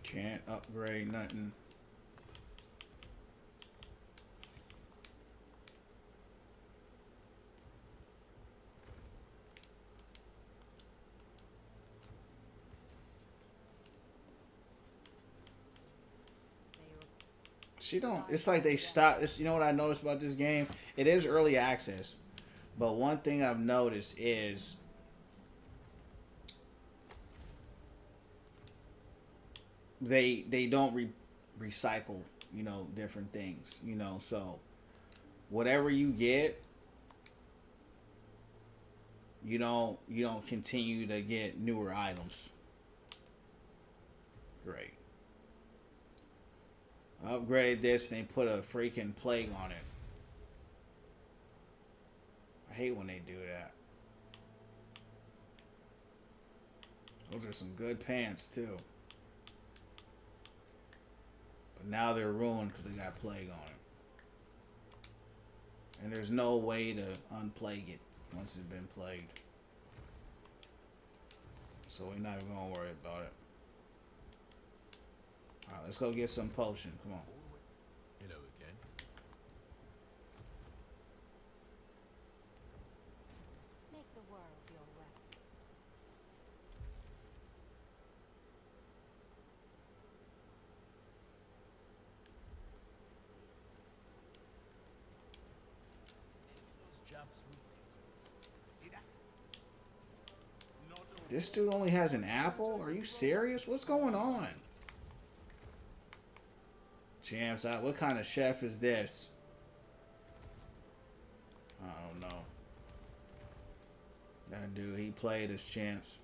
Can't upgrade nothing. She don't. It's like they stop. It's, you know what I noticed about this game? It is early access, but one thing I've noticed is they don't recycle, you know, different things, you know. So whatever you get, you don't continue to get newer items. Great. I upgraded this and they put a freaking plague on it. I hate when they do that. Those are some good pants too. But now they're ruined because they got plague on it. And there's no way to unplague it once it's been plagued. So we're not even gonna worry about it. Alright, let's go get some potion. Come on. Hello again. Make the world your weapon. Those chaps would- See that? Not all This dude only has an apple? Are you serious? What's going on? Champs, what kind of chef is this? I don't know. That dude, he played as champs.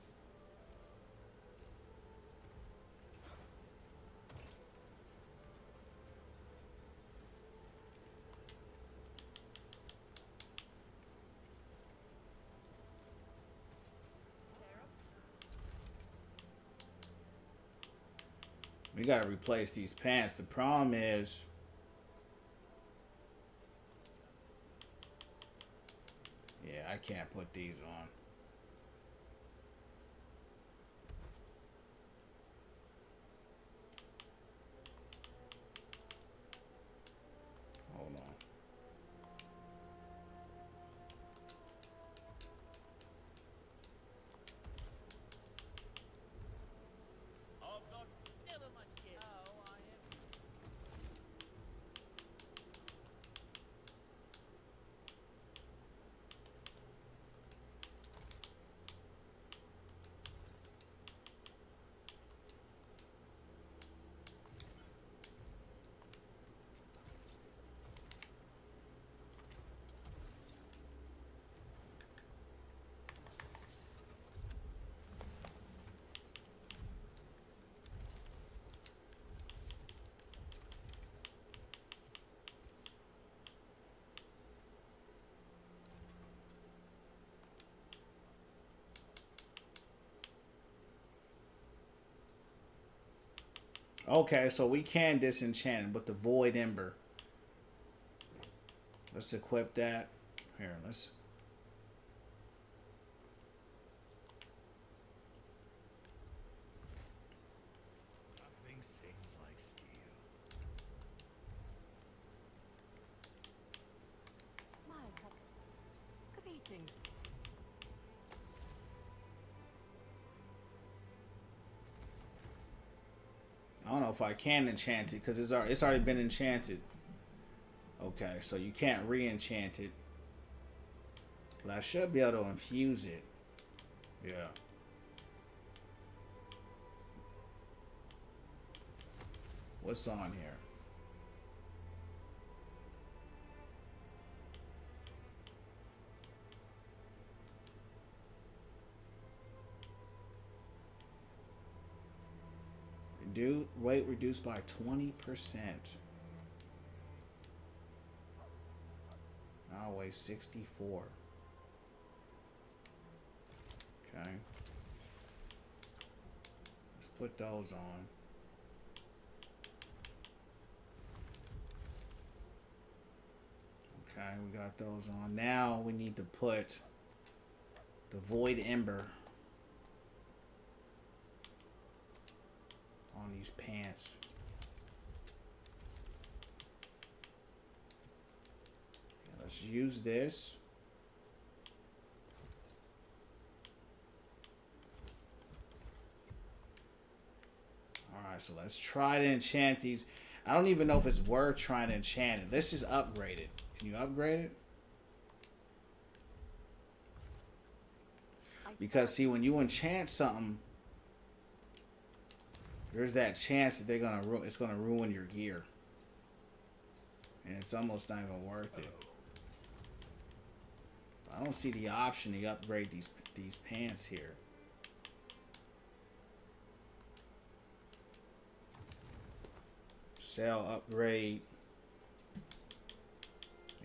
We gotta replace these pants. The problem is, yeah, I can't put these on. Hold on. I've got never much kid. Oh, I am. Okay, so we can disenchant it with the Void Ember. Let's equip that. Here, let's... Nothing sings like steel. My greetings. I don't know if I can enchant it because it's already been enchanted. Okay, so you can't re-enchant it. But I should be able to infuse it. Yeah. What's on here? Weight reduced by 20%. Now weigh 64. Okay. Let's put those on. Okay, we got those on. Now we need to put the Void Ember on these pants. Okay, let's use this. Alright, so let's try to enchant these. I don't even know if it's worth trying to enchant it. Let's just upgrade it. Can you upgrade it? Because see, when you enchant something, there's that chance that they're gonna it's gonna ruin your gear, and it's almost not even worth it. I don't see the option to upgrade these pants here. Sell upgrade.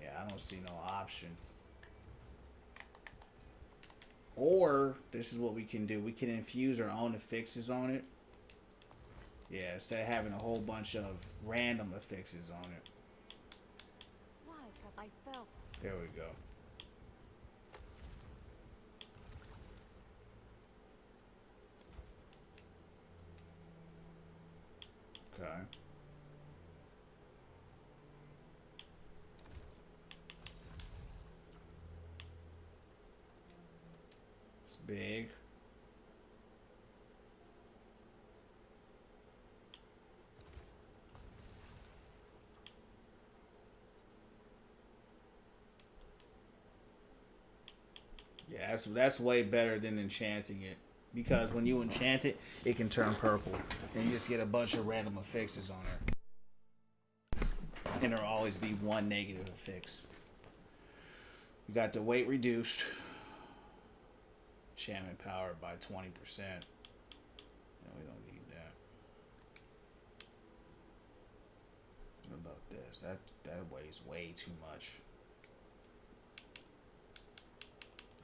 Yeah, I don't see no option. Or this is what we can do. We can infuse our own affixes on it. Yeah, instead of having a whole bunch of random affixes on it. Why, I felt There we go. Okay. It's big. Yeah, that's way better than enchanting it. Because when you enchant it, it can turn purple. And you just get a bunch of random affixes on it. And there'll always be one negative affix. You got the weight reduced. Enchantment power by 20%. No, we don't need that. What about this? That weighs way too much.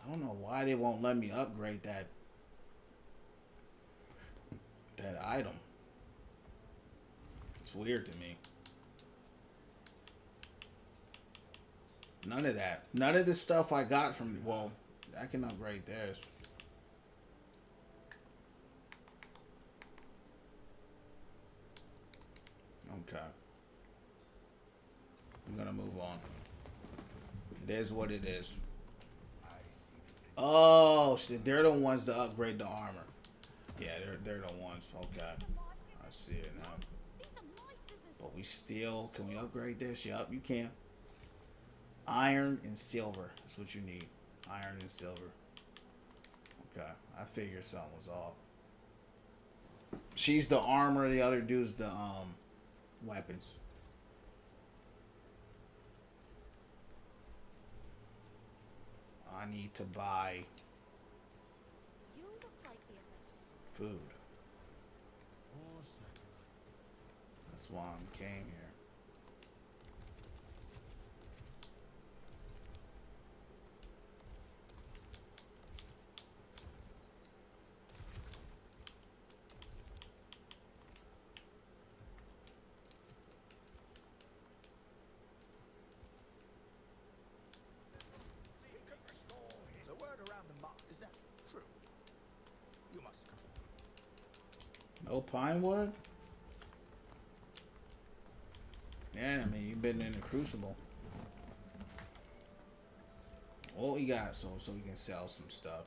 I don't know why they won't let me upgrade that item. It's weird to me. None of that. None of the stuff I got from... Well, I can upgrade this. Okay. I'm gonna move on. It is what it is. Oh, shit. They're the ones to upgrade the armor. Yeah, they're the ones. Okay. I see it now. But we still... Can we upgrade this? Yup, you can. Iron and silver. That's what you need. Iron and silver. Okay. I figured something was off. She's the armor. The other dude's the weapons. I need to buy You look like the food. That's why I came here. We can restore his. The word around the mark, is that true? You must come. No pine wood? Yeah, I mean, you've been in the crucible. What we got so we can sell some stuff.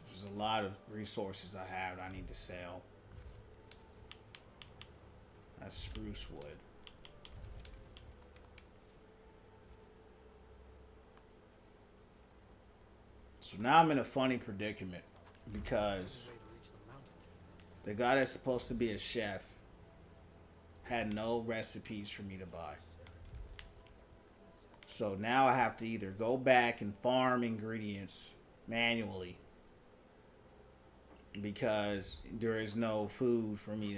There's a lot of resources I have I need to sell. That's spruce wood. So now I'm in a funny predicament because the guy that's supposed to be a chef had no recipes for me to buy. So now I have to either go back and farm ingredients manually because there is no food for me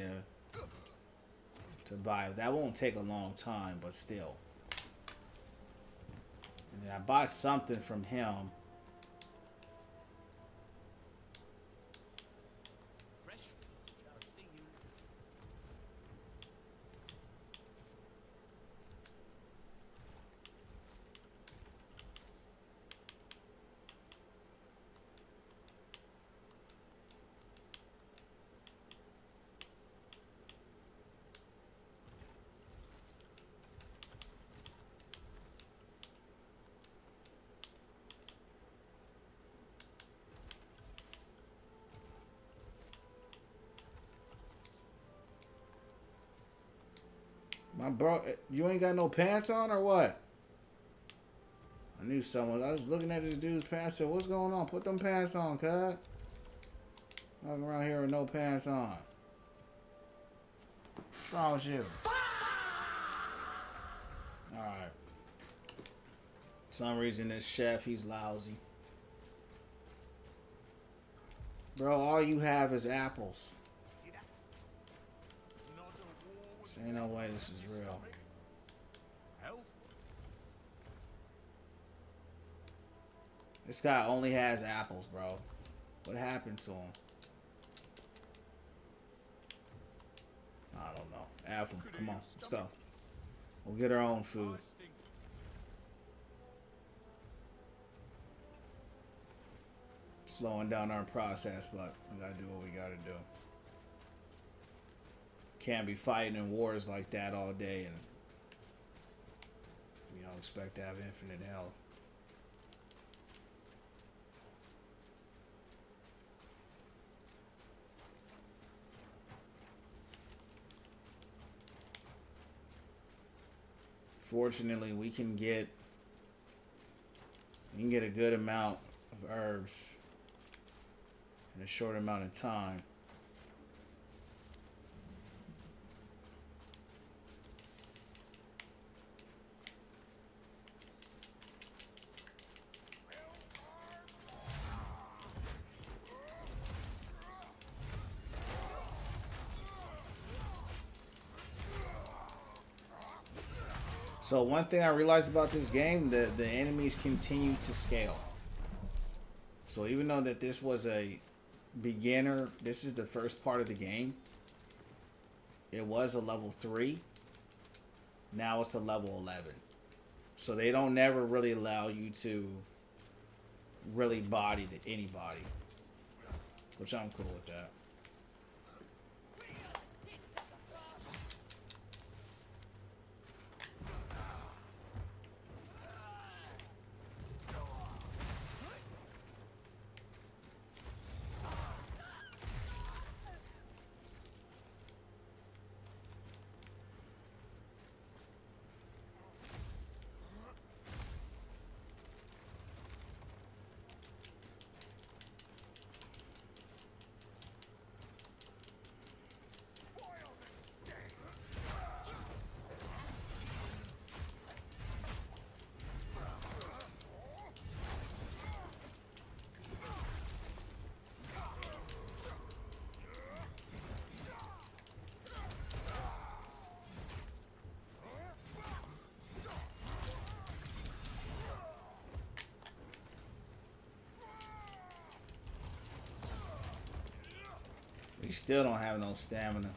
to buy. That won't take a long time, but still. And then I buy something from him. Fresh. Shall see you. My bro, you ain't got no pants on or what? I knew someone. I was looking at this dude's pants. Said, "What's going on? Put them pants on, cuz." Walking around here with no pants on. What's wrong with you? All right. For some reason, this chef, he's lousy. Bro, all you have is apples. See that? Not a war with This ain't no way this is real. health. This guy only has apples, bro. What happened to him? I don't know. Apple, come on, let's go. We'll get our own food. slowing down our process, but we gotta do what we gotta do. Can't be fighting in wars like that all day and you don't expect to have infinite health. Fortunately, we can get a good amount of herbs in a short amount of time. So one thing I realized about this game, the enemies continue to scale. So even though that this was a beginner, this is the first part of the game. It was a level 3. Now it's a level 11. So they don't never really allow you to really body anybody. Which I'm cool with that. We still don't have no stamina.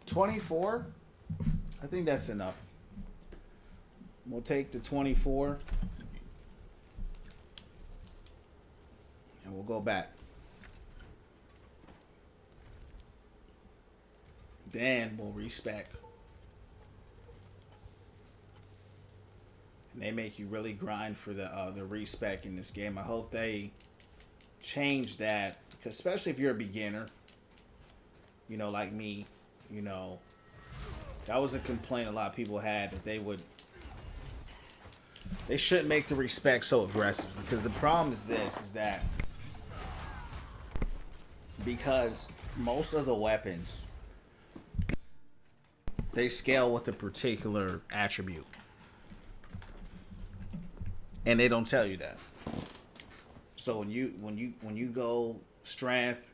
$24? I think that's enough. We'll take the 24. And we'll go back. Then we'll respec. And they make you really grind for the respec in this game. I hope they change that, because especially if you're a beginner, you know, like me, you know, that was a complaint a lot of people had, that they shouldn't make the respec so aggressive. Because the problem is this, is that because most of the weapons, they scale with a particular attribute, and they don't tell you that. So when you go strength,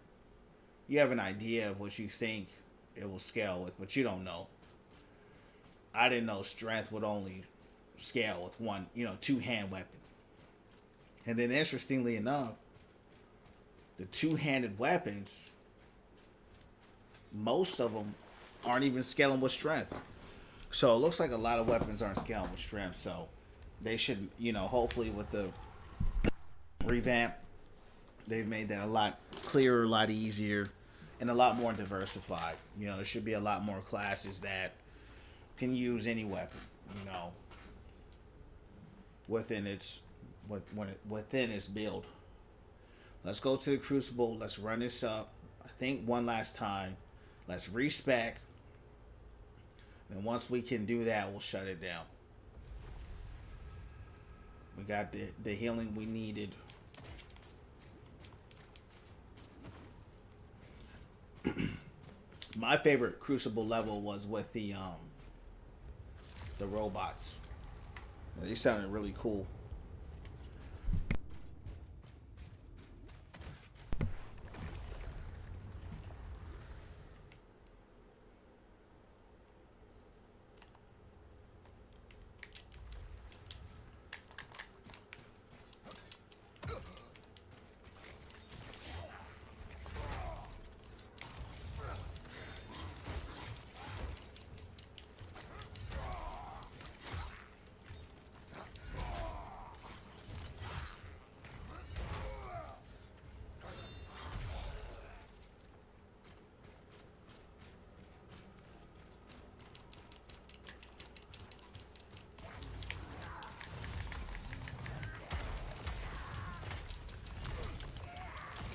you have an idea of what you think it will scale with, but you don't know. I didn't know strength would only scale with one, two-hand weapon. And then interestingly enough, the two-handed weapons, most of them aren't even scaling with strength. So it looks like a lot of weapons aren't scaling with strength. So they should, hopefully with the revamp, they've made that a lot clearer, a lot easier, and a lot more diversified. There should be a lot more classes that can use any weapon, within its build. Let's go to the Crucible. Let's run this up, I think, one last time. Let's respec. And once we can do that, we'll shut it down. We got the healing we needed. My favorite Crucible level was with the robots. They sounded really cool.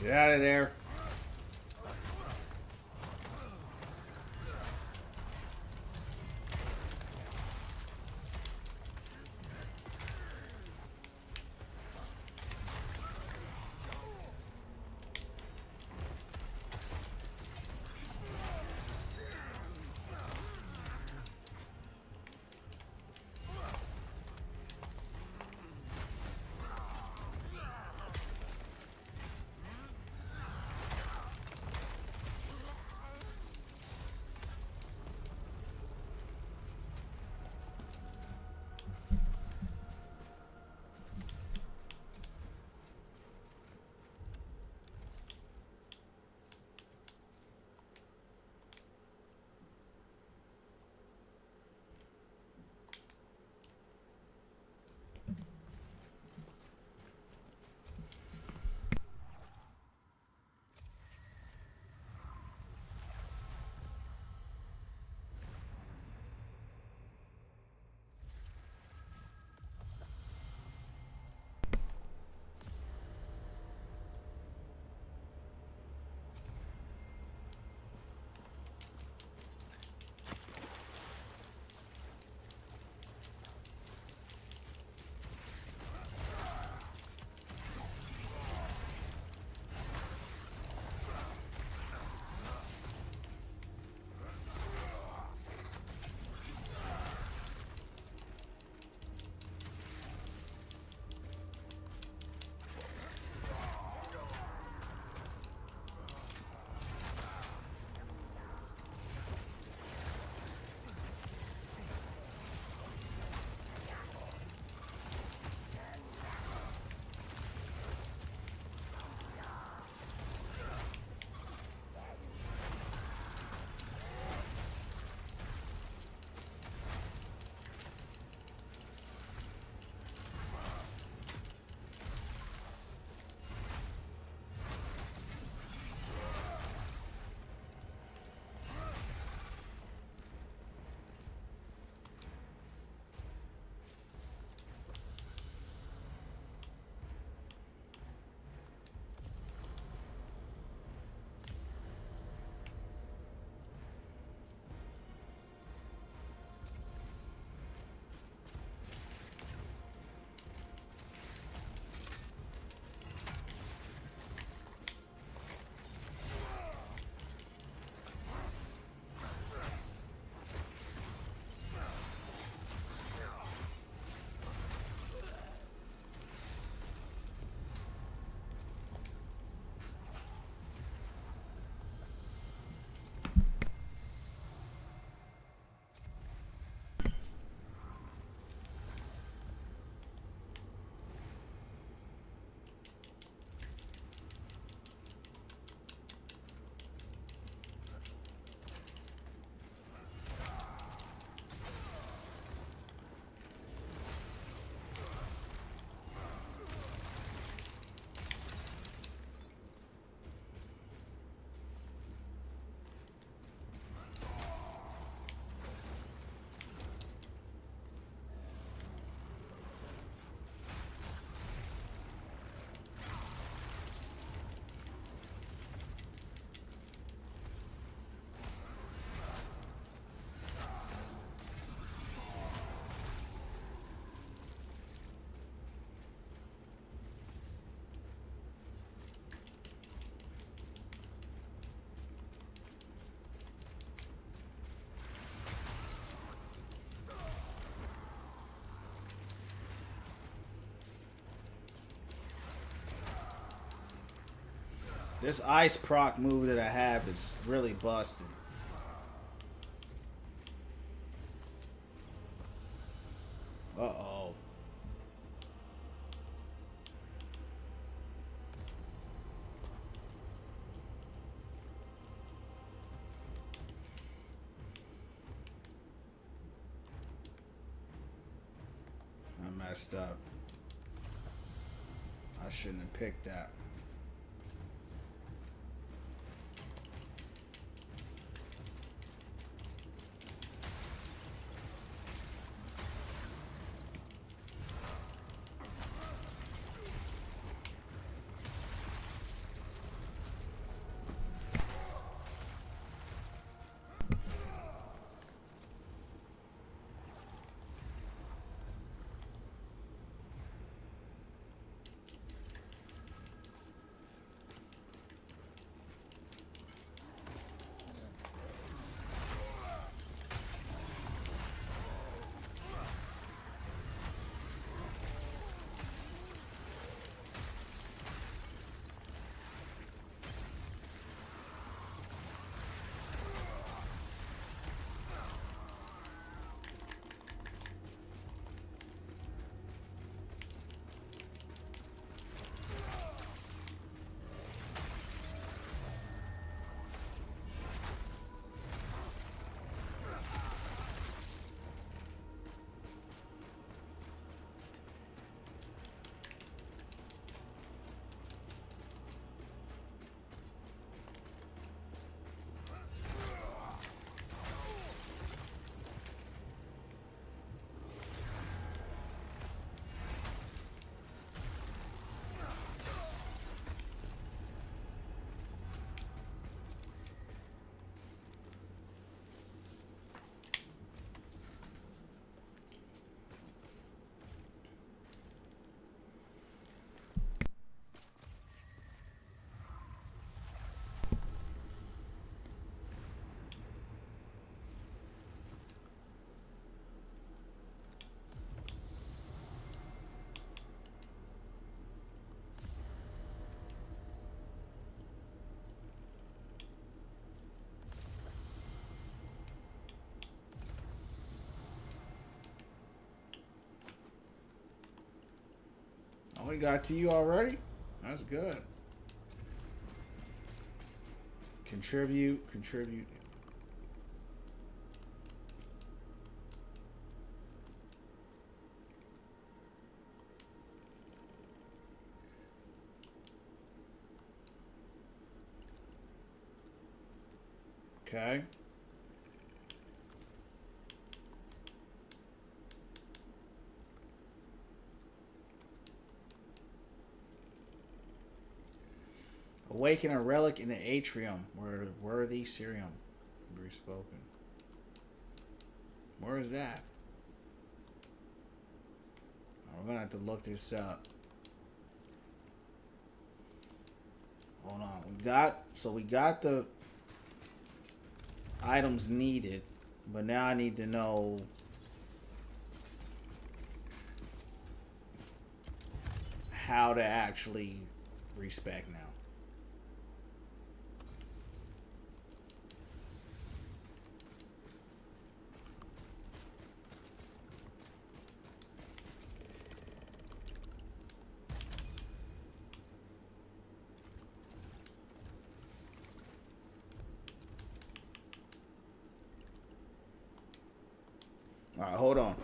Get out of there. This ice proc move that I have is really busted. Uh-oh. I messed up. I shouldn't have picked that. Oh, we got to you already? That's good. Contribute, contribute. Okay. Awaken a relic in the atrium where worthy serum be spoken. Where is that? Oh, we're gonna have to look this up. Hold on. We got the items needed, but now I need to know how to actually respec now. All right, hold on.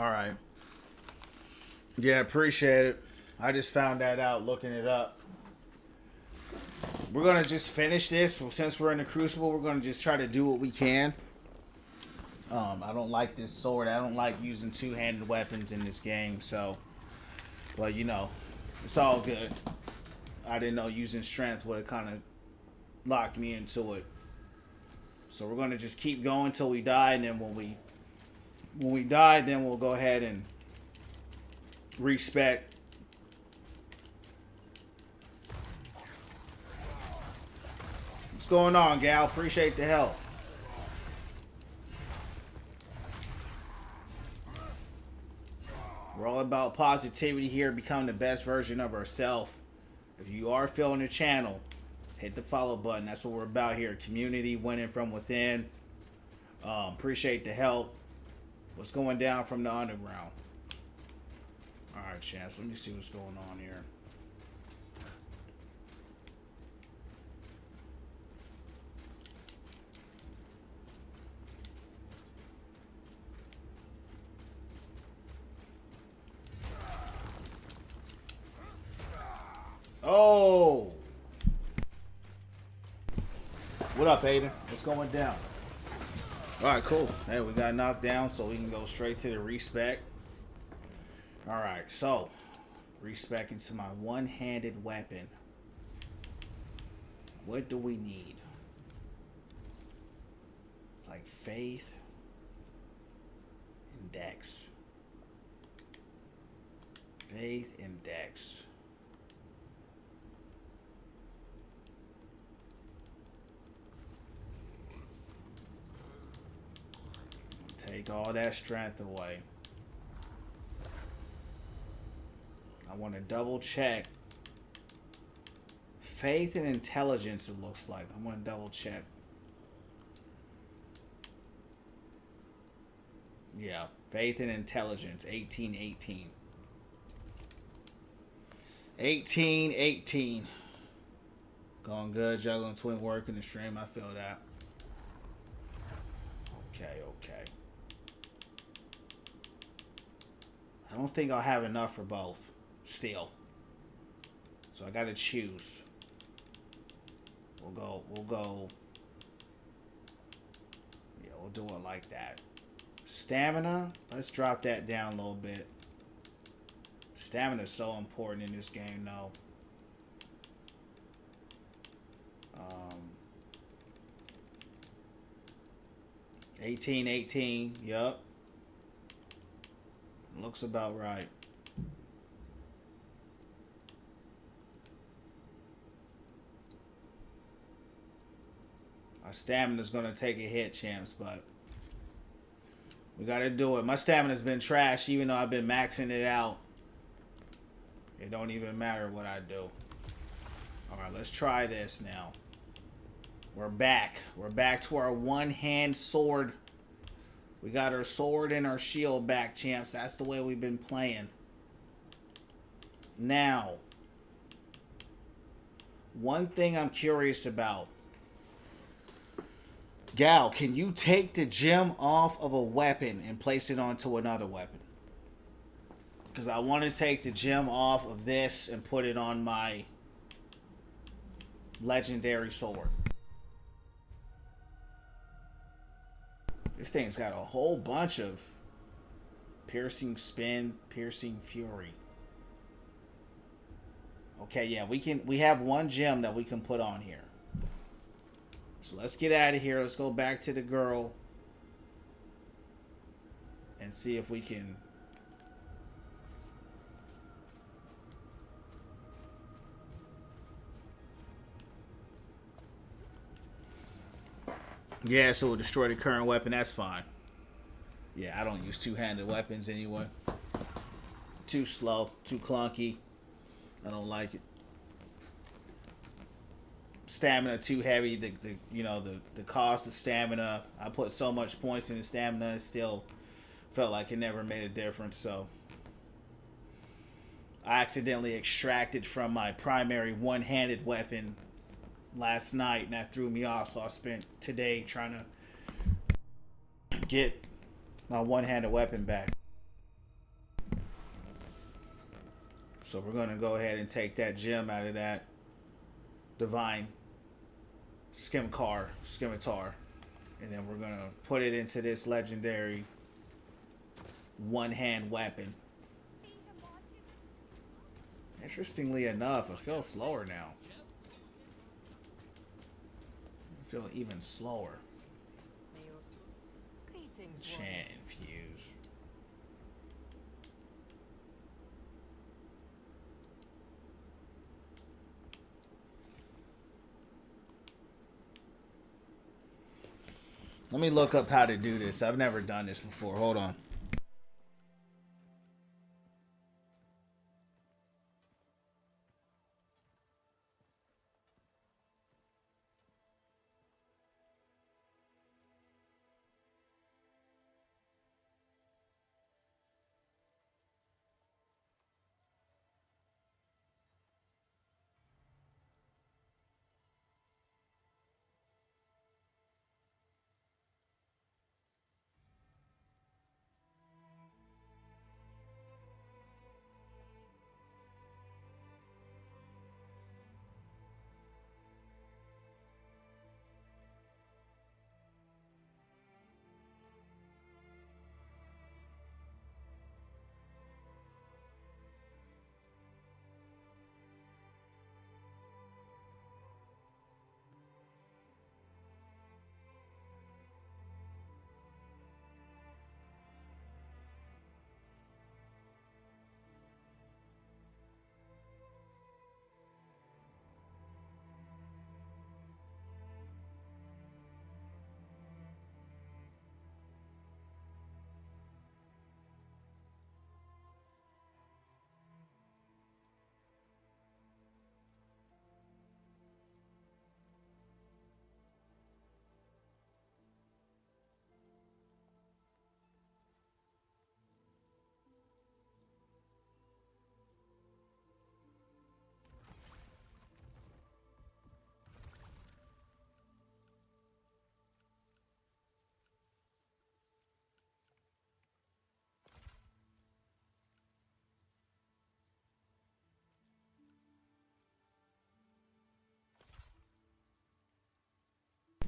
All right. Yeah, appreciate it. I just found that out looking it up. We're going to just finish this. Since we're in the Crucible, we're going to just try to do what we can. I don't like this sword. I don't like using two-handed weapons in this game. So, well, you know, it's all good. I didn't know using strength would have kind of locked me into it. So we're going to just keep going till we die. And then when we die, then we'll go ahead and respec. What's going on, gal? Appreciate the help. We're all about positivity here, become the best version of ourselves. If you are feeling the channel, hit the follow button. That's what we're about here. Community winning from within. Appreciate the help. What's going down from the underground? Alright, Chance. Let me see what's going on here. Oh! What up, Aiden? What's going down? Alright, cool. Hey, we got knocked down, so we can go straight to the respec. Alright, so respec into my one-handed weapon. What do we need? It's like faith and dex. Faith and dex. Take all that strength away. I want to double check. Faith and intelligence, it looks like. I want to double check. Yeah, faith and intelligence, 18-18. 18-18. Going good, juggling twin work in the stream. I feel that. Okay. I don't think I'll have enough for both still. So I gotta choose. We'll go. Yeah, we'll do it like that. Stamina, let's drop that down a little bit. Stamina is so important in this game, though. 18-18, yup. Looks about right. My stamina's gonna take a hit, champs, but we gotta do it. My stamina's been trash, even though I've been maxing it out. It don't even matter what I do. Alright, let's try this now. We're back. We're back to our one-hand sword. We got our sword and our shield back, champs. That's the way we've been playing. Now, one thing I'm curious about. Gal, can you take the gem off of a weapon and place it onto another weapon? Because I want to take the gem off of this and put it on my legendary sword. This thing's got a whole bunch of piercing spin, piercing fury. Okay, yeah, we have one gem that we can put on here. So let's get out of here. Let's go back to the girl and see if we can. Yeah, so we'll destroy the current weapon. That's fine. Yeah, I don't use two-handed weapons anyway. Too slow, too clunky. I don't like it. Stamina too heavy. The cost of stamina. I put so much points in the stamina, and still felt like it never made a difference. So I accidentally extracted from my primary one-handed weapon last night, and that threw me off. So I spent today trying to get my one-handed weapon back. So we're going to go ahead and take that gem out of that divine scimitar. And then we're going to put it into this legendary one-hand weapon. Interestingly enough, I feel slower now. I feel even slower. Greetings, Chant infuse. Let me look up how to do this. I've never done this before. Hold on.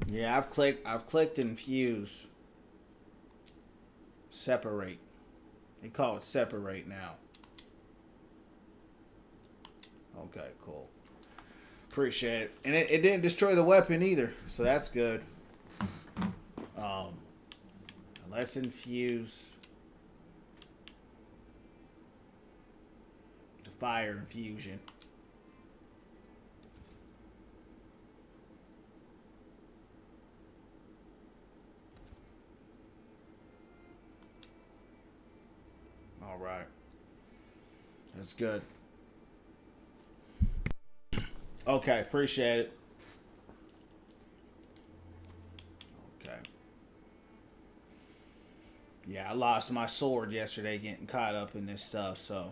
Yeah, I've clicked infuse. Separate. They call it separate now. Okay, cool. Appreciate it. And it didn't destroy the weapon either, so that's good. Let's infuse the fire infusion. All right. That's good. Okay, appreciate it. Okay. Yeah, I lost my sword yesterday getting caught up in this stuff, so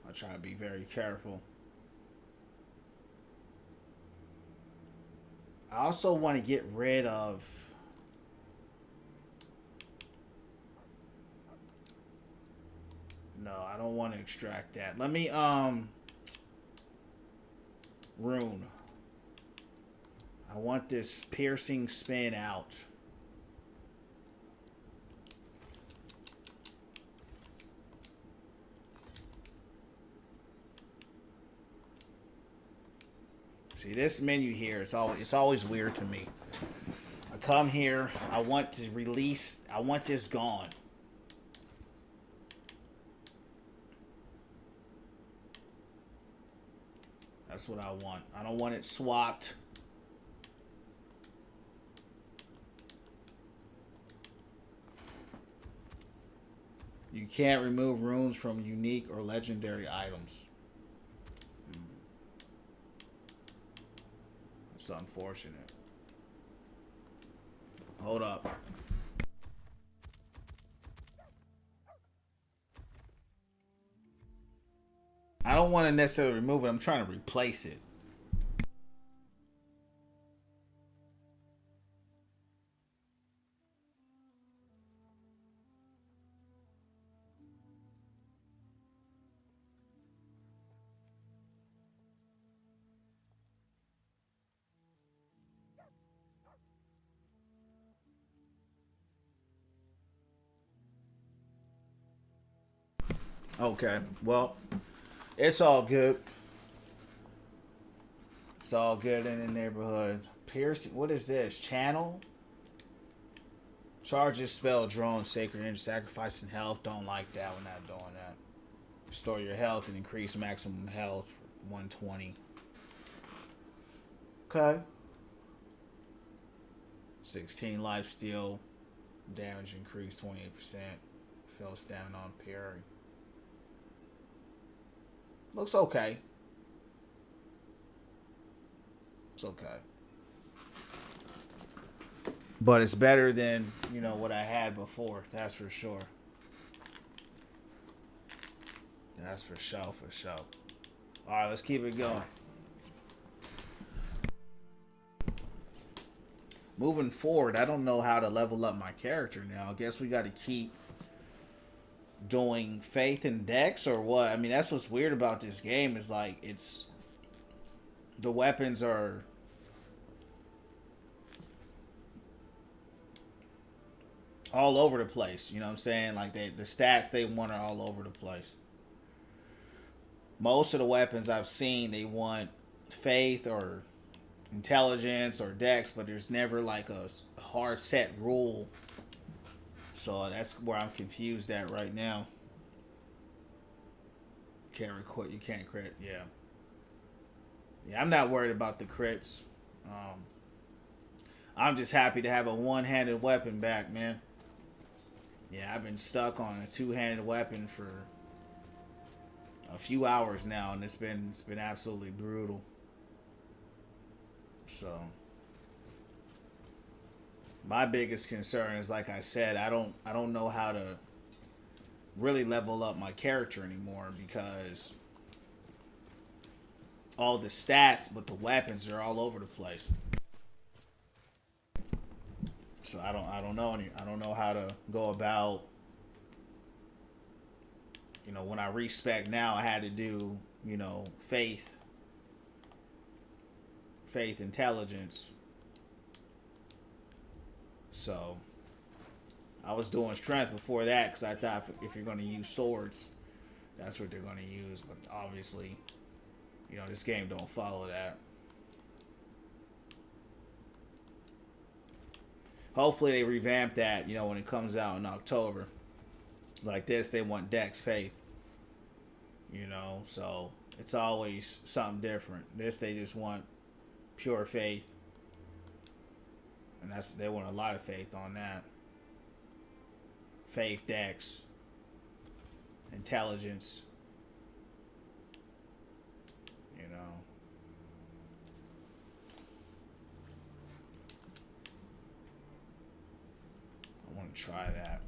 I try to be very careful. I also want to get rid of no, I don't want to extract that. Let me rune. I want this piercing spin out. See, this menu here, it's always weird to me. I come here, I want to release, I want this gone. That's what I want. I don't want it swapped. You can't remove runes from unique or legendary items. That's unfortunate. Hold up. I don't want to necessarily remove it. I'm trying to replace it. Okay, well, it's all good. It's all good in the neighborhood. Piercing, what is this? Channel? Charges, spell, drone, sacred energy, sacrificing health. Don't like that. We're not doing that. Restore your health and increase maximum health. 120. Okay. 16 life steal. Damage increased 28%. Fell stamina on parry. Looks okay. It's okay. But it's better than, you know, what I had before. That's for sure. That's for sure, for sure. Alright, let's keep it going. Moving forward, I don't know how to level up my character now. I guess we got to keep doing faith and dex or what? I mean, that's what's weird about this game is like it's the weapons are all over the place. You know what I'm saying? Like the stats they want are all over the place. Most of the weapons I've seen, they want faith or intelligence or dex, but there's never like a hard set rule. So that's where I'm confused at right now. Can't record. You can't crit. Yeah. Yeah, I'm not worried about the crits. I'm just happy to have a one-handed weapon back, man. Yeah, I've been stuck on a two-handed weapon for a few hours now, and it's been absolutely brutal. So my biggest concern is, like I said, I don't know how to really level up my character anymore because all the stats but the weapons are all over the place. So I don't know how to go about, you know, when I respec now I had to do, you know, faith, intelligence. So I was doing strength before that because I thought if you're going to use swords, that's what they're going to use. But obviously, you know, this game don't follow that. Hopefully they revamp that, you know, when it comes out in October. Like this, they want Dex Faith. You know, so it's always something different. This, they just want pure faith. And they want a lot of faith on that. Faith, Dex, intelligence. You know. I want to try that.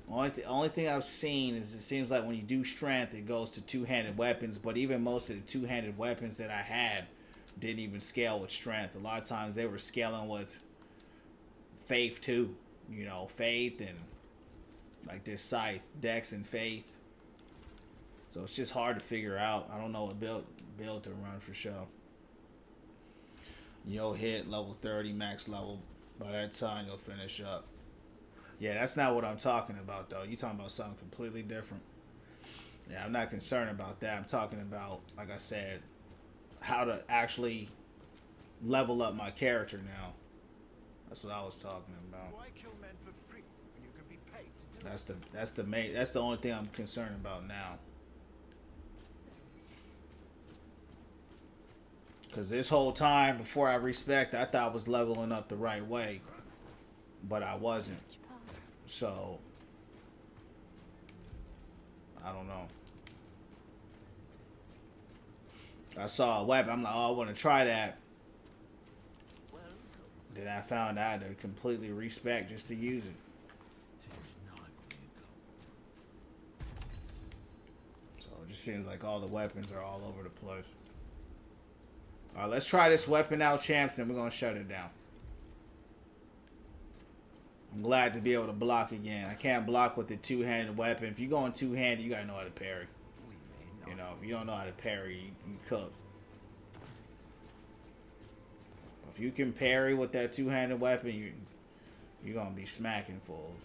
Only thing I've seen is it seems like when you do strength, it goes to two-handed weapons. But even most of the two-handed weapons that I had didn't even scale with strength. A lot of times they were scaling with faith too. You know, faith and like this scythe, dex and faith. So it's just hard to figure out. I don't know what build to run for sure. You'll hit level 30 max level. By that time you'll finish up. Yeah, that's not what I'm talking about though. You're talking about something completely different. Yeah, I'm not concerned about that. I'm talking about, like I said, how to actually level up my character now. That's what I was talking about. Why kill men for free when you can be paid to do it? That's the only thing I'm concerned about now. Cause this whole time before I respect, I thought I was leveling up the right way, but I wasn't. So I don't know. I saw a weapon. I'm like, oh, I want to try that. Then I found out to completely respec just to use it. So it just seems like all the weapons are all over the place. All right, let's try this weapon out, champs, then we're going to shut it down. I'm glad to be able to block again. I can't block with the two-handed weapon. If you're going two-handed, you got to know how to parry. You know, if you don't know how to parry, you cook. If you can parry with that two-handed weapon, you're going to be smacking fools.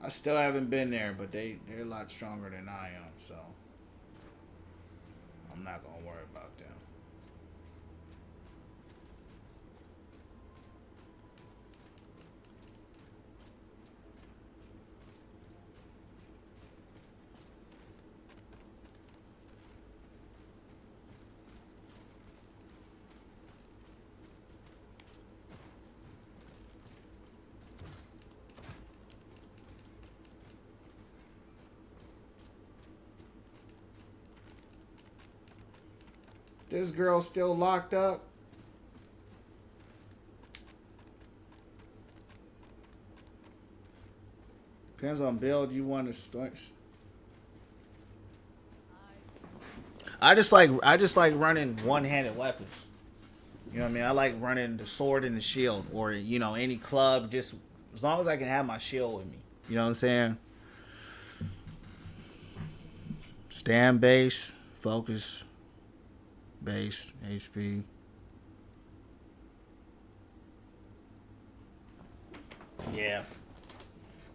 I still haven't been there, but they're a lot stronger than I am, so I'm not gonna worry about them. This girl's still locked up. Depends on build you want to start. I just like running one-handed weapons. You know what I mean? I like running the sword and the shield, or you know, any club. Just as long as I can have my shield with me. You know what I'm saying? Stand base, focus, base, HP. Yeah.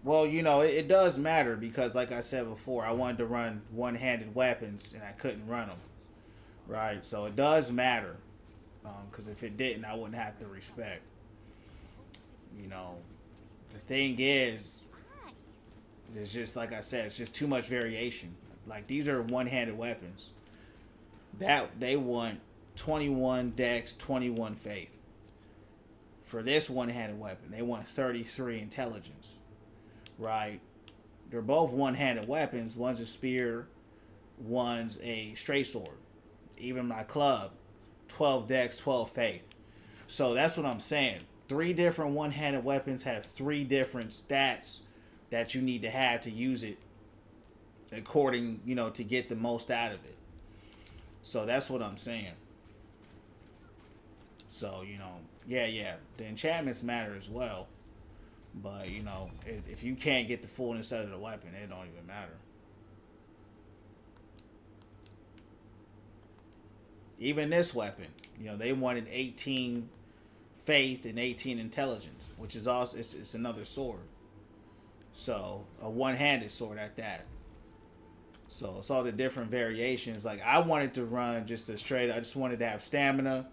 Well, you know, it does matter because, like I said before, I wanted to run one-handed weapons and I couldn't run them. Right? So it does matter. Because if it didn't, I wouldn't have to respect. You know, the thing is, there's just, like I said, it's just too much variation. Like, these are one-handed weapons. That they want 21 dex, 21 faith. For this one-handed weapon, they want 33 intelligence. Right? They're both one-handed weapons. One's a spear, one's a straight sword. Even my club, 12 dex, 12 faith. So that's what I'm saying. 3 different one-handed weapons have 3 different stats that you need to have to use it according, you know, to get the most out of it. So that's what I'm saying. So, you know, yeah. The enchantments matter as well. But, you know, if you can't get the fullness out of the weapon, it don't even matter. Even this weapon, you know, they wanted 18 faith and 18 intelligence, which is also, it's another sword. So, a one-handed sword at that. So, it's all the different variations. Like, I wanted to run just a straight, I just wanted to have stamina,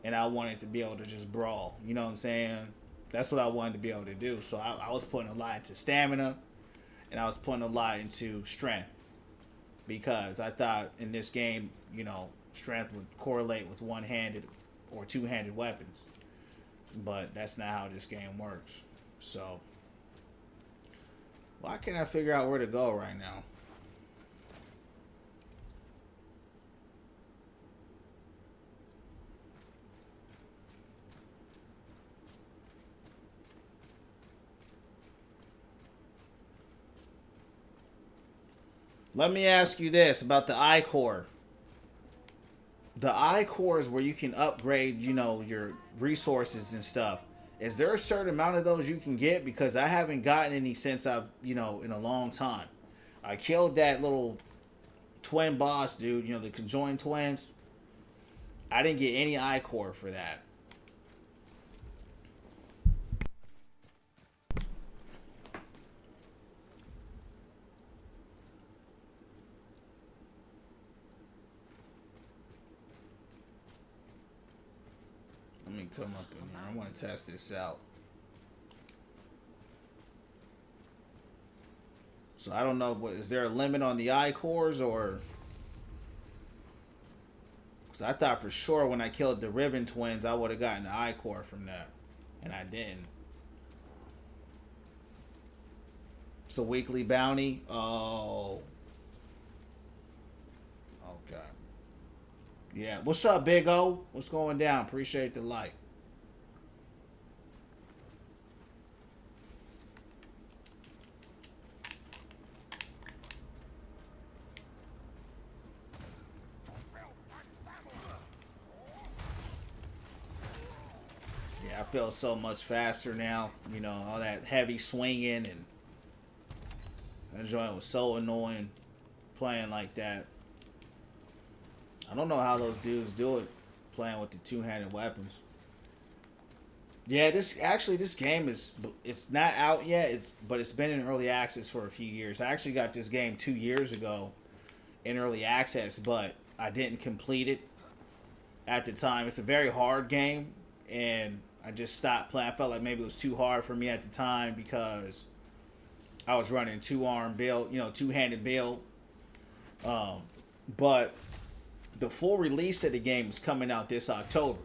and I wanted to be able to just brawl. You know what I'm saying? That's what I wanted to be able to do. So, I was putting a lot into stamina, and I was putting a lot into strength. Because I thought in this game, you know, strength would correlate with one-handed or two-handed weapons. But that's not how this game works. So, why can't I figure out where to go right now? Let me ask you this about the I-Core. The I-Core is where you can upgrade, you know, your resources and stuff. Is there a certain amount of those you can get? Because I haven't gotten any since I've, you know, in a long time. I killed that little twin boss dude, you know, the conjoined twins. I didn't get any I-Core for that. Let me come up in here. I want to test this out. So I don't know, what is there a limit on the I-Cores, or? Because I thought for sure when I killed the Riven twins, I would have gotten the I-Core from that, and I didn't. It's a weekly bounty. Oh. Okay. Yeah. What's up, Big O? What's going down? Appreciate the like. Yeah, I feel so much faster now. You know, all that heavy swinging, and that joint was so annoying playing like that. I don't know how those dudes do it, playing with the two-handed weapons. Yeah, this game it's not out yet. But it's been in early access for a few years. I actually got this game 2 years ago in early access, but I didn't complete it at the time. It's a very hard game, and I just stopped playing. I felt like maybe it was too hard for me at the time because I was running two-arm build, two-handed build. But the full release of the game is coming out this October.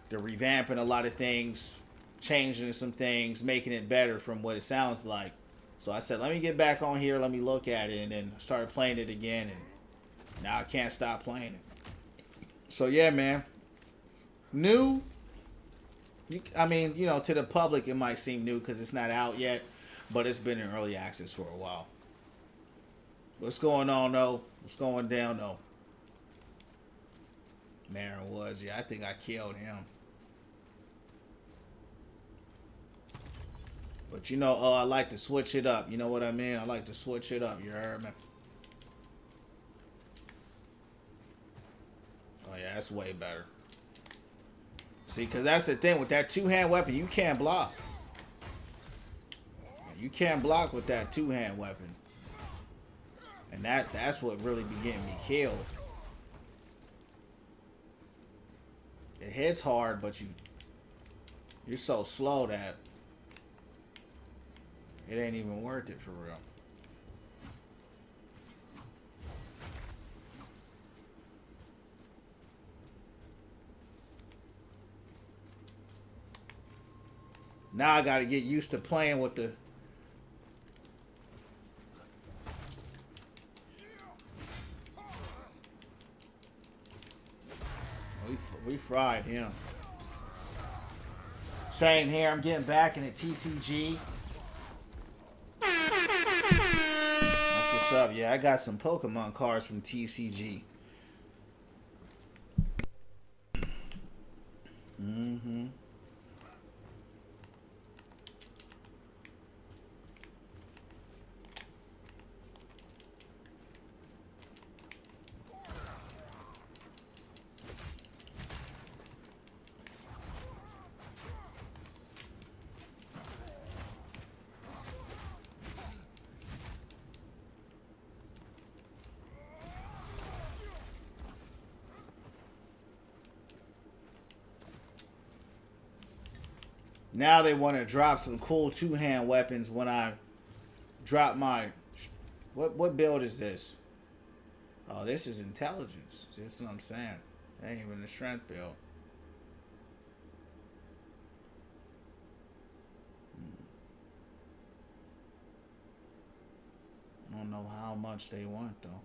They're revamping a lot of things, changing some things, making it better from what it sounds like. So I said, let me get back on here, let me look at it, and then started playing it again, and now I can't stop playing it. So yeah, man. New. To the public it might seem new because it's not out yet, but it's been in early access for a while. What's going on though? What's going down though? Marin was, I think I killed him. But I like to switch it up. You know what I mean? I like to switch it up. You heard me? Oh yeah, that's way better. See, because that's the thing. With that two-hand weapon, you can't block. You can't block with that two-hand weapon. And that's what really be getting me killed. It hits hard, but you're so slow that it ain't even worth it for real. Now I gotta get used to playing with the... We fried him. Same here. I'm getting back into TCG. That's what's up. Yeah, I got some Pokemon cards from TCG. Now they want to drop some cool two-hand weapons when I drop my... What build is this? Oh, this is intelligence. This is what I'm saying. That ain't even a strength build. I don't know how much they want, though.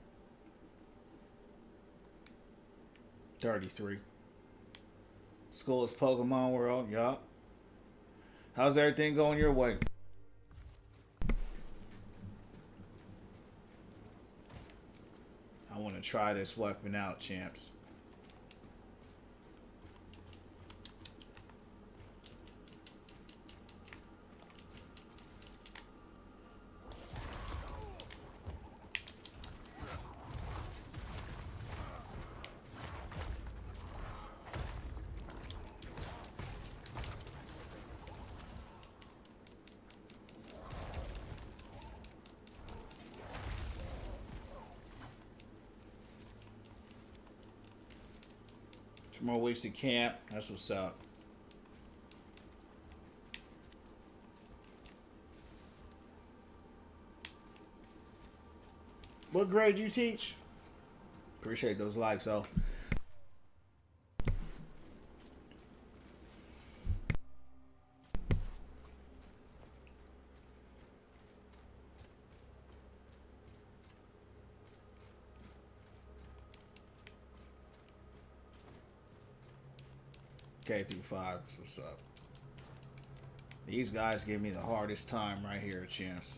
33. School is Pokemon World. Yup. How's everything going your way? I want to try this weapon out, champs. More weeks to camp. That's what's up. What grade you teach? Appreciate those likes, though. K through 5. That's what's up. These guys give me the hardest time right here, champs.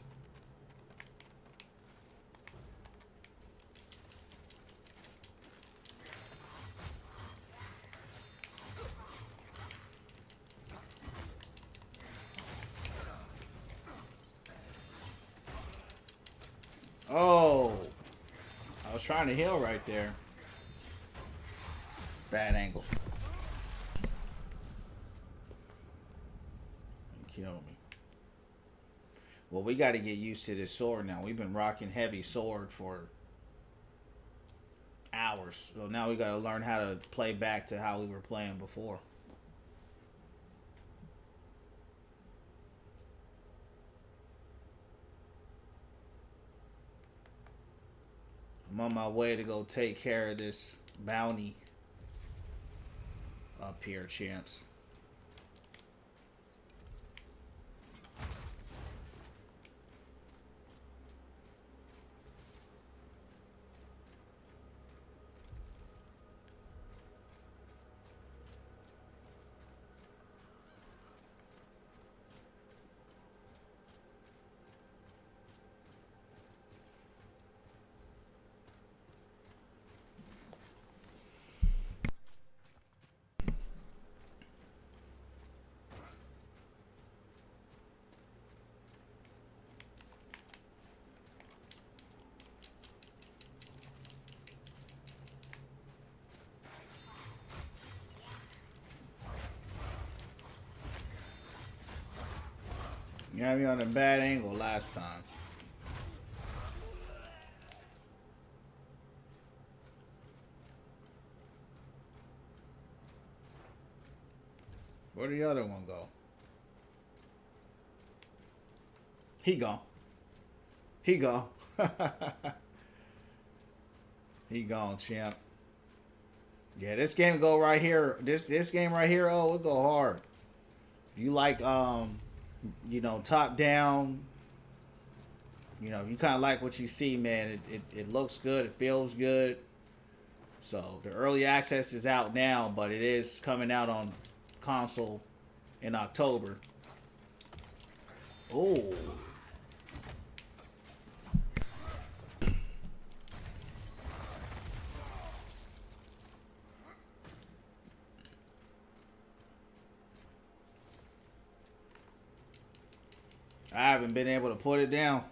Oh, I was trying to heal right there. Bad angle. Well, we got to get used to this sword now. We've been rocking heavy sword for hours. So now we got to learn how to play back to how we were playing before. I'm on my way to go take care of this bounty up here, champs. You had me on a bad angle last time. Where'd the other one go? He gone. He gone. He gone, champ. Yeah, this game go right here. This game right here, oh, it go hard. You like you know, top down, you know, you kind of like what you see, man. It looks good, it feels good. So the early access is out now, but it is coming out on console in October. Oh, I haven't been able to put it down.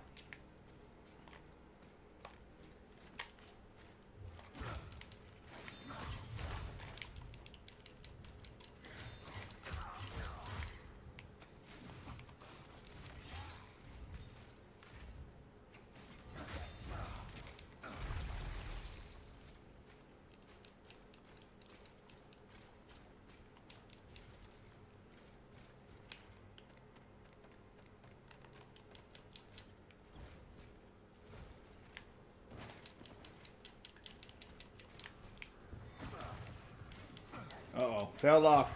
Uh-oh, fell off.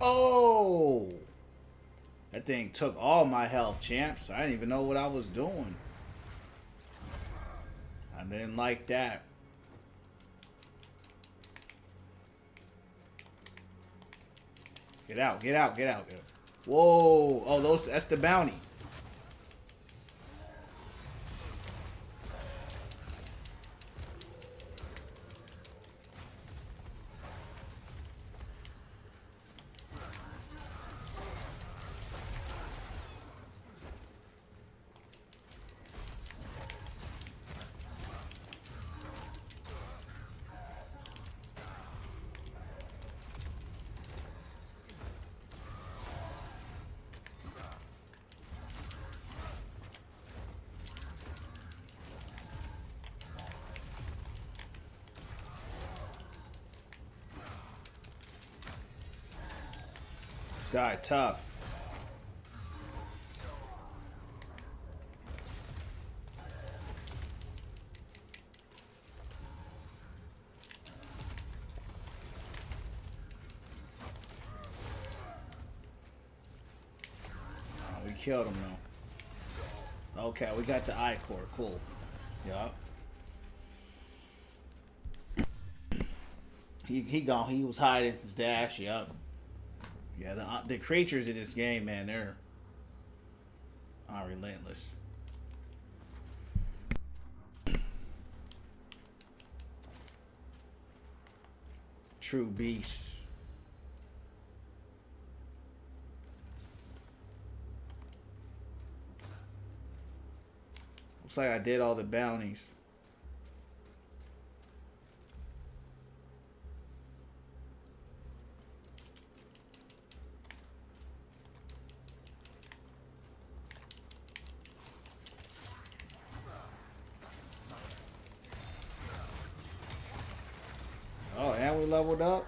Oh! That thing took all my health, champs. I didn't even know what I was doing. I didn't like that. Get out, get out, get out. Whoa. Oh, that's the bounty. This guy tough. Oh, we killed him though. Okay, we got the eye core. Cool. Yup. He gone. He was hiding his dash. Yup. Yeah, the creatures in this game, man, they're relentless. True beasts. Looks like I did all the bounties. Oh, and we leveled up.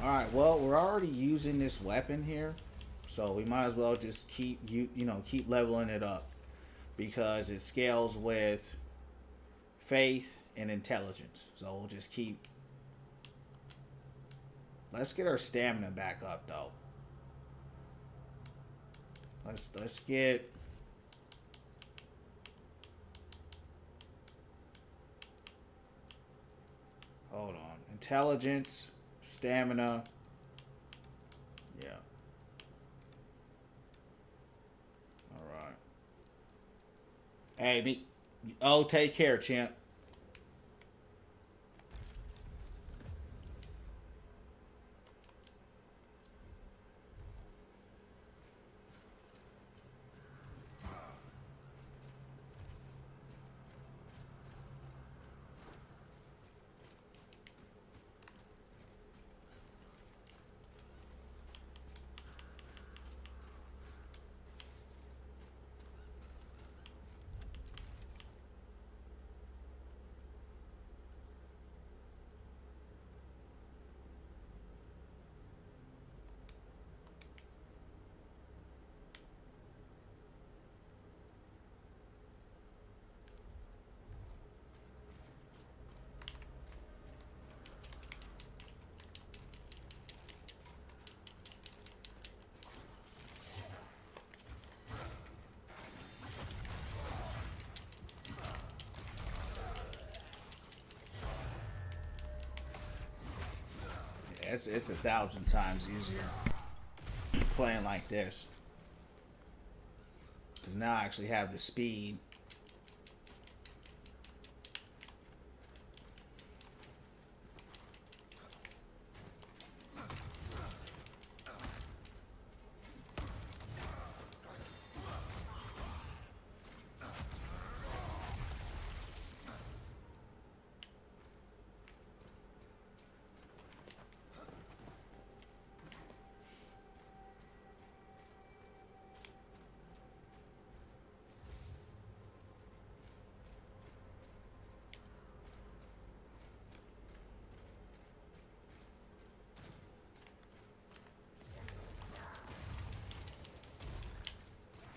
Alright, well, we're already using this weapon here. So we might as well just keep keep leveling it up. Because it scales with faith and intelligence. So we'll just keep. Let's get our stamina back up though. Let's get. Hold on. Intelligence, stamina. Yeah. Alright. Hey, me. Oh, take care, champ. It's 1,000 times easier playing like this. Because now I actually have the speed.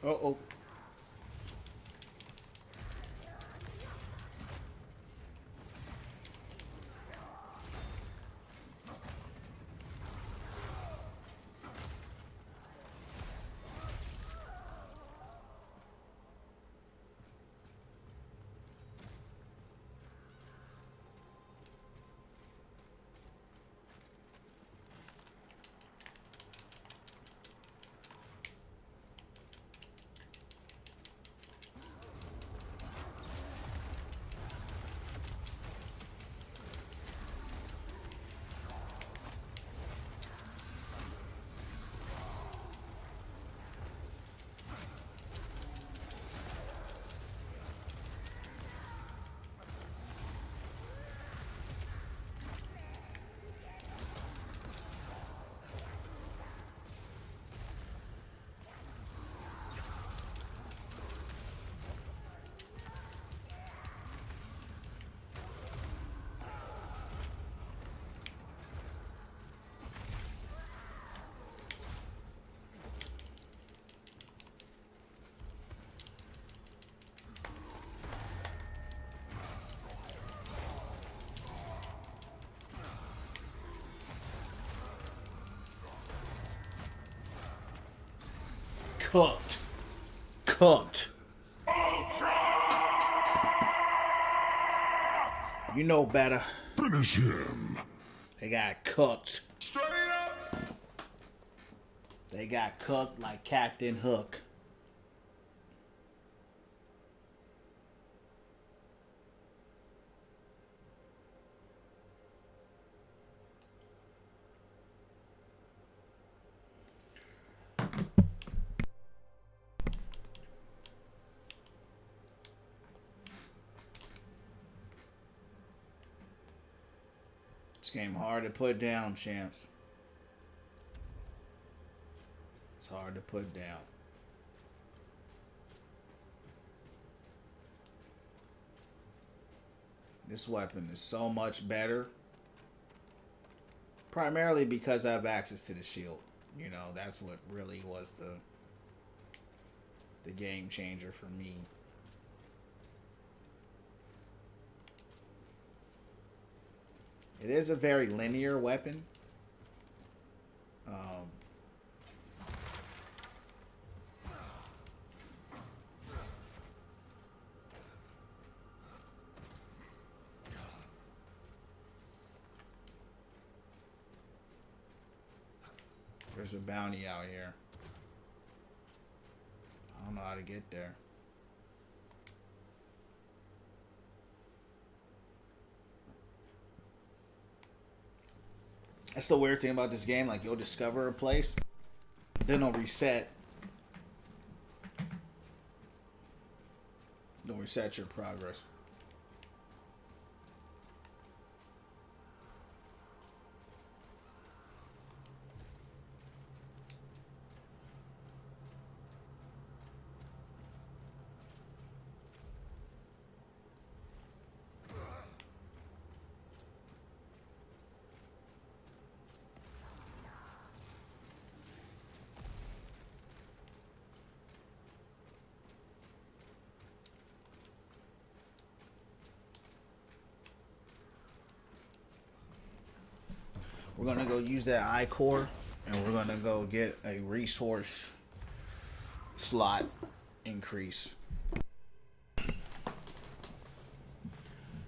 Uh-oh. Cooked. Cooked. You know better. Finish him. They got cooked. Straight up. They got cooked like Captain Hook. This game hard to put down, champs. It's hard to put down. This weapon is so much better. Primarily because I have access to the shield. You know, that's what really was the game changer for me. It is a very linear weapon. There's a bounty out here. I don't know how to get there. That's the weird thing about this game. Like, you'll discover a place, then it'll reset. It'll reset your progress. We're gonna go use that I core, and we're gonna go get a resource slot increase.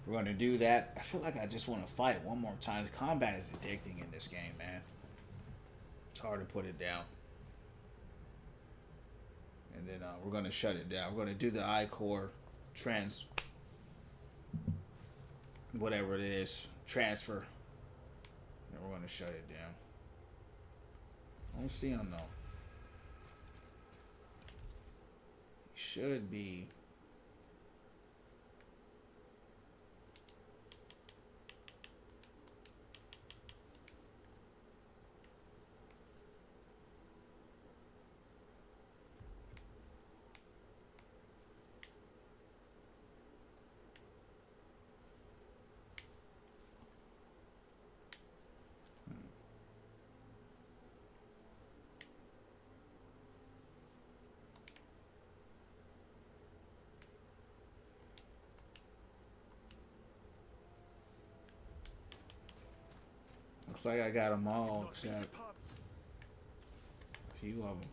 We're gonna do that. I feel like I just want to fight one more time. The combat is addicting in this game, man. It's hard to put it down. And then we're gonna shut it down. We're gonna do the I core whatever it is, transfer. And we're gonna shut it down. I don't see him though. He should be. Looks like I got them all except a few of them.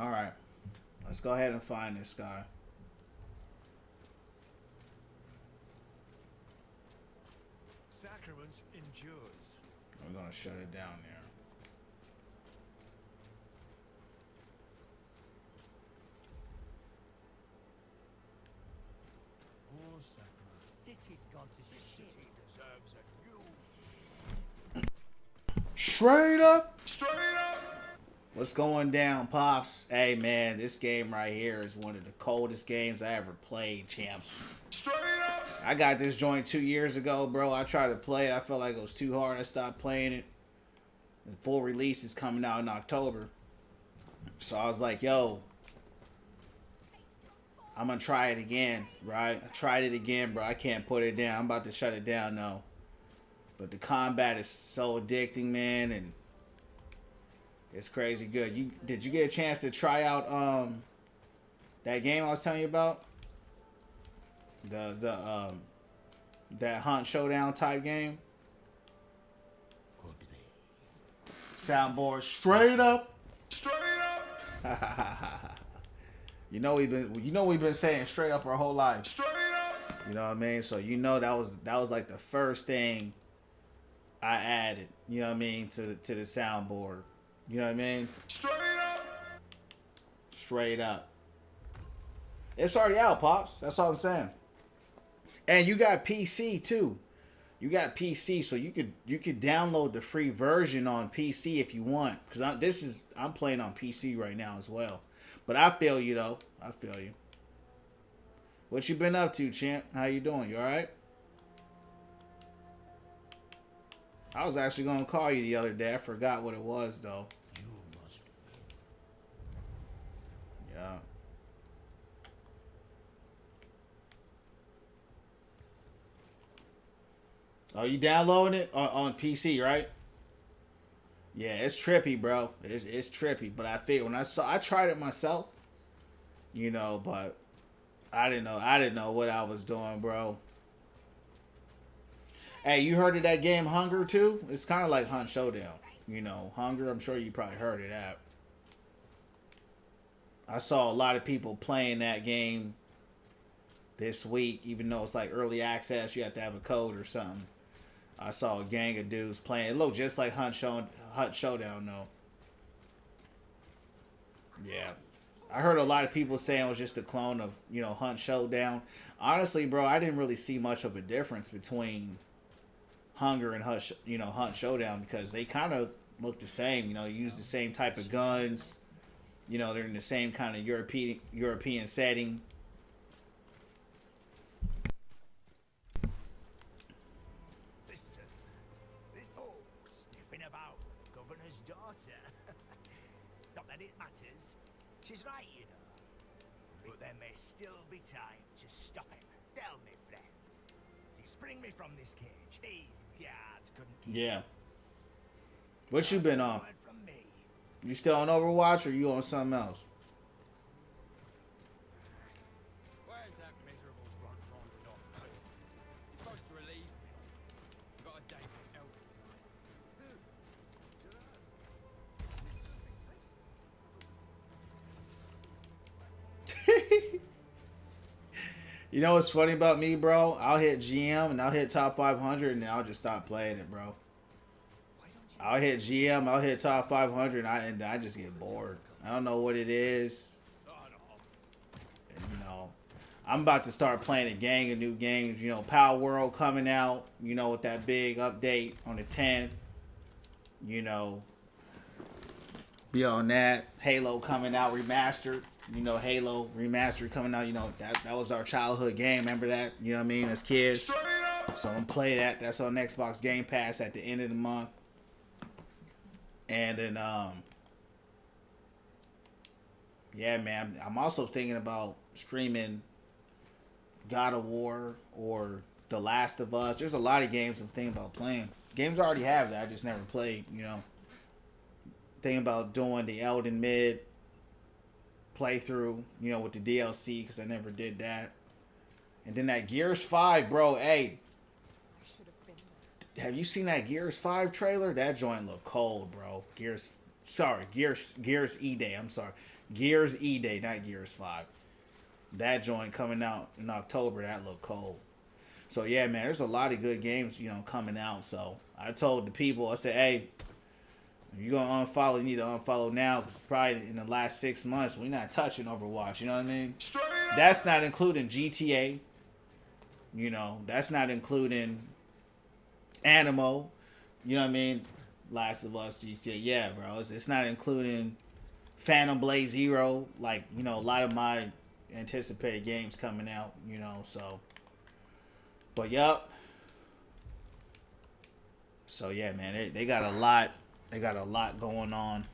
All right, let's go ahead and find this guy. Sacrament endures. We're gonna shut it down there. Oh, sacrament. City's gone to shit. City deserves a new. Straight up. Straight up. What's going down, Pops? Hey, man, this game right here is one of the coldest games I ever played, champs. Straight up. I got this joint 2 years ago, bro. I tried to play it. I felt like it was too hard. I stopped playing it. The full release is coming out in October. So I was like, yo, I'm going to try it again, right? I tried it again, bro. I can't put it down. I'm about to shut it down, though. But the combat is so addicting, man, and it's crazy good. Did you get a chance to try out that game I was telling you about? That Hunt Showdown type game? Soundboard straight up. Straight up. You know we've been saying straight up our whole life. Straight up. You know what I mean? So you know that was like the first thing I added, you know what I mean, to the soundboard. You know what I mean? Straight up. Straight up. It's already out, Pops. That's all I'm saying. And you got PC too. You got PC, so you could download the free version on PC if you want. Because I'm playing on PC right now as well. But I feel you though. I feel you. What you been up to, champ? How you doing? You all right? I was actually gonna call you the other day. I forgot what it was though. You must win. Yeah. Oh, you downloading it on PC, right? Yeah, it's trippy, bro. It's trippy. But I feel when I tried it myself, you know, but I didn't know what I was doing, bro. Hey, you heard of that game Hunger too? It's kind of like Hunt Showdown. You know, Hunger, I'm sure you probably heard of that. I saw a lot of people playing that game this week, even though it's like early access, you have to have a code or something. I saw a gang of dudes playing. It looked just like Hunt Showdown, though. Yeah. I heard a lot of people saying it was just a clone of, you know, Hunt Showdown. Honestly, bro, I didn't really see much of a difference between Hunger and Hunt Showdown because they kind of look the same. You know, use the same type of guns. You know, they're in the same kind of European setting. Listen, this sniffing about the governor's daughter. Not that it matters. She's right, you know. But there may still be time to stop him. Tell me, friend. You spring me from this cage. These guards couldn't keep Yeah. us. What you been on? Word from me. You still on Overwatch or you on something else? Where's that miserable grunt wandered off to? He's supposed to relieve me. I've got a date with Elder tonight. You know what's funny about me, bro? I'll hit GM and I'll hit top 500 and then I'll just stop playing it, bro. I'll hit GM, I'll hit top 500 and I just get bored. I don't know what it is. And, you know, I'm about to start playing a gang of new games. You know, Power World coming out, you know, with that big update on the 10th. You know, beyond that, Halo coming out remastered. You know, Halo remastered coming out. You know, that was our childhood game. Remember that? You know what I mean? As kids. So I'm gonna play that. That's on Xbox Game Pass at the end of the month. And then, yeah, man, I'm also thinking about streaming God of War or The Last of Us. There's a lot of games I'm thinking about playing. Games I already have that I just never played, you know. Thinking about doing the Elden Mid playthrough, you know, with the DLC because I never did that. And then that Gears 5, bro, hey. Have you seen that Gears 5 trailer? That joint look cold, bro. Gears E-Day. I'm sorry. Gears E-Day, not Gears 5. That joint coming out in October, that look cold. So, yeah, man, there's a lot of good games, you know, coming out. So, I told the people, I said, hey, if you're going to unfollow, you need to unfollow now because probably in the last 6 months, we're not touching Overwatch. You know what I mean? That's not including GTA. You know, that's not including Animo, you know what I mean? Last of Us, GTA, yeah, bro. It's not including Phantom Blade Zero, like, you know, a lot of my anticipated games coming out, you know, so. But, yup. So, yeah, man, they got a lot. They got a lot going on.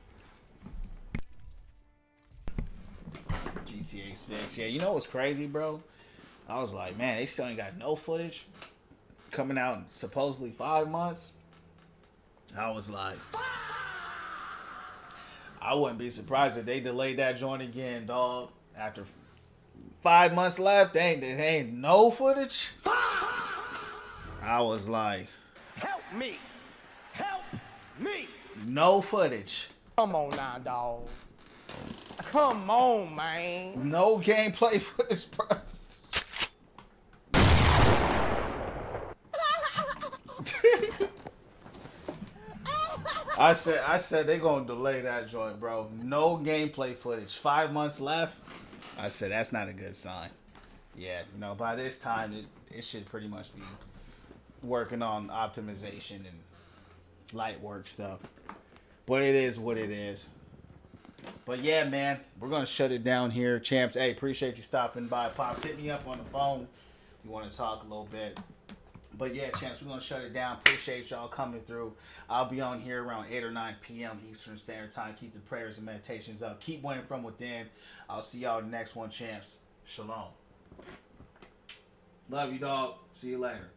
GTA 6. Yeah, you know what's crazy, bro? I was like, man, they still ain't got no footage coming out in supposedly 5 months. I was like, I wouldn't be surprised if they delayed that joint again, dog. After 5 months left, they ain't no footage. I was like, Help me! Help me! no footage. Come on now, dog. Come on, man. No gameplay footage, bro. I said they gonna delay that joint, bro. No gameplay footage. 5 months left. I said that's not a good sign. Yeah, you know, by this time it should pretty much be working on optimization and light work stuff. But it is what it is. But yeah, man, we're gonna shut it down here. Champs, hey, appreciate you stopping by. Pops, hit me up on the phone if you want to talk a little bit. But yeah, Champs, we're gonna shut it down. Appreciate y'all coming through. I'll be on here around 8 or 9 p.m. Eastern Standard Time. Keep the prayers and meditations up. Keep winning from within. I'll see y'all next one, Champs. Shalom. Love you, dog. See you later.